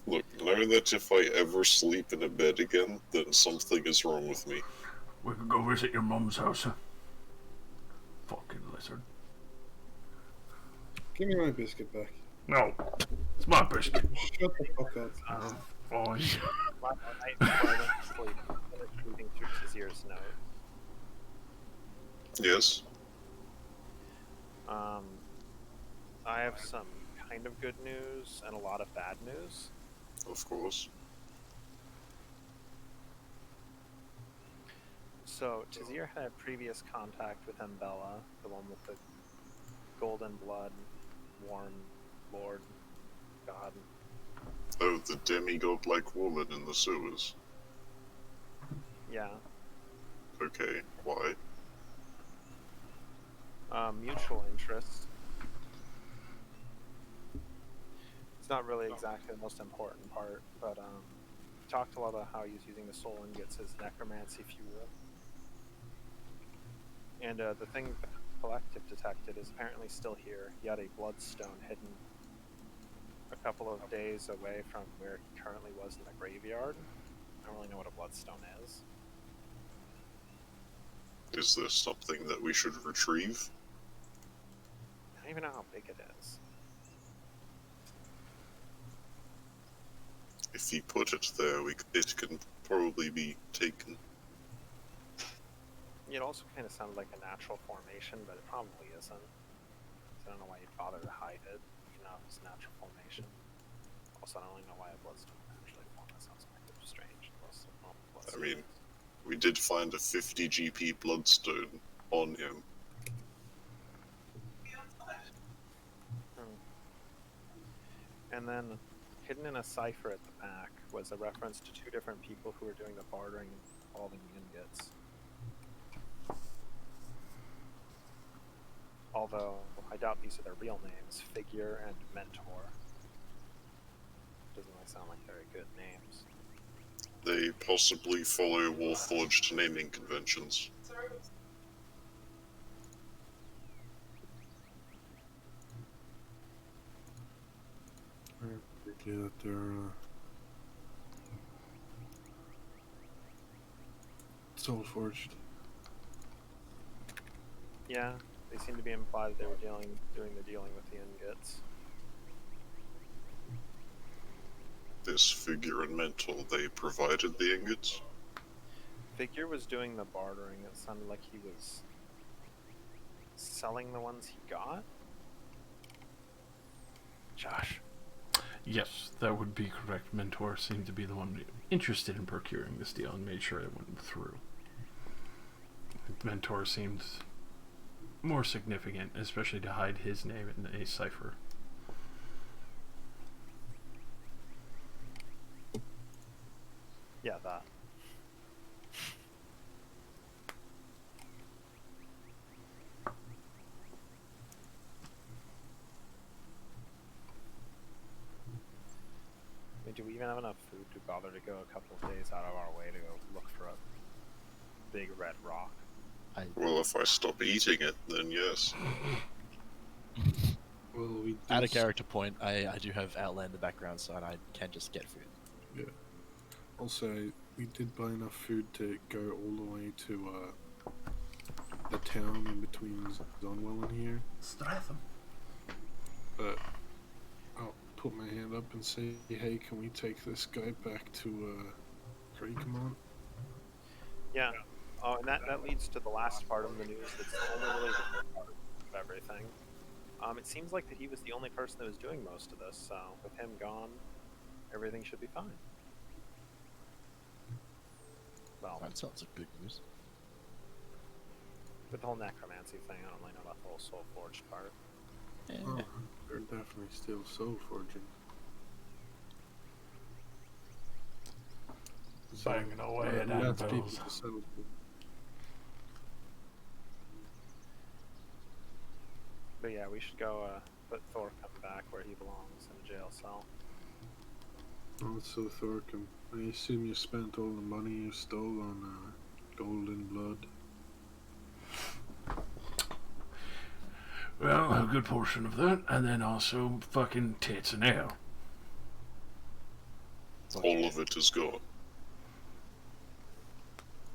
Look, know that if I ever sleep in a bed again, then something is wrong with me. We could go visit your mum's house. Fucking lizard. Give me my biscuit back. No, it's my biscuit. Shut the fuck up. Fine. Last night before I went to sleep, I finished reading through Tazir's note. Yes? I have some kind of good news and a lot of bad news. Of course. So, Tazir had previous contact with Mbella, the one with the golden blood, warm lord, god. Oh, the demigod-like woman in the sewers. Yeah. Okay, why? Mutual interest. It's not really exactly the most important part, but talked a lot about how he's using the soul ingots as necromancy fuel. And the thing the collective detected is apparently still here. He had a bloodstone hidden a couple of days away from where he currently was in the graveyard. I don't really know what a bloodstone is. Is this something that we should retrieve? I don't even know how big it is. If he put it there, it can probably be taken. It also kind of sounded like a natural formation, but it probably isn't. So I don't know why you'd bother to hide it, even though it's natural formation. Also, I don't really know why a bloodstone would actually form. That sounds kind of strange. I mean, we did find a 50 GP bloodstone on him. And then, hidden in a cipher at the back was a reference to two different people who were doing the bartering involving ingots. Although, I doubt these are their real names, Figure and Mentor. Doesn't really sound like very good names. They possibly follow Warforged naming conventions. Yeah, that they're soul forged. Yeah, they seem to be implied that they were doing the dealing with the ingots. This Figure and Mental, they provided the ingots? Figure was doing the bartering. It sounded like he was selling the ones he got. Josh. Yes, that would be correct. Mentor seemed to be the one interested in procuring this deal and made sure it went through. Mentor seemed more significant, especially to hide his name in a cipher. Yeah, that. I mean, do we even have enough food to bother to go a couple of days out of our way to go look for a big red rock? Well, if I stop eating it, then yes. Well, we At a character point, I do have Outlander background, so I can just get food. Yeah. Also, we did buy enough food to go all the way to the town in between Zonwell and here. Stratham. But I'll put my hand up and say, hey, can we take this guy back to Creekmont? Yeah. Oh, and that leads to the last part of the news that's only really the good part of everything. It seems like that he was the only person that was doing most of this, so with him gone, everything should be fine. Well, That sounds like good news. with the whole necromancy thing, I don't really know about the whole soul forged part. Yeah. Oh, they're definitely still soul forging. Banging away at that's people anvils. to settle with. But yeah, we should go put Thorcum back where he belongs, in a jail cell. Also, Thorcum, I assume you spent all the money you stole on golden blood. Well, a good portion of that, and then also fucking tits and ale. All of it is gone.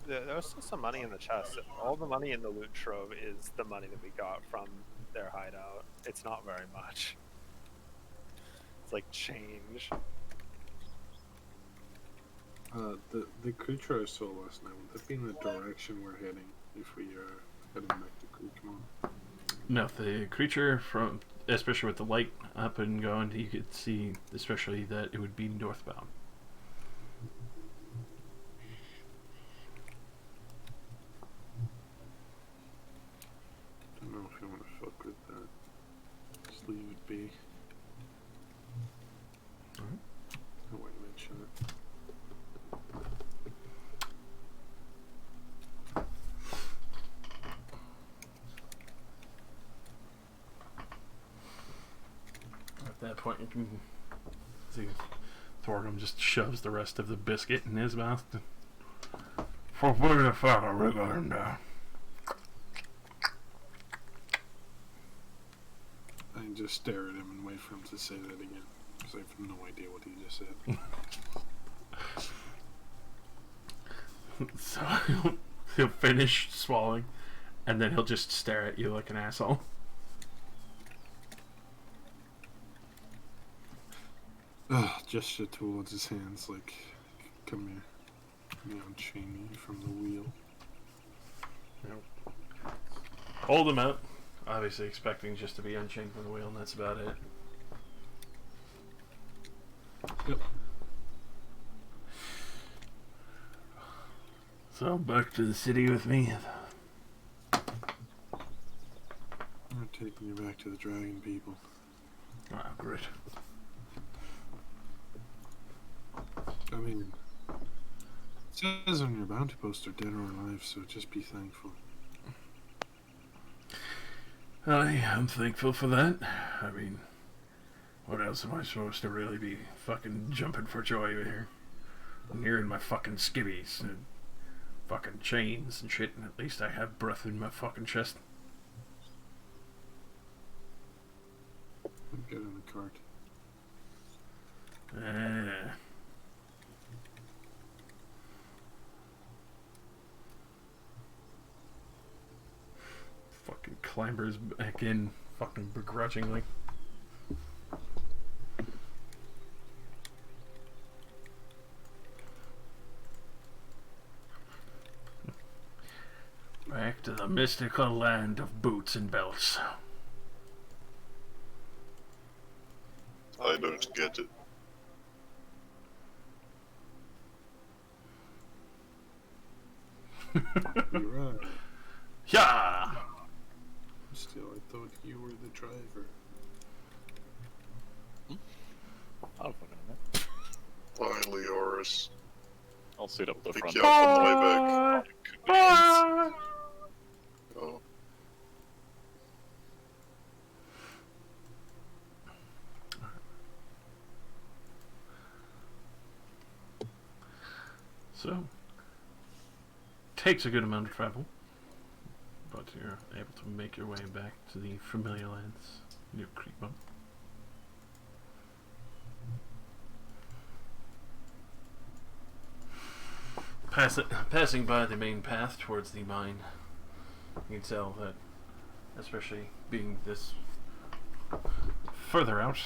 There's still some money in the chest. All the money in the loot trove is the money that we got from their hideout. It's not very much. It's like change. The creature I saw last night, would that be in the direction we're heading if we are heading back to Creekmon? No, the creature from, especially with the light up and going, you could see, especially that it would be northbound. I don't know if you want to fuck with that. Just leave it be. Alright. I won't mention it. At that point, you can see Thorgrim just shoves the rest of the biscuit in his mouth. For where the fuck are we going now? I just stare at him and wait for him to say that again, because I have no idea what he just said. So he'll finish swallowing, and then he'll just stare at you like an asshole. Gesture towards his hands, like, come here. Let me unchain you from the wheel. Hold him out. Obviously expecting just to be unchained from the wheel, and that's about it. Yep. So back to the city with me. I'm taking you back to the dragon people. Ah, great. I mean, it says on your bounty poster dead or alive, so just be thankful. I am thankful for that. I mean, what else am I supposed to really be fucking jumping for joy here? I'm nearing my fucking skivvies and fucking chains and shit, and at least I have breath in my fucking chest. Get in the cart. Fucking clambers back in, fucking begrudgingly. Back to the mystical land of boots and belts. I don't get it. You're right. Yeah! Still, I thought you were the driver. I'll put it in there. Finally, Horus. I'll sit up the Pick front. you up on the way back. Oh. So, takes a good amount of travel, but you're able to make your way back to the familiar lands near Creekmon. Passing by the main path towards the mine, you can tell that, especially being this further out,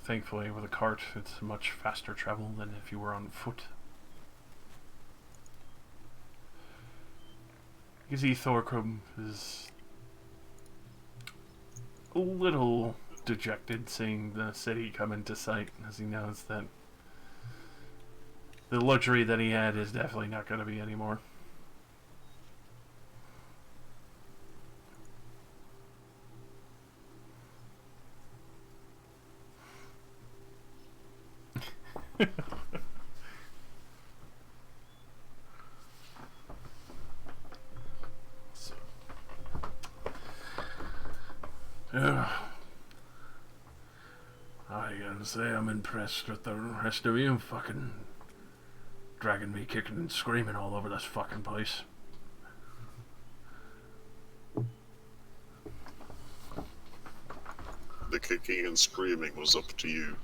thankfully with a cart, it's much faster travel than if you were on foot. You can see Thorgrim is a little dejected seeing the city come into sight, as he knows that the luxury that he had is definitely not going to be anymore. I gotta say, I'm impressed with the rest of you. Fucking dragging me kicking and screaming all over this fucking place. the kicking and screaming was up to you.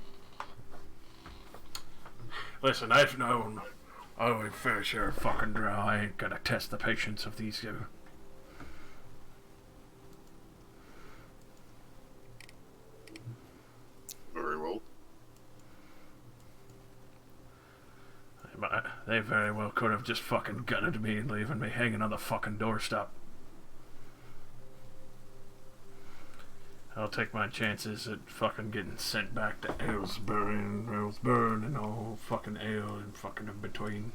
Listen, I've known a fair share of fucking drow. I ain't gonna test the patience of these two. Very well. They very well could have just fucking gutted me and leaving me hanging on the fucking doorstep. I'll take my chances at fucking getting sent back to Aylesburn and all fucking ale and fucking in between.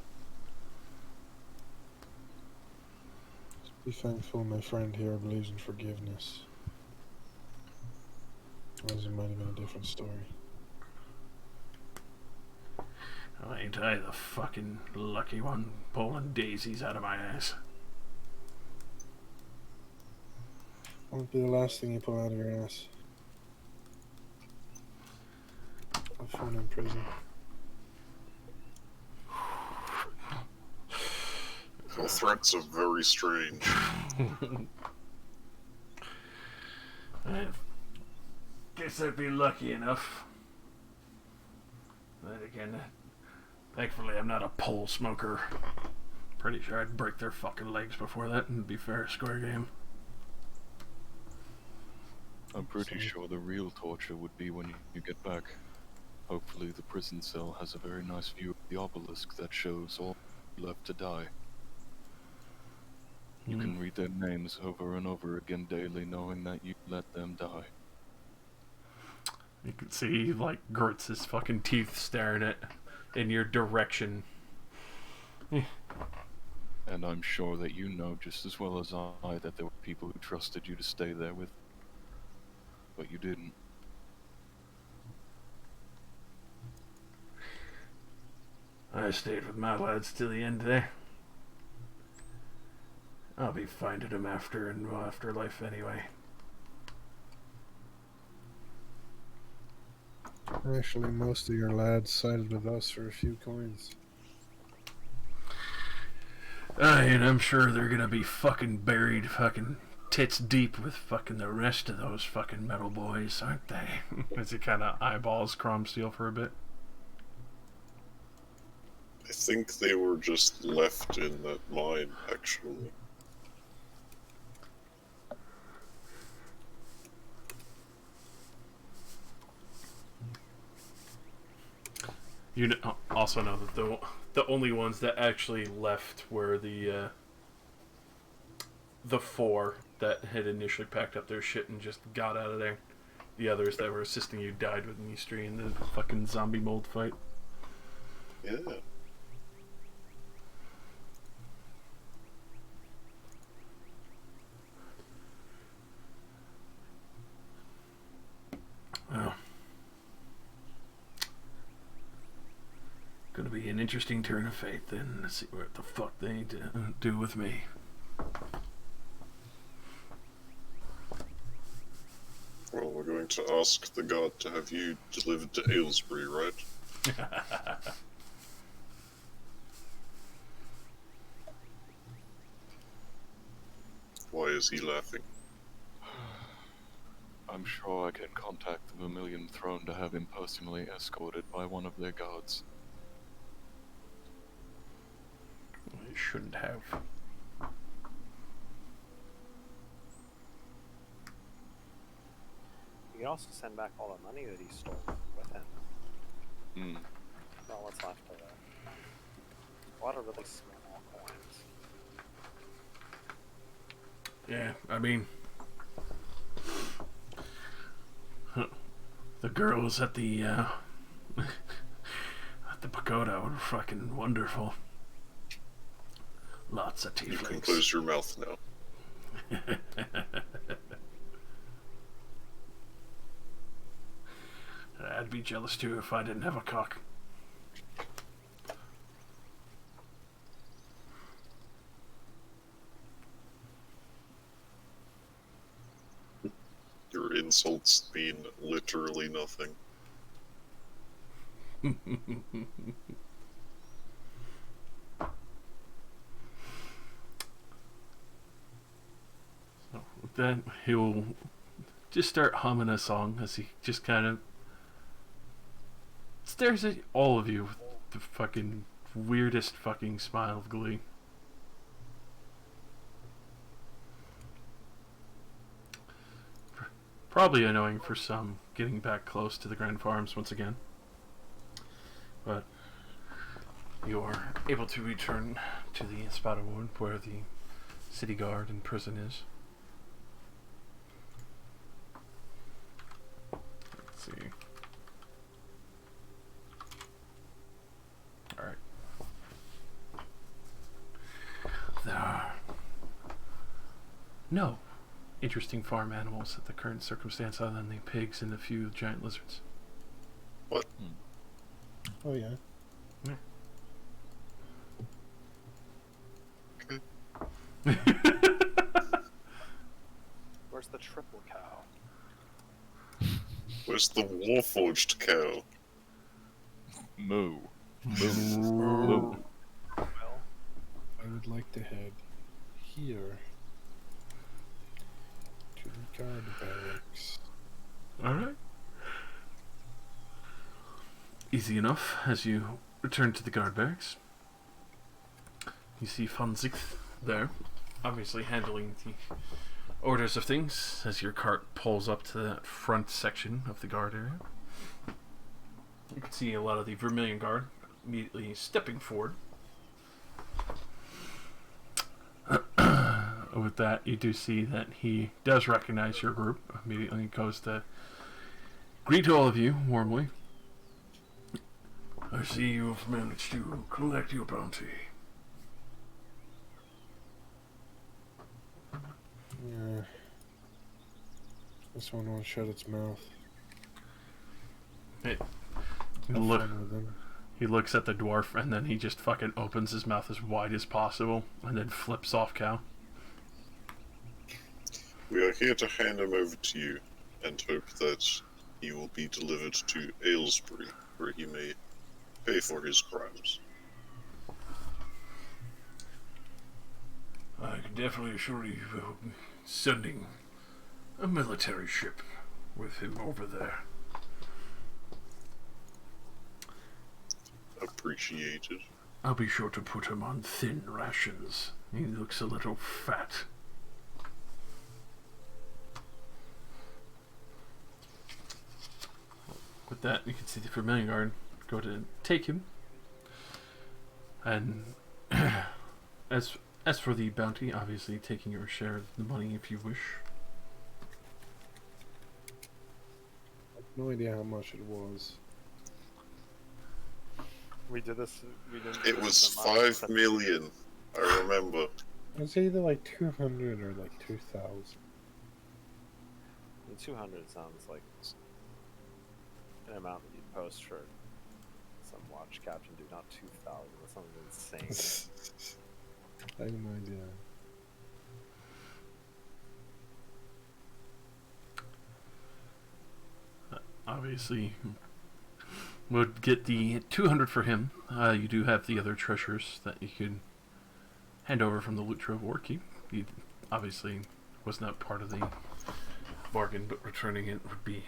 Be thankful my friend here believes in forgiveness. Otherwise it might have been a different story. Oh, ain't I the fucking lucky one pulling daisies out of my ass? Won't be the last thing you pull out of your ass. Have fun in prison. The threats are very strange. I guess I'd be lucky enough. But again, thankfully I'm not a pole smoker. Pretty sure I'd break their fucking legs before that and be fair square game. I'm pretty sure the real torture would be when you get back. Hopefully the prison cell has a very nice view of the obelisk that shows all left to die. You can read their names over and over again daily, knowing that you let them die. You can see, like, grits his fucking teeth staring in your direction. And I'm sure that you know just as well as I that there were people who trusted you to stay there with. But you didn't. I stayed with my lads till the end there. I'll be finding them after in afterlife anyway. Actually, most of your lads sided with us for a few coins. And I'm sure they're gonna be fucking buried fucking tits deep with fucking the rest of those fucking metal boys, aren't they? As he kind of eyeballs Cromsteel for a bit. I think they were just left in that mine, actually. You also know that the only ones that actually left were the four that had initially packed up their shit and just got out of there. The others that were assisting you died with Mystery in the fucking zombie mold fight. Yeah. Well, gonna be an interesting turn of fate then. Let's see what the fuck they do with me. Well, we're going to ask the god to have you delivered to Aylesbury, right? Why is he laughing? I'm sure I can contact the Vermilion Throne to have him personally escorted by one of their guards. I shouldn't have. You can also send back all the money that he stole with him. Hmm. Not what's left of it. A lot of really small coins. Yeah, I mean, the girls at the pagoda were fucking wonderful. Lots of You can tieflings. close your mouth now. I'd be jealous too if I didn't have a cock. Your insults mean literally nothing. So with that, he'll just start humming a song as he just kind of stares at all of you with the fucking weirdest fucking smile of glee. Probably annoying for some, getting back close to the Grand Farms once again. But you're able to return to the Espada Wood where the city guard and prison is. Let's see. Alright. There are no interesting farm animals at the current circumstance other than the pigs and a few giant lizards. What? Oh yeah. Where's the triple cow? Where's the warforged cow? Moo. Moo. Well, I would like to head here to the guard barracks. Alright. Easy enough as you return to the guard barracks. You see Von Zicht there, obviously handling the orders of things as your cart pulls up to that front section of the guard area. You can see a lot of the Vermilion Guard immediately stepping forward. With that, you do see that he does recognize your group. Immediately goes to greet all of you warmly. I see you've managed to collect your bounty. Yeah. This one won't shut its mouth. Hey, Have look. fun with him. He looks at the dwarf and then he just fucking opens his mouth as wide as possible and then flips off Cal. We are here to hand him over to you, and hope that he will be delivered to Aylesbury, where he may pay for his crimes. I can definitely assure you we'll be sending a military ship with him over there. Appreciated. I'll be sure to put him on thin rations. He looks a little fat. With that, you can see the Vermilion Guard go to take him. And as for the bounty, obviously taking your share of the money if you wish. I have no idea how much it was. we did this. We didn't. It was 5 million, I remember. It was either like 200 or like 2,000. 200 sounds like an amount that you'd post for some watch captain. Do not 2,000. That sounds insane. I have no idea. Obviously, would get the 200 for him. You do have the other treasures that you could hand over from the loot trove or keep. He obviously was not part of the bargain, but returning it would be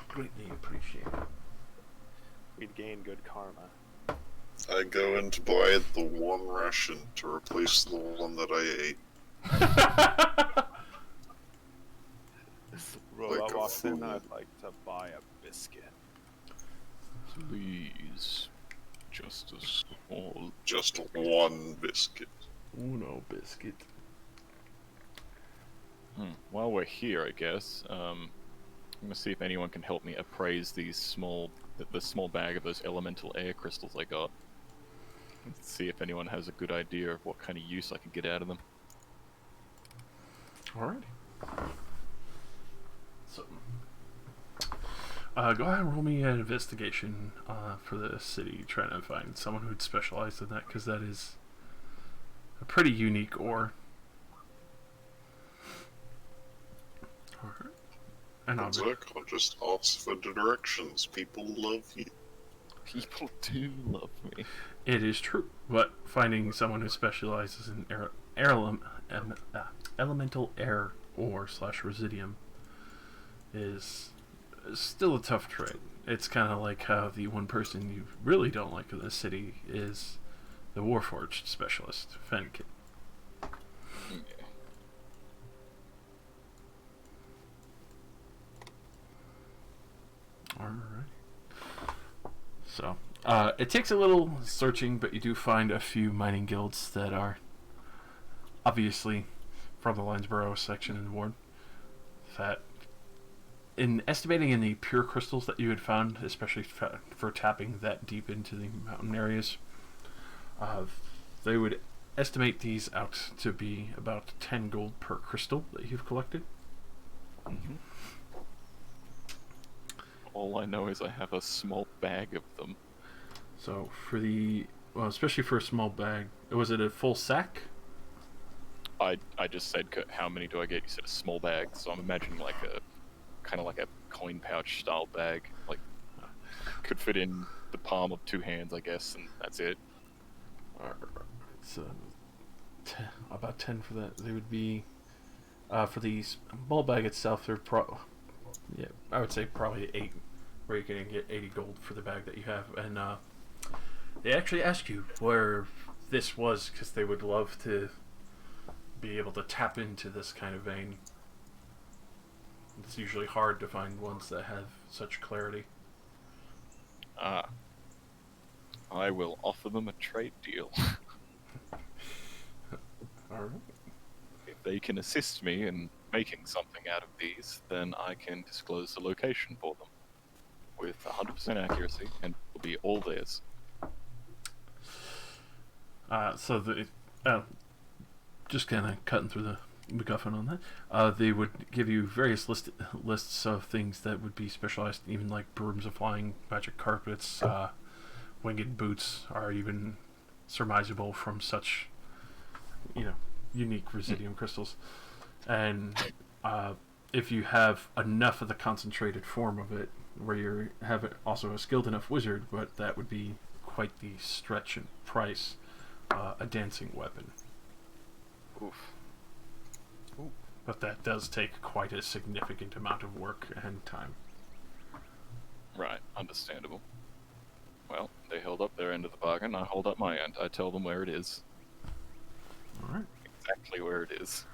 greatly appreciated. We'd gain good karma. I go in to buy the one ration to replace the one that I ate. Roll Like a walks in. fool. I'd like to buy a biscuit. Please. Just a small. Just one biscuit. Uno biscuit. While we're here, I guess, I'm gonna see if anyone can help me appraise these the small bag of those elemental air crystals I got. Let's see if anyone has a good idea of what kind of use I can get out of them. Alright. So, go ahead and roll me an investigation for the city, trying to find someone who'd specialize in that, because that is a pretty unique ore. Alright. And It's like, I'll just ask for directions. People love you. People do love me. it is true, but finding someone who specializes in elemental air ore / residium is still a tough trade. It's kind of like how the one person you really don't like in the city is the Warforged specialist, Fenkin. Alright. So, it takes a little searching, but you do find a few mining guilds that are obviously from the Linesborough section in the ward. That, in estimating in the pure crystals that you had found, especially for tapping that deep into the mountain areas, they would estimate these out to be about 10 gold per crystal that you've collected. Mm-hmm. All I know is I have a small bag of them. So for well, especially for a small bag, was it a full sack? I just said, how many do I get? You said a small bag, so I'm imagining like a kind of like a coin pouch style bag, like could fit in the palm of 2 hands, I guess, and that's it. So about 10 for that. They would be for the small bag itself. They're I would say probably 8, where you can get 80 gold for the bag that you have, and they actually ask you where this was because they would love to be able to tap into this kind of vein. It's usually hard to find ones that have such clarity. I will offer them a trade deal. Alright. If they can assist me in making something out of these, then I can disclose the location for them with 100% accuracy, and it will be all theirs. So just kind of cutting through the MacGuffin on that. They would give you various lists of things that would be specialized, even like brooms of flying, magic carpets, winged boots are even surmisable from such, unique residium crystals. And if you have enough of the concentrated form of it, where you have also a skilled enough wizard, but that would be quite the stretch in price, a dancing weapon. Oof. But that does take quite a significant amount of work and time. Right, understandable. Well, they held up their end of the bargain, I hold up my end. I tell them where it is. Alright. Exactly where it is.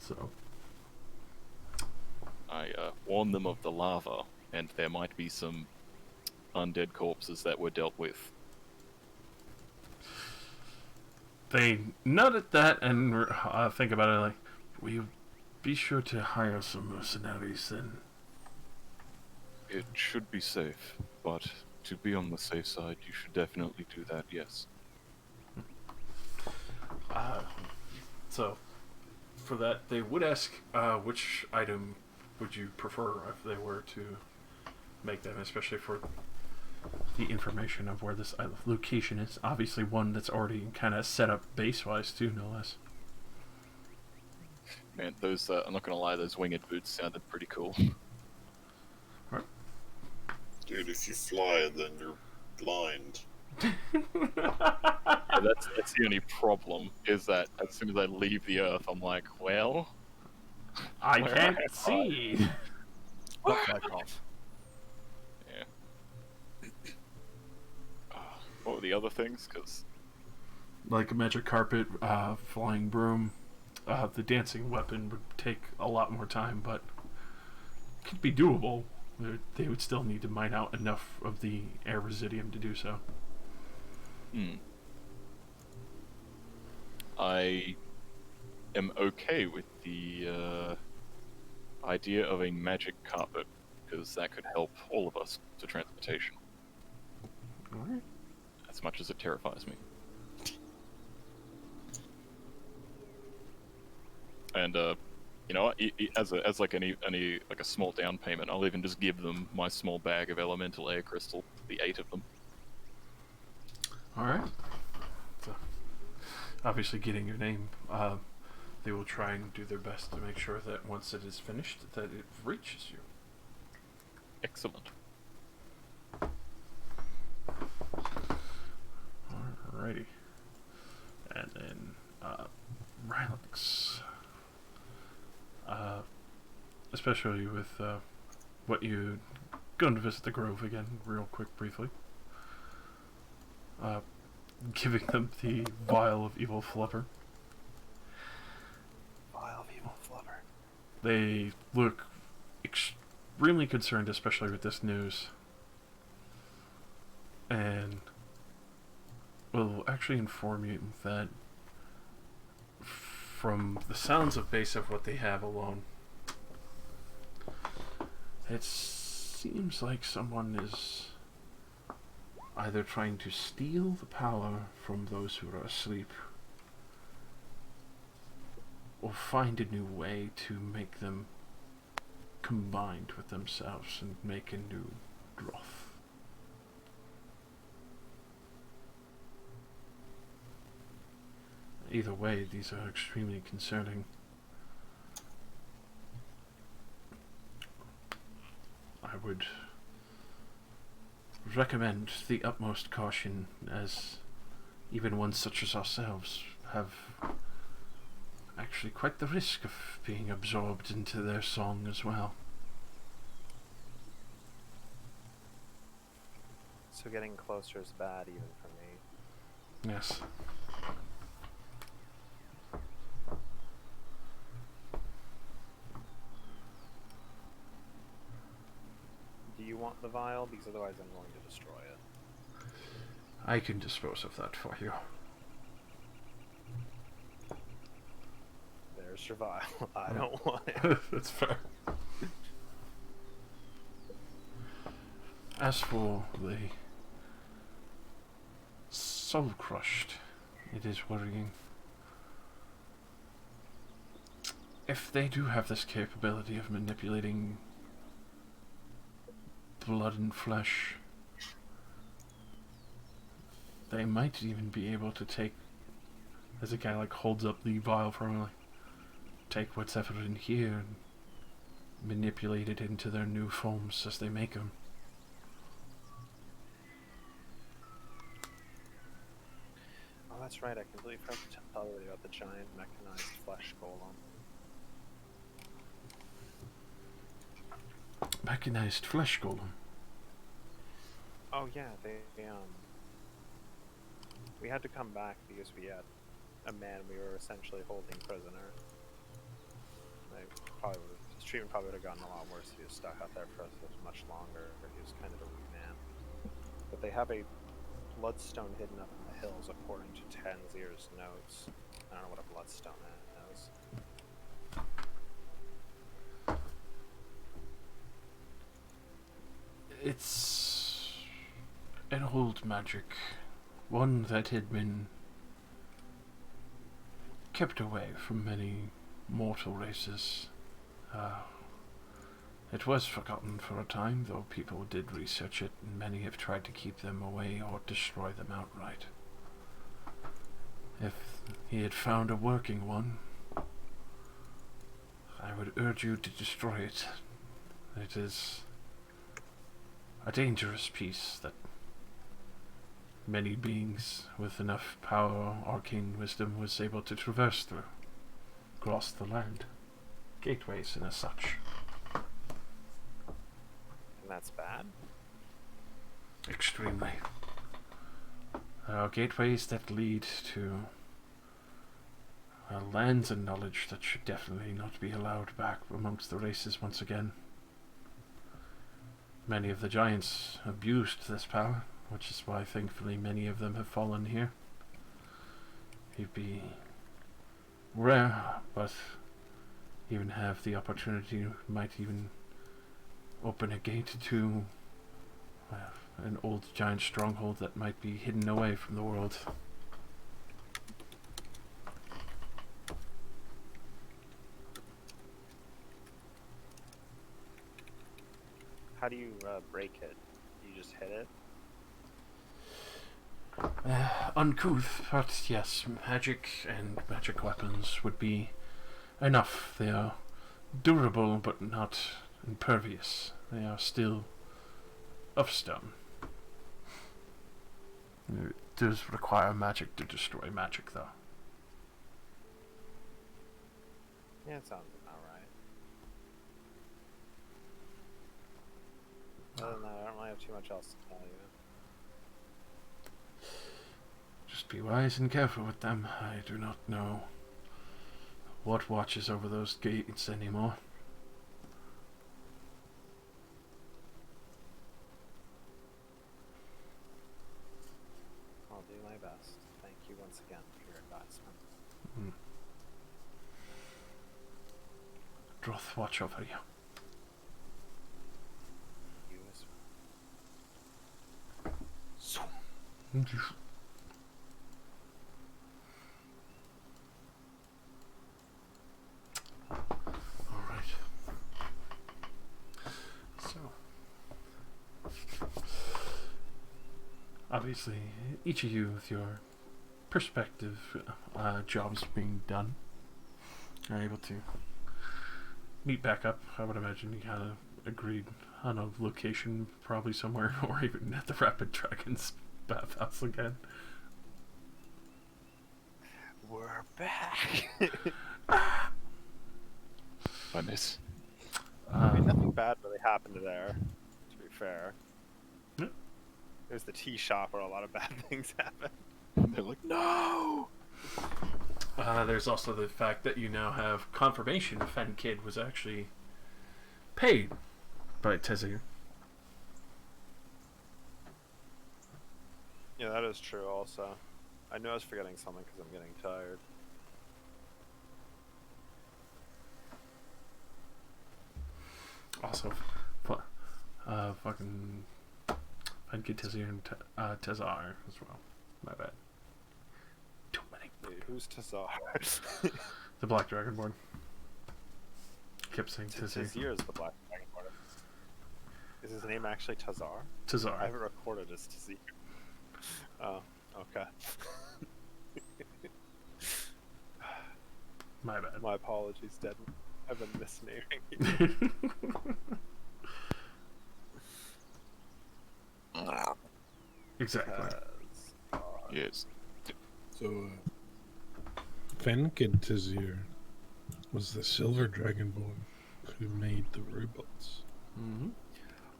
So I warn them of the lava, and there might be some undead corpses that were dealt with. they nod at that and think about it like, we'll be sure to hire some mercenaries then. It should be safe, but to be on the safe side, you should definitely do that, yes. So for that, they would ask which item would you prefer if they were to make them, especially for the information of where this location is. Obviously one that's already kind of set up base-wise too, no less. Man, those, I'm not gonna lie, those winged boots sounded pretty cool. Dude, if you fly, then you're blind. Yeah, that's the only problem, is that as soon as I leave the Earth, I'm like, well... I where can't am I? see! Fuck off. Yeah. What were the other things? Because... Like a magic carpet, flying broom. The dancing weapon would take a lot more time, but could be doable. They would still need to mine out enough of the air residium to do so. I am okay with the idea of a magic carpet, because that could help all of us to transportation, Alright. as much as it terrifies me. And you know what? As like any like a small down payment, I'll even just give them my small bag of elemental air crystal, the 8 of them. Alright. So, obviously getting your name, they will try and do their best to make sure that once it is finished, that it reaches you. Excellent. Alrighty. And then, Rylix. especially with what you going to visit the Grove again, real quick, briefly. Giving them the vial of evil flubber. Vial of evil flubber. They look extremely concerned, especially with this news, and will actually inform you that from the sounds of base of what they have alone, it seems like someone is either trying to steal the power from those who are asleep, or find a new way to make them combined with themselves and make a new Droth. Either way, these are extremely concerning. I would recommend the utmost caution, as even ones such as ourselves have actually quite the risk of being absorbed into their song as well. So getting closer is bad even for me. Yes. Do you want the vial? Because otherwise I'm going to destroy it. I can dispose of that for you. There's your vial. I don't want it. That's fair. As for the Soul Crushed, it is worrying. If they do have this capability of manipulating blood and flesh, they might even be able to take, as a guy like holds up the vial for me, take what's ever in here and manipulate it into their new forms as they make them. Oh, that's right. I completely forgot to tell you about the giant mechanized flesh golem. Mechanized flesh golem. Oh yeah, we had to come back because we had a man we were essentially holding prisoner. His treatment probably would have gotten a lot worse if he was stuck out there for much longer. He was kind of a weak man. But they have a bloodstone hidden up in the hills, according to Tanzir's notes. I don't know what a bloodstone is. It's an old magic, one that had been kept away from many mortal races. It was forgotten for a time, though people did research it, and many have tried to keep them away or destroy them outright. If he had found a working one, I would urge you to destroy it. It is a dangerous piece that many beings with enough power or arcane wisdom was able to traverse through, across the land. Gateways and as such. And that's bad? Extremely. There are gateways that lead to lands and knowledge that should definitely not be allowed back amongst the races once again. Many of the giants abused this power, which is why thankfully many of them have fallen here. It'd be rare, but even have the opportunity, might even open a gate to an old giant stronghold that might be hidden away from the world. How do you break it? You just hit it? Uncouth, but yes, magic and magic weapons would be enough. They are durable but not impervious. They are still of stone. It does require magic to destroy magic, though. Yeah, it sounds about right. have too much else to tell you. Just be wise and careful with them. I do not know what watches over those gates anymore. I'll do my best. Thank you once again for your advisement. Droth, watch over you. You as Alright. So, obviously, each of you with your perspective jobs being done are able to meet back up. I would imagine you kind of agreed on a location, probably somewhere, or even at the Rapid Dragon's bathhouse again. We're back. Goodness. I mean, nothing bad really happened there, to be fair. Yeah. There's the tea shop where a lot of bad things happen. They're like, no! There's also the fact that you now have confirmation Fen Kid was actually paid by Tezir. Yeah, that is true also. I knew I was forgetting something because I'm getting tired. Also, fucking Fen Kid, Tezir, and Tezar as well. My bad. Too many. Wait, who's Tazar? The Black Dragonborn. Kept saying Tezir. Tazir is the Black Dragonborn. Is his name actually Tazar? I Tezar. have it recorded as Tazir. Oh, okay. My bad. My apologies, Dead. I've been misnaming you. Exactly. Yes. So, Fenkid Tazir was the silver dragonborn who made the robots. Mm-hmm.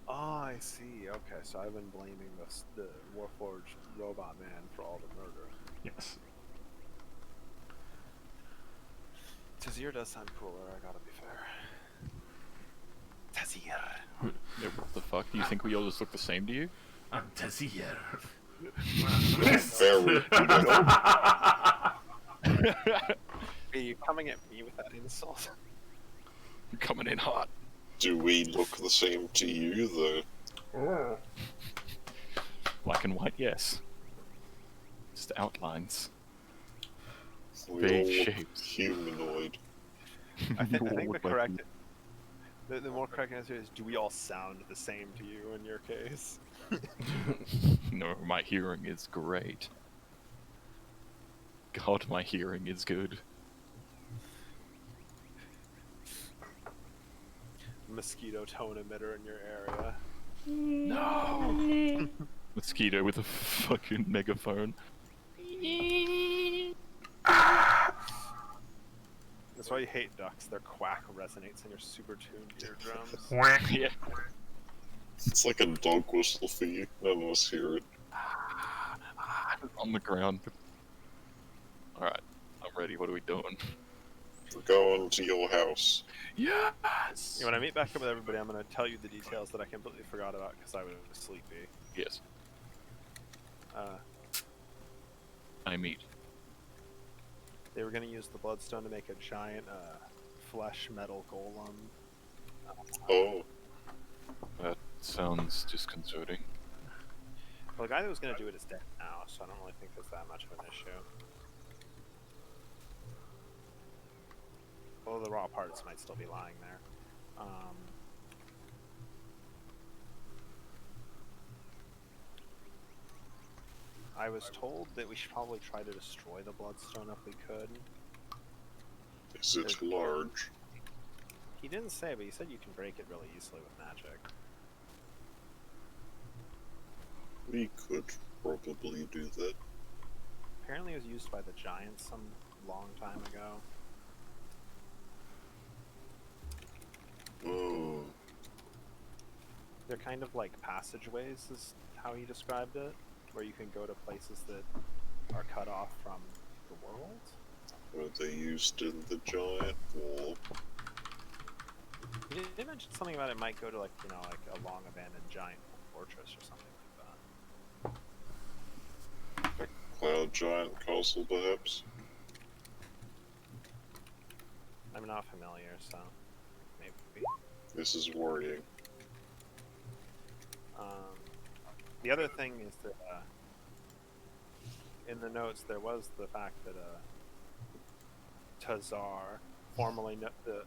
Oh, I see. Okay, so I've been blaming the Warforged robot man for all the murder. Yes. Tazir does sound cooler, I gotta be fair. Tazir. Yeah, what the fuck? Do you think we all just look the same to you? I'm Tezir. Very. Are you coming at me with that insult? You're coming in hot. Do we look the same to you, though? Black and white, yes. Just outlines. We Vague all look shapes. humanoid. I think the Look like correct... The more correct answer is, do we all sound the same to you in your case? No, my hearing is great. God, my hearing is good. Mosquito tone emitter in your area. No! Mosquito with a fucking megaphone. That's why you hate ducks. Their quack resonates in your super tuned eardrums. Yeah. It's like a dog whistle for you. None of us hear it. On the ground. Alright, I'm ready. What are we doing? We're going to your house. Yes! Yeah, when I meet back up with everybody, I'm going to tell you the details that I completely forgot about because I was sleepy. Yes. Uh, I meet. they were going to use the bloodstone to make a giant flesh metal golem. Oh, That sounds disconcerting. Well, the guy that was going to do it is dead now, so I don't really think there's that much of an issue. Well, the raw parts might still be lying there. I was told that we should probably try to destroy the bloodstone if we could. is it large? He didn't say, but he said you can break it really easily with magic. We could probably do that. Apparently it was used by the giants some long time ago. They're kind of like passageways, is how he described it, where you can go to places that are cut off from the world. Were they used in the giant war? He did mention something about it might go to like like a long abandoned giant fortress or something like that. Cloud giant castle, perhaps? I'm not familiar, so maybe. This is worrying. The other thing is that in the notes there was the fact that Tazar, formerly the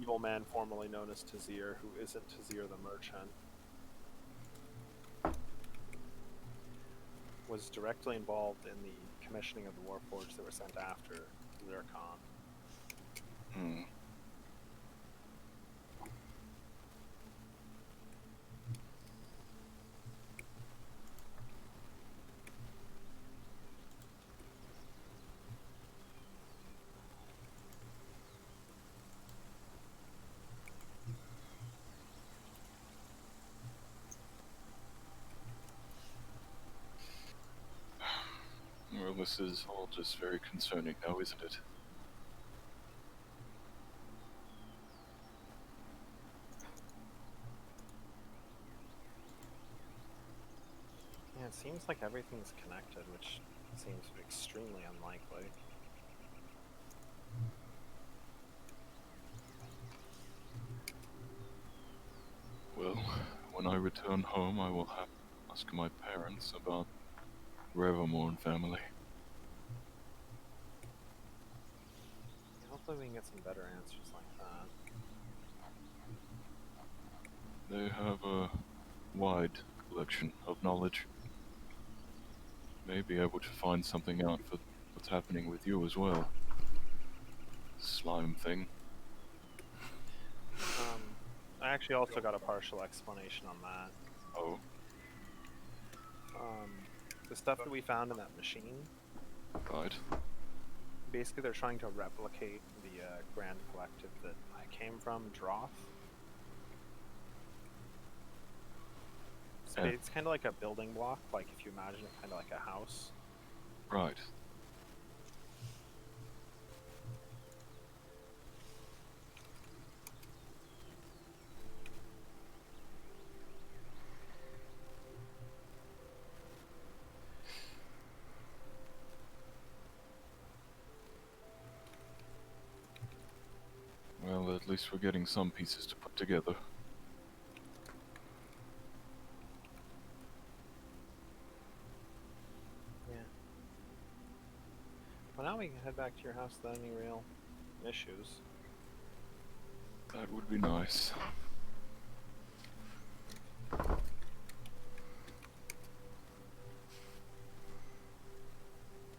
evil man formerly known as Tazir, who isn't Tazir the merchant, was directly involved in the commissioning of the Warforged that were sent after Zircon. Hmm. Well, this is all just very concerning now, isn't it? Yeah, it seems like everything's connected, which seems extremely unlikely. Well, when I return home, I will have to ask my parents about Revermore family. Hopefully we can get some better answers like that. They have a wide collection of knowledge. May be able to find something out for what's happening with you as well. Slime thing. I actually also got a partial explanation on that. Oh, The stuff that we found in that machine, right. basically they're trying to replicate the Grand Collective that I came from, Droth. So Yeah. it's kind of like a building block, like if you imagine it kind of like a house. Right. Well, at least we're getting some pieces to put together. Yeah. Well, now we can head back to your house without any real issues. That would be nice.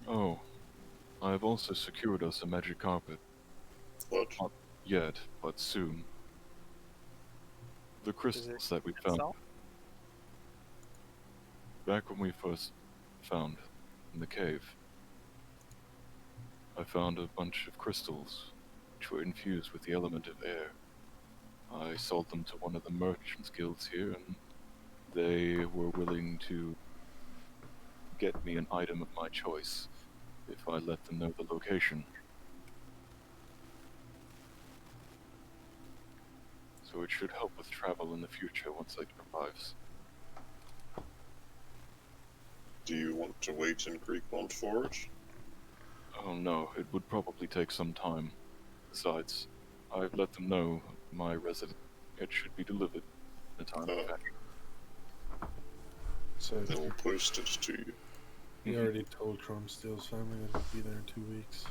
Oh, I have also secured us a magic carpet. What? Not yet, but soon. The crystals that we found Itself? back when we first found in the cave, I found a bunch of crystals which were infused with the element of air. I sold them to one of the merchants guilds here, and they were willing to get me an item of my choice if I let them know the location. So it should help with travel in the future once it arrives. Do you want to wait in Creekmont for it? Oh no, it would probably take some time. Besides, I've let them know my residence. It should be delivered in a timely fashion. So They will post it to you. he already told Cromsteel's family that he'd be there in 2 weeks.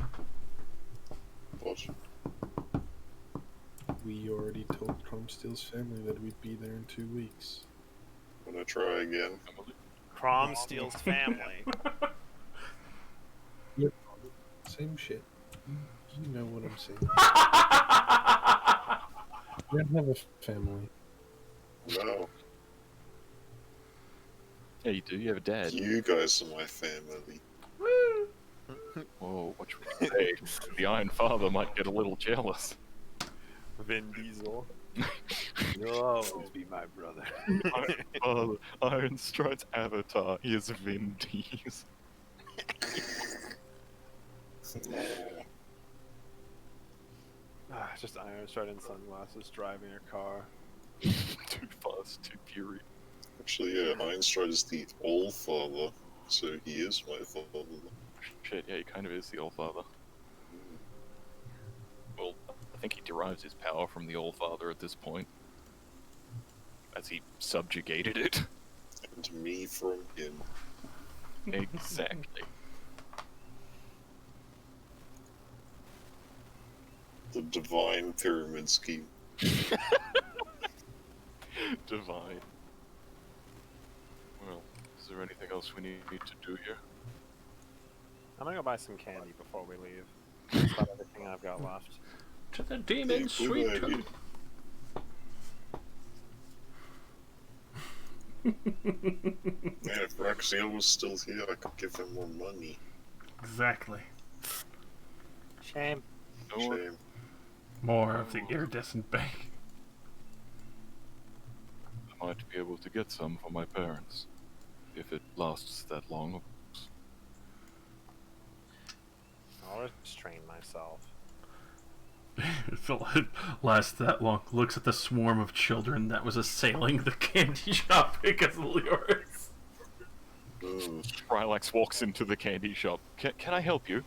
What? We already told Cromsteel's family that we'd be there in 2 weeks. When I try again. Crom steals family. Same shit. You know what I'm saying. We don't have a family. No. Yeah, you do. You have a dad. You guys are my family. Whoa, what you say? The Iron Father might get a little jealous. Vin Diesel. You'll always be my brother. Father, Iron Stride's avatar is Vin Diesel. Just Iron Stride in sunglasses driving a car. Too fast, too furious. Actually, yeah, Einstride is the All Father, so he is my father. Shit, yeah, he kind of is the All Father. Well, I think he derives his power from the All Father at this point, as he subjugated it. And me from him. Exactly. The divine pyramid scheme. Divine. Well, is there anything else we need to do here? I'm gonna go buy some candy before we leave. That's about everything I've got left. To the Hey, demon's good sweet idea. tooth. Man, if Raxiel was still here, I could give him more money. Exactly. Shame. Shame. More of the iridescent bank. I might be able to get some for my parents, if it lasts that long. I'll restrain myself. If it lasts that long, looks at the swarm of children that was assailing the candy shop because of Leoris. Rylax walks into the candy shop. Can I help you?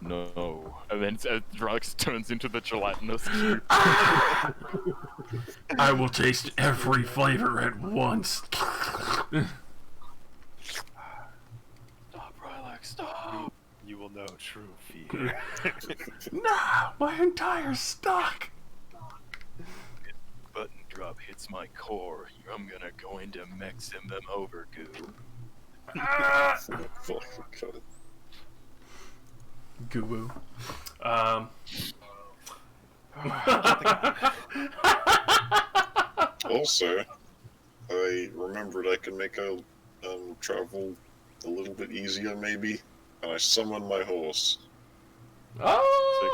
No. And then Rylax turns into the gelatinous cube. I will taste every flavor at once. Stop, Rylax, stop! You will know true fear. Nah, my entire stock. Button drop hits my core. I'm gonna go into mixing them over, goo. Goo. Also, I remembered I can make a travel a little bit easier, maybe, and I summoned my horse. Oh! So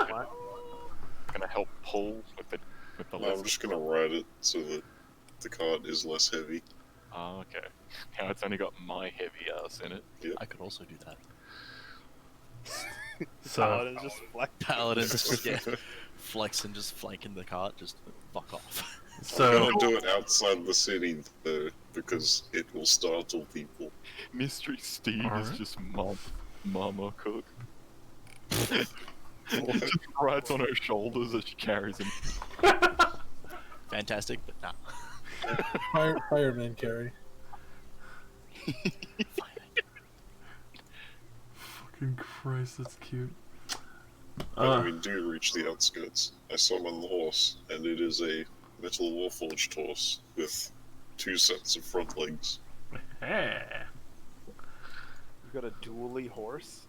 gonna help pull with the No, I'm just gonna ride it so that the cart is less heavy. Oh, okay. Now it's only got my heavy ass in it. I could also do that. So, Paladin just flex. Paladin just flexing, just flanking the cart, just fuck off. I'm so gonna do it outside the city, though, because it will startle people. Mystery Steve is Alright. just Mama Cook. Just rides on her shoulders as she carries him. Fantastic, but nah. Fireman carry. fucking Christ, that's cute. When we do reach the outskirts, I summon the horse, and it is a metal warforged horse with 2 sets of front legs. Hey. You've got a dually horse.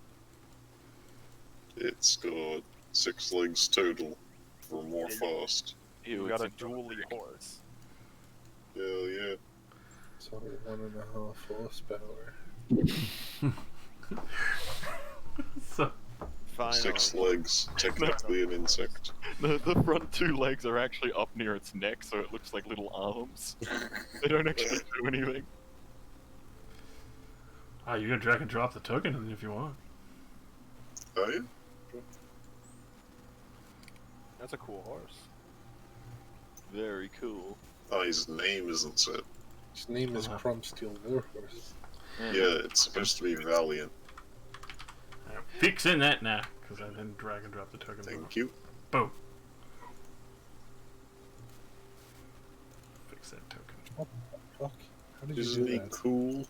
It's got 6 legs total for more fast. Ew, You've got a it's dually horse. Hell yeah. It's only 1.5 horsepower. So, Finally. 6 legs, technically an insect. The front 2 legs are actually up near its neck, so it looks like little arms. They don't actually do anything. you can drag and drop the token if you want. Oh yeah? That's a cool horse. Very cool. Oh, his name isn't set. His name is Crumbsteel Warhorse. Yeah, it's supposed to be Valiant. Fix in that now, because I didn't drag and drop the token. Thank you. Boom. Fix that token. Fuck. How did you Isn't do he that? cool?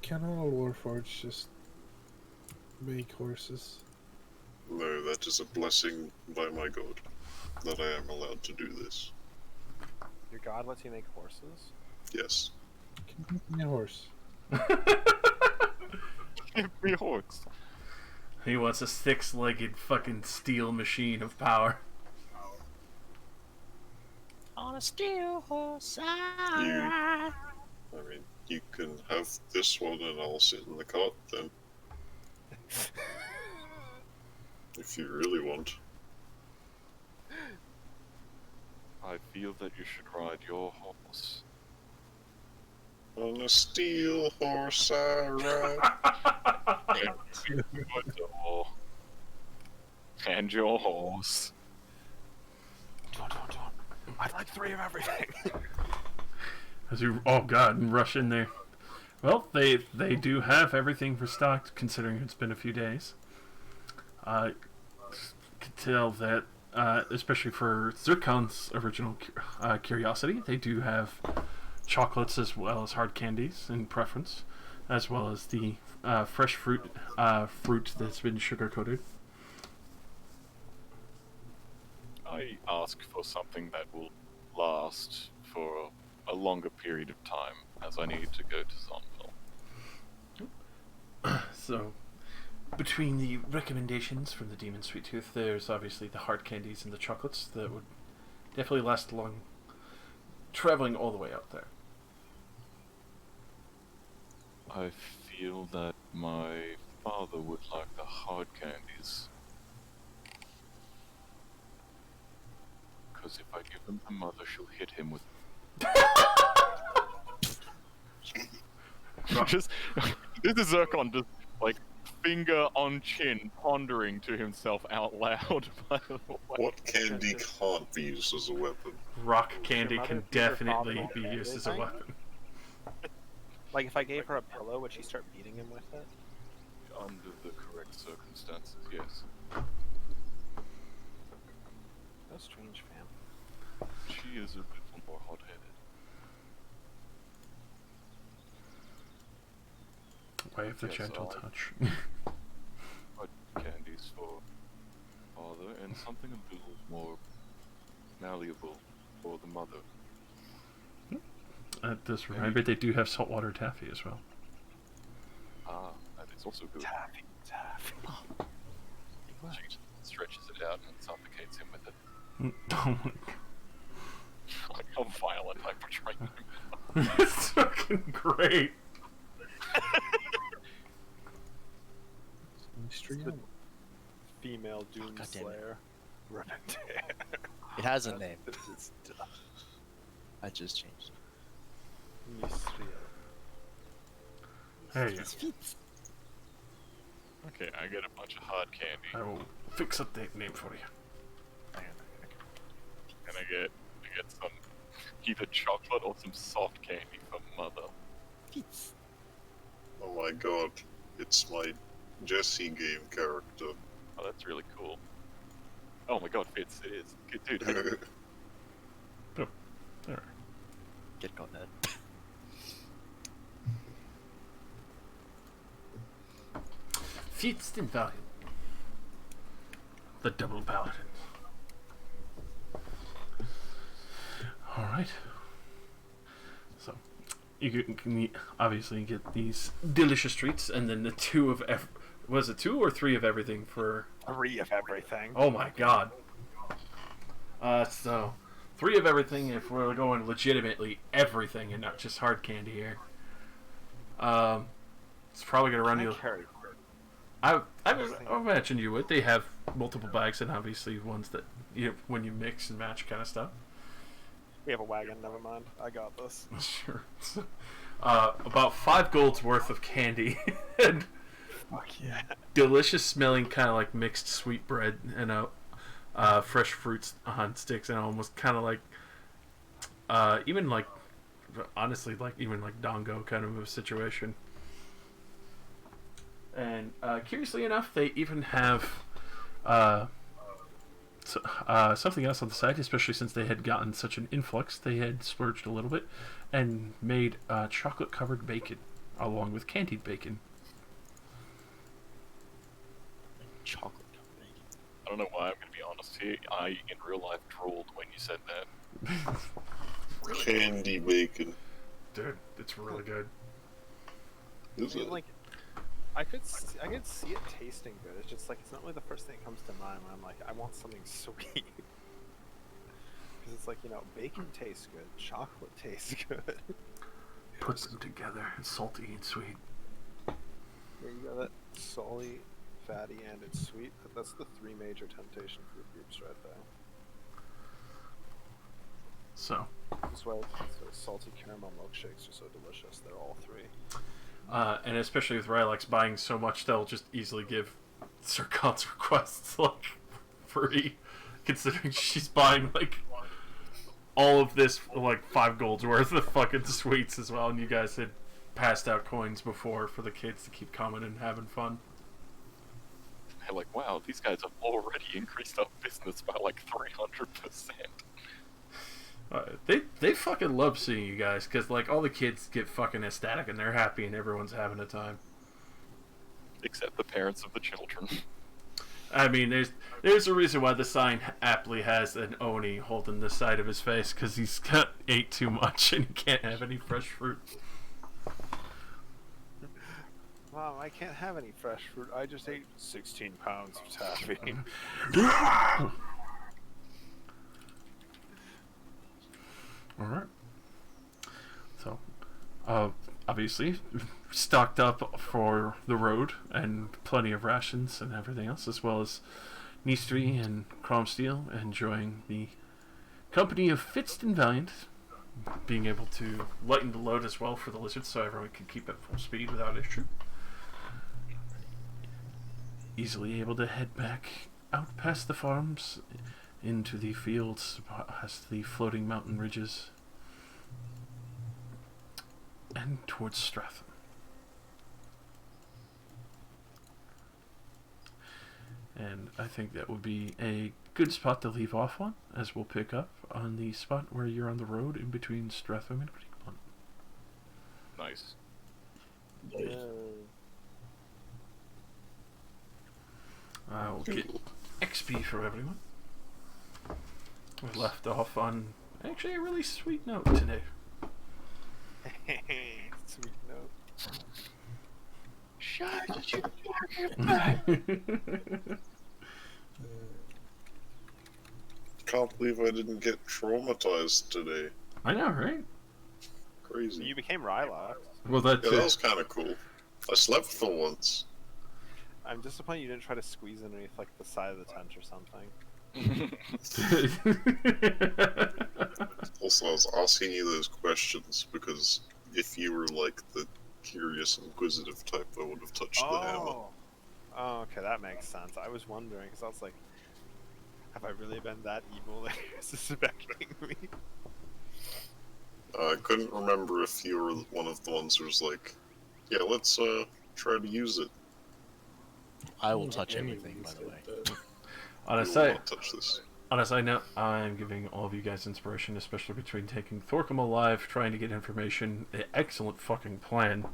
Can all Warforged just make horses? No, that is a blessing by my god that I am allowed to do this. Your god lets you make horses? Yes. Can you make me a horse? Give me a horse. He wants a 6-legged fucking steel machine of power. On a steel horse, I mean, you can have this one and I'll sit in the cart then. If you really want. I feel that you should ride your horse. On a steel horse I ride. And your horse. I'd like 3 of everything. As you, oh god, rush in there. Well, they do have everything for stock, considering it's been a few days. Could tell that, especially for Zircon's original curiosity, they do have chocolates as well as hard candies in preference, as well as the fresh fruit that's been sugar coated. I ask for something that will last for a longer period of time, as I need to go to Zonville. So, between the recommendations from the Demon Sweet Tooth, there's obviously the hard candies and the chocolates that would definitely last long, traveling all the way out there. I feel that my father would like the hard candies. Because if I give them to Mother, she'll hit him with... Just, this is Zircon just, like, finger on chin, pondering to himself out loud. By the way. What candy can't be used as a weapon? Rock candy mother can feed her definitely father be all used the as a time? weapon. Like, if I gave her a pillow, would she start beating him with it? Under the correct circumstances, yes. That's strange, fam. She is a little more hot-headed. Way of the Yes, gentle I- touch. Hard candies for father, and something a little more malleable for the mother. At this reminder, they do have saltwater taffy as well. Ah, that is also good. Taffy. She stretches it out and suffocates him with it. Oh my Like how violent I portray him. god. It's fucking great. Female Doom God damn it. Slayer. It has a name. I just changed it. There you go. Okay, I get a bunch of hard candy, I will fix up that name for you. and I get some either chocolate or some soft candy from Mother. Oh my god, it's my Jesse game character. Oh, that's really cool. Oh my god, Fitz, it is. Dude, hit Oh, there. Get got that. Feats and Valiant. The Double Paladins. Alright. So, you can obviously get these delicious treats, and then the 2 of was it 2 or 3 of everything for... 3 of everything. Oh my god. So, 3 of everything if we're going legitimately everything and not just hard candy here. It's probably going to run you... I imagine you would. They have multiple bags and obviously ones that when you mix and match kind of stuff. We have a wagon, never mind. I got this. Sure. About 5 gold's worth of candy and Fuck yeah. delicious smelling kind of like mixed sweet bread and fresh fruits on sticks and almost kind of like even like honestly like even like Dongo kind of a situation. And curiously enough, they even have something else on the side, especially since they had gotten such an influx. They had splurged a little bit and made chocolate-covered bacon along with candied bacon. Chocolate covered bacon. I don't know why, I'm gonna be honest here. I, in real life, drooled when you said that. Candy bacon. Dude, it's really good. Is it? Like, I could see it tasting good. It's just like it's not really the first thing that comes to mind when I'm like, I want something sweet. Because it's like, bacon tastes good, chocolate tastes good. Put them together, salty and sweet. Here you go, that salty fatty, and it's sweet. That's the 3 major temptation fruit groups right there. So, That's why salty caramel milkshakes are so delicious. They're all 3. and especially with Rylax buying so much, they'll just easily give Sircon's requests like free, considering she's buying like all of this like 5 gold's worth of fucking sweets as well, and you guys had passed out coins before for the kids to keep coming and having fun. They're like, wow, these guys have already increased our business by like 300%. They fucking love seeing you guys, because like all the kids get fucking ecstatic and they're happy and everyone's having a time. Except the parents of the children. I mean, there's a reason why the sign aptly has an Oni holding the side of his face, because he's ate too much and he can't have any fresh fruit. Mom, I can't have any fresh fruit. I just ate 16 pounds of taffy. Alright. So, obviously, stocked up for the road and plenty of rations and everything else, as well as Nistri and Cromsteel enjoying the company of Fitzt and Valiant, being able to lighten the load as well for the lizards so everyone can keep at full speed without issue. Easily able to head back out past the farms into the fields, past the floating mountain ridges, and towards Stratham. And I think that would be a good spot to leave off on, as we'll pick up on the spot where you're on the road in between Stratham and Creekmont. Nice. We'll get XP from everyone. We left off on actually a really sweet note today. Sweet note. Can't believe I didn't get traumatized today. I know, right? Crazy. You became Rylock. Well, that's Yeah, that was kind of cool. I slept for once. I'm disappointed you didn't try to squeeze underneath like the side of the tent or something. Also, I was asking you those questions because if you were like the curious, inquisitive type, I would have touched the hammer. Oh, okay, that makes sense. I was wondering because I was like, have I really been that evil that you're suspecting me? I couldn't remember if you were one of the ones who was like, yeah, let's try to use it. I will touch everything, by the way. On a You will side, not touch this. on a side note, I'm giving all of you guys inspiration, especially between taking Thorcum alive, trying to get information. Excellent fucking plan.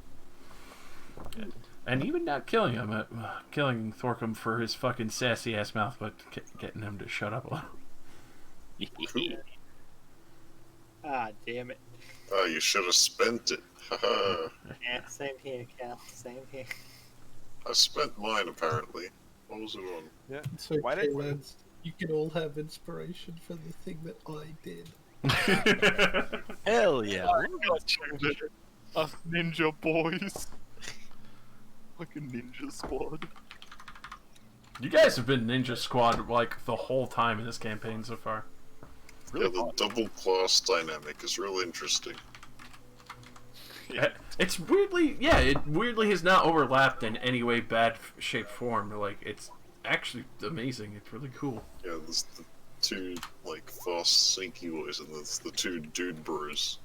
And even not killing him, killing Thorcum for his fucking sassy ass mouth, but getting him to shut up a little. Ah, damn it. Ah, you should have spent it. Haha. Yeah, same here, Cal. Same here. I spent mine apparently. What was it on? Yeah. It's Why okay, did- lads. You can all have inspiration for the thing that I did. Hell yeah! Us ninja boys. Like a ninja squad. You guys have been Ninja Squad like the whole time in this campaign so far. Yeah, the double class dynamic is real interesting. It's weirdly, yeah, it weirdly has not overlapped in any way bad shape form. Like, it's actually amazing. It's really cool. Yeah, there's the two like fast sneaky boys and there's the two dude bros.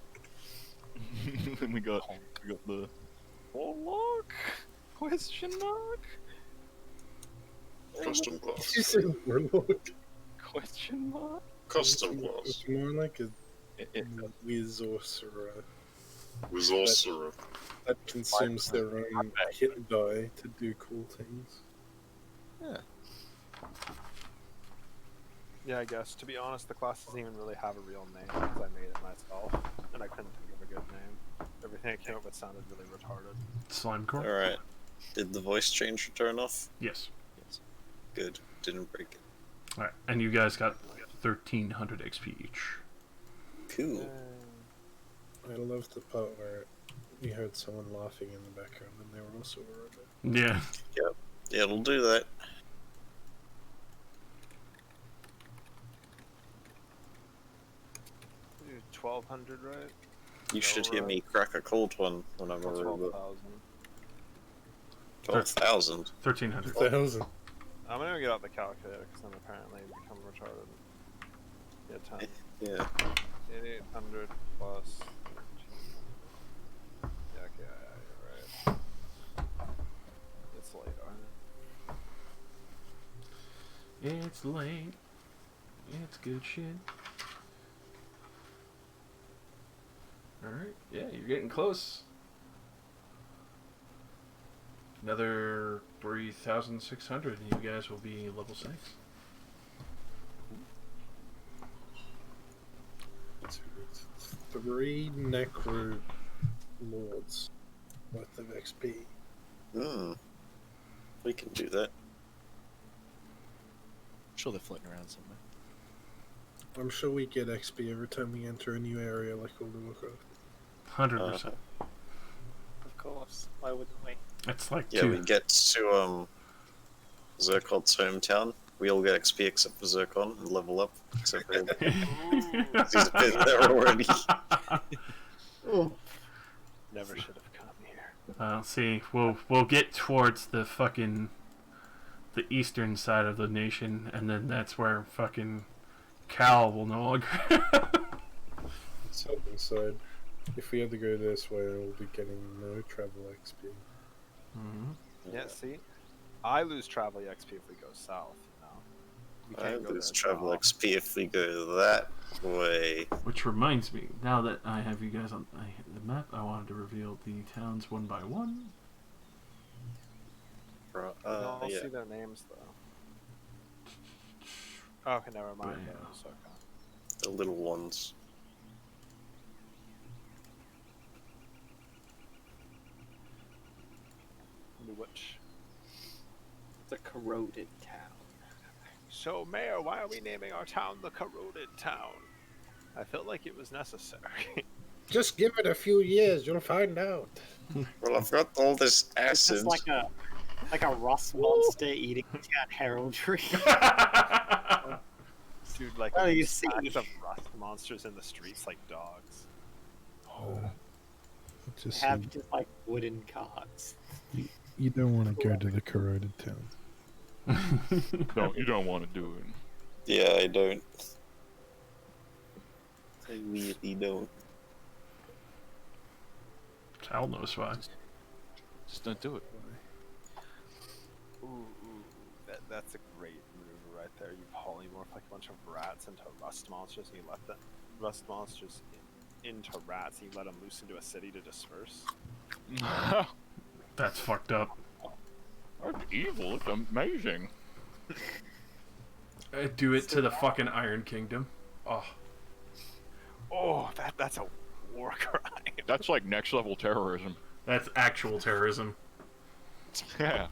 Then we got the Warlock? Question mark? Custom class. You said warlock. Question mark? Custom class. It's more like a It, whiz or sorcerer Was also that consumes their own hit die to do cool things. Yeah, I guess. To be honest, the class doesn't even really have a real name because I made it myself, and I couldn't think of a good name. Everything I came up with sounded really retarded. Slimecore? Alright. Did the voice changer turn off? Yes. Good. Didn't break it. Alright, and you guys got 1,300 XP each. Cool. I love the part where we heard someone laughing in the background and they were also a robot. Yeah. It'll do that. You're 1200, right? You should hear Right. me crack a cold one when I'm a Or robot. 12,000. 12,000. 1300. 1,000. I'm gonna get out the calculator because I'm apparently become retarded. Yeah, 10. Yeah. 800 plus 13. Yeah, okay, yeah, you're right. It's late, aren't it? It's late. It's good shit. Alright, yeah, you're getting close. Another 3,600 and you guys will be level 6. Three Necro Lords worth of XP. We can do that. I'm sure they're floating around somewhere. I'm sure we get XP every time we enter a new area like World of Warcraft. 100%. Of course. Why wouldn't we? It's like Yeah, we get to Zircon's hometown. We all get XP except for Zircon and level up. Except for him. He's been there already. Never should have come here. See, we'll get towards the eastern side of the nation, and then that's where fucking Cal will no longer. Let's head inside. If we have to go this way, we'll be getting no travel XP. Yeah, see? I lose travel XP if we go south, you know? We I can't go lose there travel south. XP if we go that way. Which reminds me, now that I have you guys on the map, I wanted to reveal the towns one by one. Right, We can all yeah. see their names, though. Oh, okay, never mind. Yeah. Those, okay. The little ones. Which? The corroded town. So, Mayor, why are we naming our town the Corroded Town? I felt like it was necessary. Just give it a few years, you'll find out. Well, I've got all this It's acid. just like a rust monster eating town heraldry. Dude, like, Oh, you stacks see. of rust monsters in the streets like dogs. Oh. Just Have just like wooden carts. you don't want to go to the corroded town. You don't want to do it. Yeah, I don't. I really don't. Cal knows why. Just don't do it. Ooh, that's a great maneuver right there. You polymorph like a bunch of rats into rust monsters, and you let the rust monsters into rats, and you let them loose into a city to disperse. That's fucked up. That's evil. It's amazing. Do it to the fucking Iron Kingdom. Oh. Oh, that's a war crime. That's like next level terrorism. That's actual terrorism. Yeah.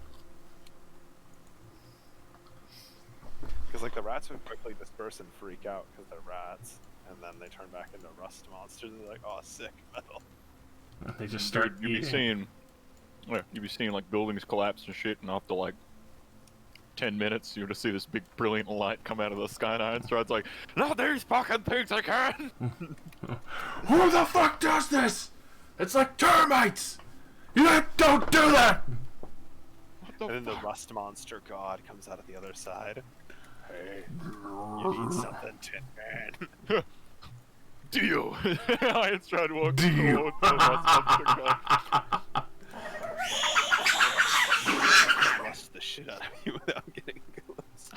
Because like the rats would quickly disperse and freak out because they're rats, and then they turn back into rust monsters. And they're like, "Oh, sick metal." They just start You'd be eating. seeing, you'd be seeing like buildings collapse and shit, and after like 10 minutes, you would just see this big brilliant light come out of the skyline. And Strad's like, "Not these fucking things again!" Who the fuck does this? It's like termites! You don't do that! What the And then the fuck? rust monster god comes out of the other side. Hey, you need something, Tin Man. Deal! I had Strad walk Deal. towards the rust monster god. Rust the shit out of you without getting close.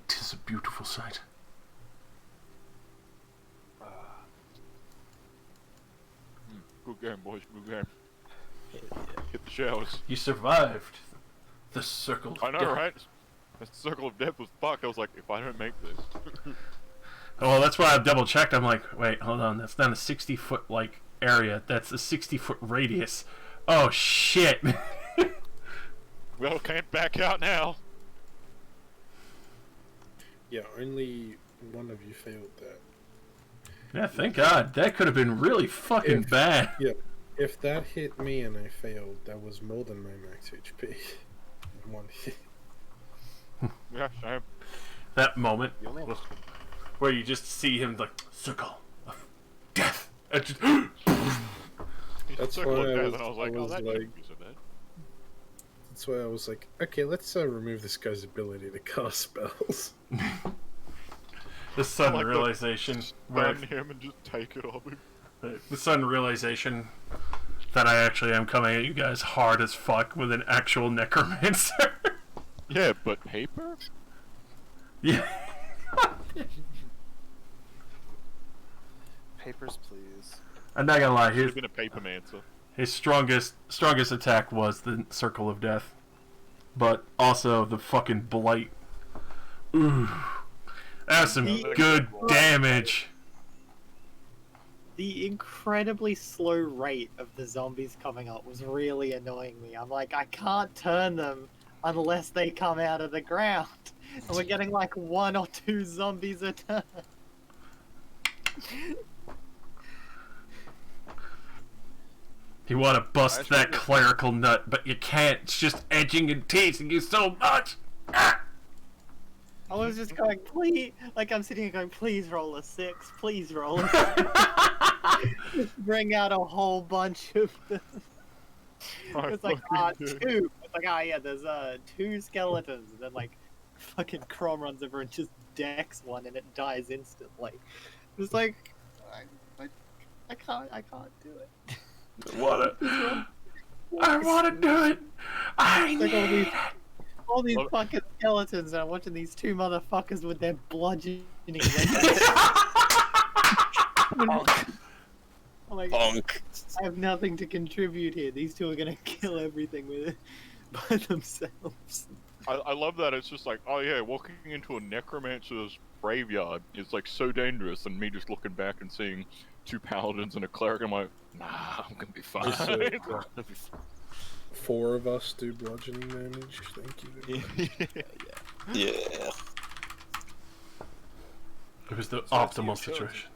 Tis a beautiful sight. Good game, boys. Good game. Hit the showers. You survived the circle of I know, death. right? The circle of death was fucked. I was like, if I don't make this. Well, that's why I double checked. I'm like, wait, hold on. That's not a 60-foot like area. That's a 60-foot radius. Oh shit! Well, can't back out now. Yeah, only one of you failed that. Yeah, thank God. That could have been really fucking bad. Yeah, if that hit me and I failed, that was more than my max HP. In one hit. Yeah, same. That moment You only have where you just see him like circle of death. And just That's Circle why of I death, was, and I was like, oh, that like, shouldn't be so bad. that's why I was like, okay, let's remove this guy's ability to cast spells. the sudden I like the- realization where Burn him and just take it off him. the sudden realization that I actually am coming at you guys hard as fuck with an actual necromancer. Yeah, but paper? Yeah. papers, please. I'm not gonna lie, Should his have been a paper mancer. strongest attack was the Circle of Death. But also the fucking Blight. Ooh. That's some good damage. The incredibly slow rate of the zombies coming up was really annoying me. I'm like, I can't turn them unless they come out of the ground. And we're getting like 1 or 2 zombies a turn. You want to bust that clerical nut, but you can't. It's just edging and teasing you so much. Ah! I was just going, please, like I'm sitting here going, please roll a 6, please roll a 6. Just bring out a whole bunch of them. It's like, two. It's like, yeah, there's 2 skeletons, and then like, fucking Crom runs over and just decks one, and it dies instantly. It's like, I can't do it. I wanna do it. I Like need all these fucking skeletons, and I'm watching these 2 motherfuckers with their bludgeoning weapons. I'm like, Bonk. I have nothing to contribute here. These 2 are gonna kill everything with it by themselves. I love that it's just like, oh yeah, walking into a necromancer's graveyard is like so dangerous, and me just looking back and seeing 2 paladins and a cleric, I'm like, nah, I'm gonna be fine. Just so, 4 of us do bludgeoning damage. Thank you. Yeah. It was the optimal situation.